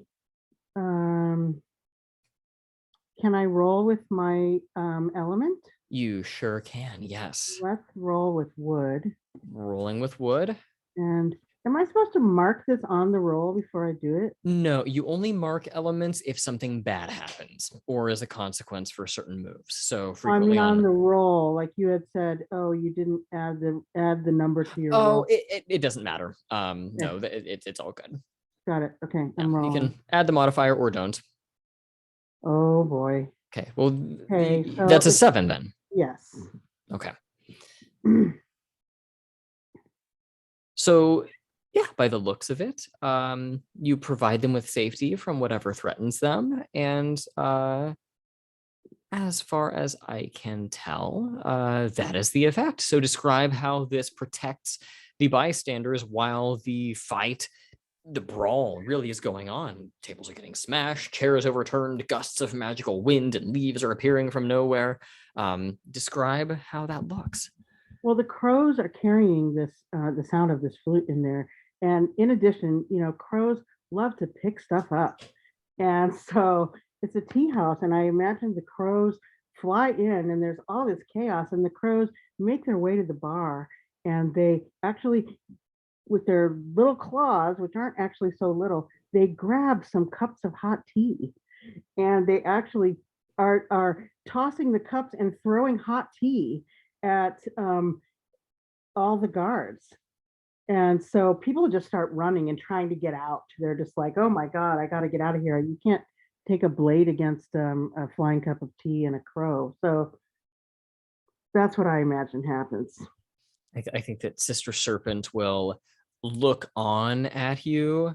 can I roll with my element? You sure can, yes. Let's roll with wood. Rolling with wood. And am I supposed to mark this on the roll before I do it? No, you only mark elements if something bad happens or as a consequence for certain moves. So frequently on the roll, like you had said, oh, you didn't add the number to your roll. It doesn't matter. No, it's all good. Got it. Okay, I'm rolling. You can add the modifier or don't. Oh boy. Okay, well, okay, so that's a 7 then. Yes. Okay. So, yeah, by the looks of it, you provide them with safety from whatever threatens them, and As far as I can tell, that is the effect. So describe how this protects the bystanders while the brawl really is going on. Tables are getting smashed, chairs overturned, gusts of magical wind and leaves are appearing from nowhere. Describe how that looks. Well, the crows are carrying this, the sound of this flute in there. And in addition, crows love to pick stuff up. And so it's a tea house. And I imagine the crows fly in and there's all this chaos and the crows make their way to the bar and they actually, with their little claws, which aren't actually so little, they grab some cups of hot tea and they actually are tossing the cups and throwing hot tea at all the guards. And so people just start running and trying to get out. They're just like, oh my God, I got to get out of here. You can't take a blade against a flying cup of tea and a crow. So that's what I imagine happens. I think that Sister Serpent will look on at you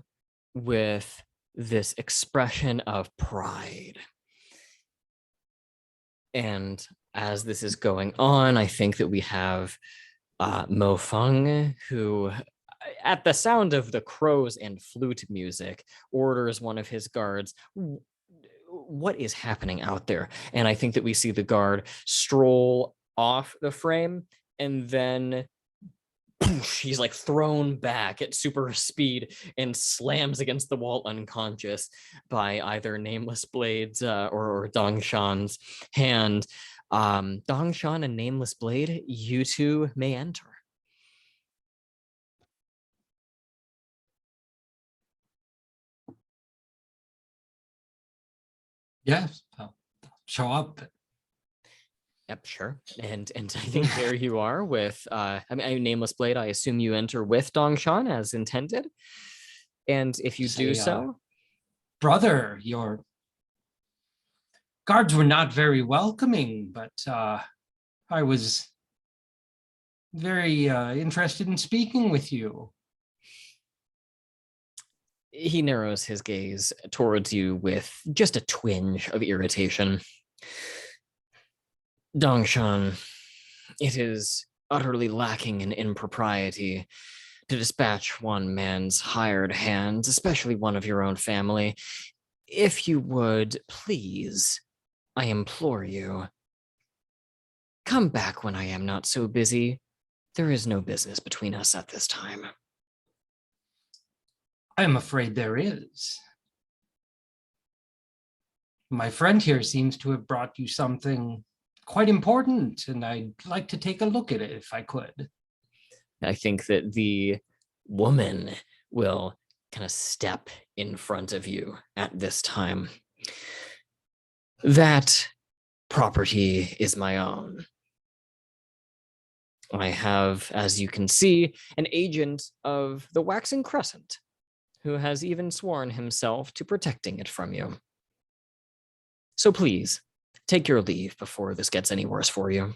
with this expression of pride. And as this is going on, I think that we have Mo Feng, who, at the sound of the crows and flute music, orders one of his guards, what is happening out there? And I think that we see the guard stroll off the frame and then he's like thrown back at super speed and slams against the wall unconscious by either Nameless Blade's or Dongshan's hand. Dongshan and Nameless Blade, you two may enter. Yes, I'll show up. Yep, sure. And I think there you are with Nameless Blade. I assume you enter with Dongshan as intended. And if you do so, brother, your guards were not very welcoming, but I was very interested in speaking with you. He narrows his gaze towards you with just a twinge of irritation. Dongshan, it is utterly lacking in impropriety to dispatch one man's hired hands, especially one of your own family. If you would, please, I implore you, come back when I am not so busy. There is no business between us at this time. I am afraid there is. My friend here seems to have brought you something quite important, and I'd like to take a look at it if I could. I think that the woman will kind of step in front of you at this time. That property is my own. I have, as you can see, an agent of the Waxing Crescent who has even sworn himself to protecting it from you. So please, take your leave before this gets any worse for you.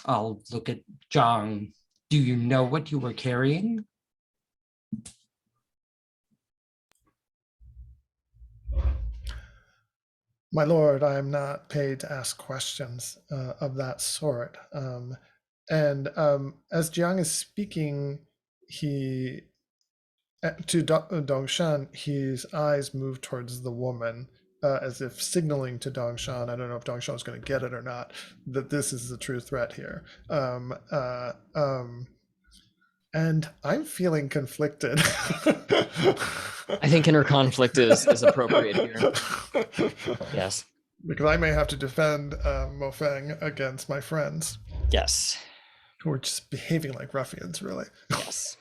I'll look at Zhang. Do you know what you were carrying? My lord, I am not paid to ask questions of that sort. And as Jiang is speaking, to Dongshan, his eyes move towards the woman, as if signaling to Dongshan. I don't know if Dongshan is going to get it or not, that this is the true threat here. And I'm feeling conflicted. I think inner conflict is appropriate here. Yes. Because I may have to defend Mo Feng against my friends. Yes. Who are just behaving like ruffians, really. Yes.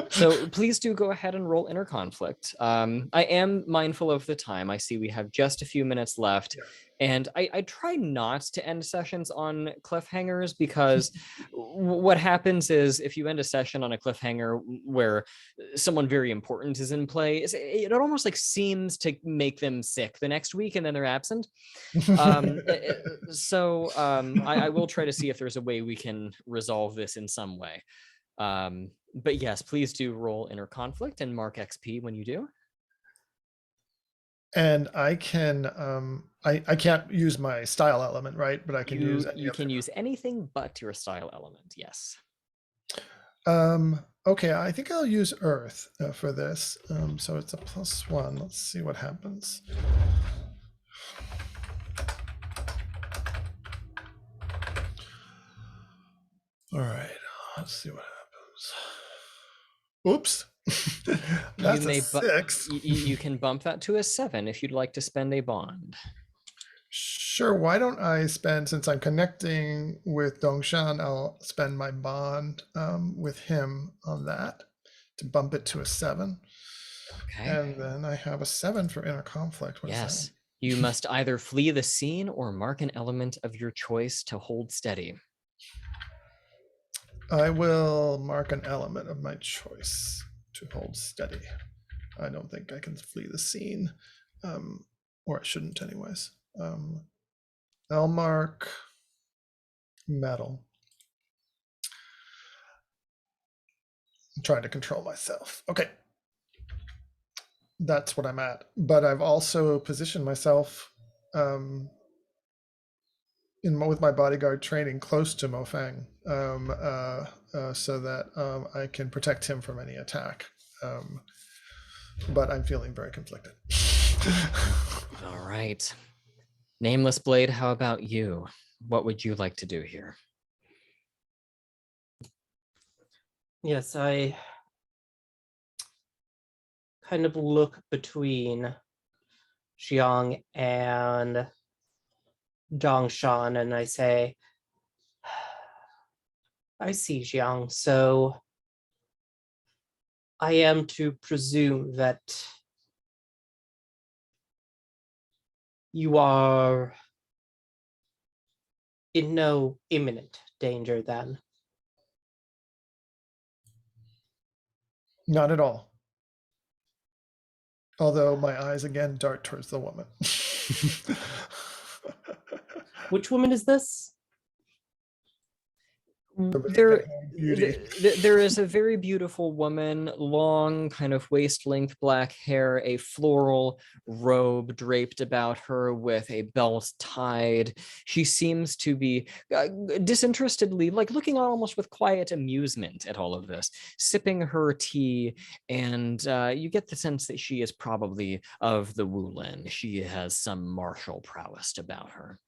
So please do go ahead and roll inner conflict. I am mindful of the time. I see we have just a few minutes left. Yeah. And I try not to end sessions on cliffhangers because what happens is if you end a session on a cliffhanger where someone very important is in play, it almost like seems to make them sick the next week and then they're absent. So I will try to see if there's a way we can resolve this in some way. But yes, please do roll inner conflict and mark XP when you do. And I can I can't use my style element, right? But I can use any You other. can use anything but your style element. Yes. Okay, I think I'll use Earth for this. So it's a +1. Let's see what happens. All right, let's see what happens. Oops. That's a 6. You can bump that to a 7 if you'd like to spend a bond. Sure, why don't I spend, since I'm connecting with Dongshan, I'll spend my bond with him on that to bump it to a 7. Okay. And then I have a 7 for inner conflict. What is Yes. that? You must either flee the scene or mark an element of your choice to hold steady. I will mark an element of my choice to hold steady. I don't think I can flee the scene, or I shouldn't anyways. I'll mark metal. I'm trying to control myself. Okay. That's what I'm at. But I've also positioned myself with my bodyguard training close to Mofang, so that I can protect him from any attack. But I'm feeling very conflicted. All right. Nameless Blade, how about you? What would you like to do here? Yes, I kind of look between Xiang and Dongshan and I say, I see, Xiang. So I am to presume that you are in no imminent danger then. Not at all. Although my eyes again dart towards the woman. Which woman is this? There, Beauty. there is a very beautiful woman, long kind of waist length black hair, a floral robe draped about her with a belt tied. She seems to be disinterestedly, like looking on almost with quiet amusement at all of this, sipping her tea, and you get the sense that she is probably of the Wulin. She has some martial prowess about her.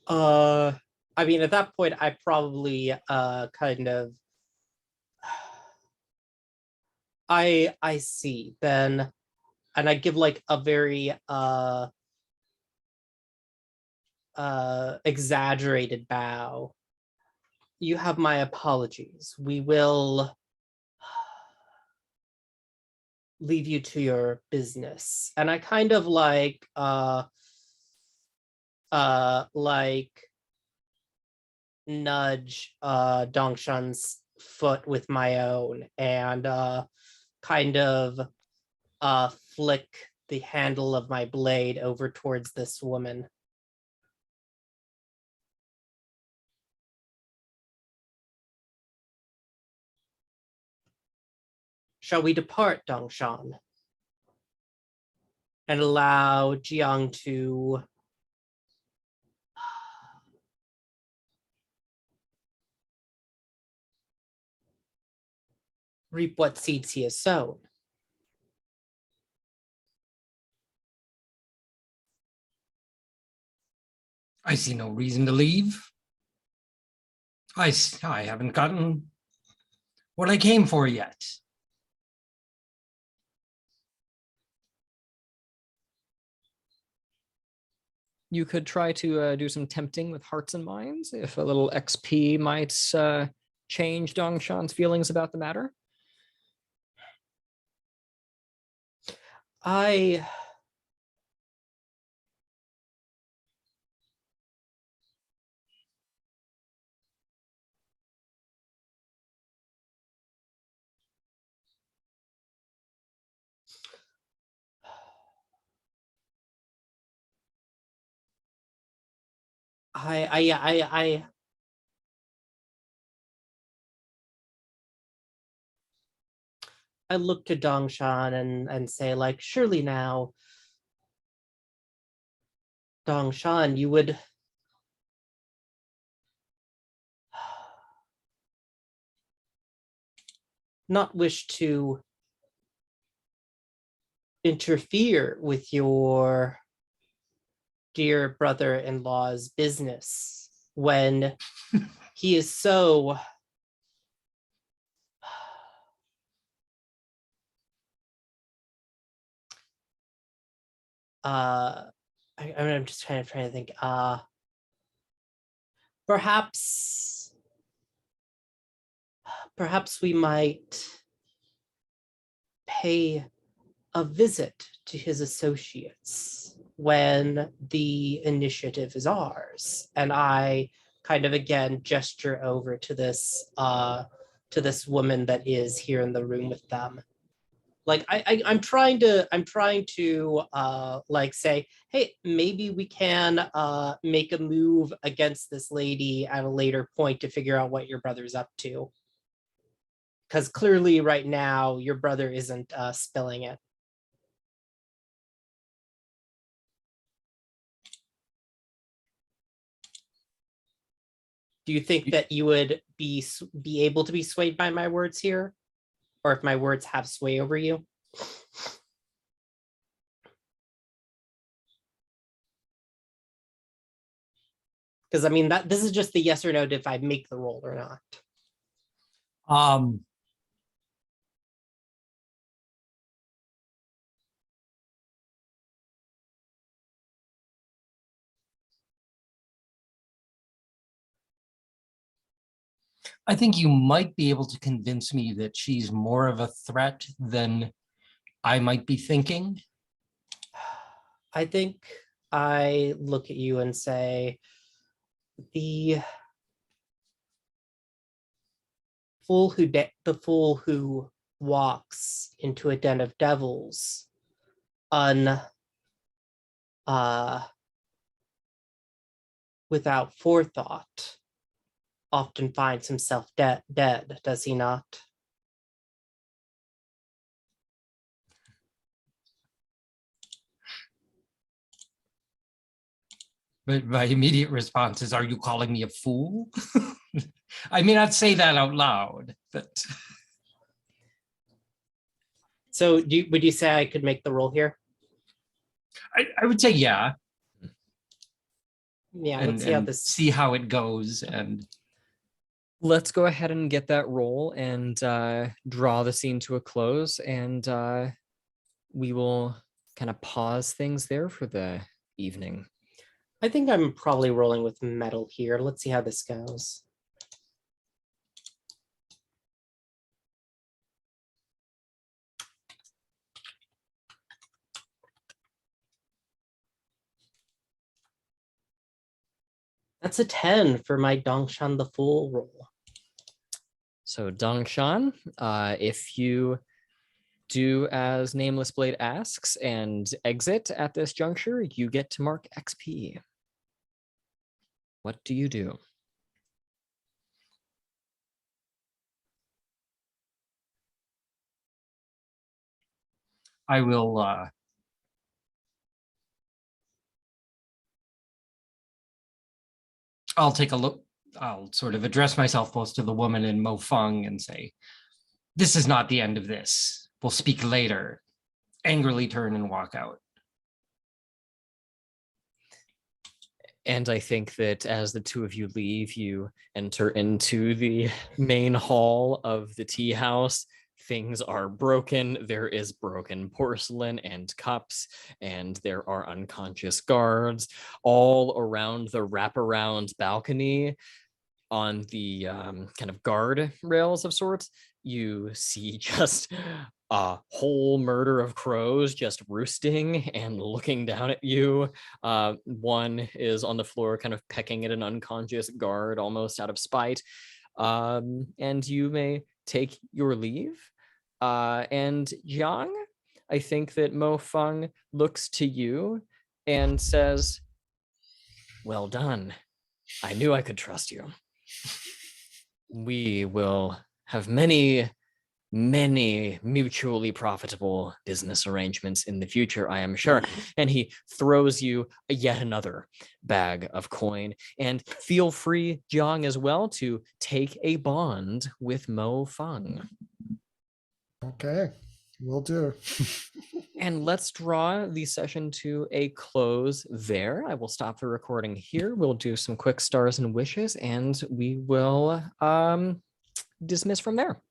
I mean, at that point, I probably kind of I see then, and I give like a very exaggerated bow. You have my apologies. We will leave you to your business. And I kind of like nudge Dongshan's foot with my own and kind of flick the handle of my blade over towards this woman. Shall we depart, Dongshan? And allow Jiang to reap what seeds he has sown. I see no reason to leave. I haven't gotten what I came for yet. You could try to do some tempting with hearts and minds, if a little XP might change Dongshan's feelings about the matter. I look to Dongshan and say, like, surely now, Dongshan, you would not wish to interfere with your dear brother-in-law's business when he is so I'm just trying to think. Perhaps we might pay a visit to his associates when the initiative is ours. And I kind of again gesture over to this woman that is here in the room with them. Like I'm trying to like say, hey, maybe we can make a move against this lady at a later point to figure out what your brother's up to. Because clearly right now your brother isn't spilling it. Do you think that you would be able to be swayed by my words here? Or if my words have sway over you? Because I mean, this is just the yes or no if I make the roll or not. I think you might be able to convince me that she's more of a threat than I might be thinking. I think I look at you and say, the fool who walks into a den of devils without forethought often finds himself dead, does he not? But my immediate response is, are you calling me a fool? I may not say that out loud, but... So would you say I could make the roll here? I would say yeah. Yeah, and, let's see how this... see how it goes. And let's go ahead and get that roll and draw the scene to a close. And we will kind of pause things there for the evening. I think I'm probably rolling with metal here. Let's see how this goes. That's a 10 for my Dongshan the Fool roll. So Dongshan, if you do as Nameless Blade asks and exit at this juncture, you get to mark XP. What do you do? I will I'll take a look. I'll sort of address myself both to the woman and Mo Fung and say, this is not the end of this. We'll speak later. Angrily turn and walk out. And I think that as the two of you leave, you enter into the main hall of the tea house. Things are broken. There is broken porcelain and cups, and there are unconscious guards all around the wraparound balcony. On the kind of guard rails of sorts, you see just a whole murder of crows just roosting and looking down at you. One is on the floor kind of pecking at an unconscious guard almost out of spite. And you may take your leave. And Jiang, I think that Mo Fung looks to you and says, well done. I knew I could trust you. We will have many many mutually profitable business arrangements in the future, I am sure. And he throws you yet another bag of coin. And feel free, Jiang, as well, to take a bond with Mo Feng. Okay, will do. And let's draw the session to a close there. I will stop the recording here. We'll do some quick stars and wishes, and we will dismiss from there.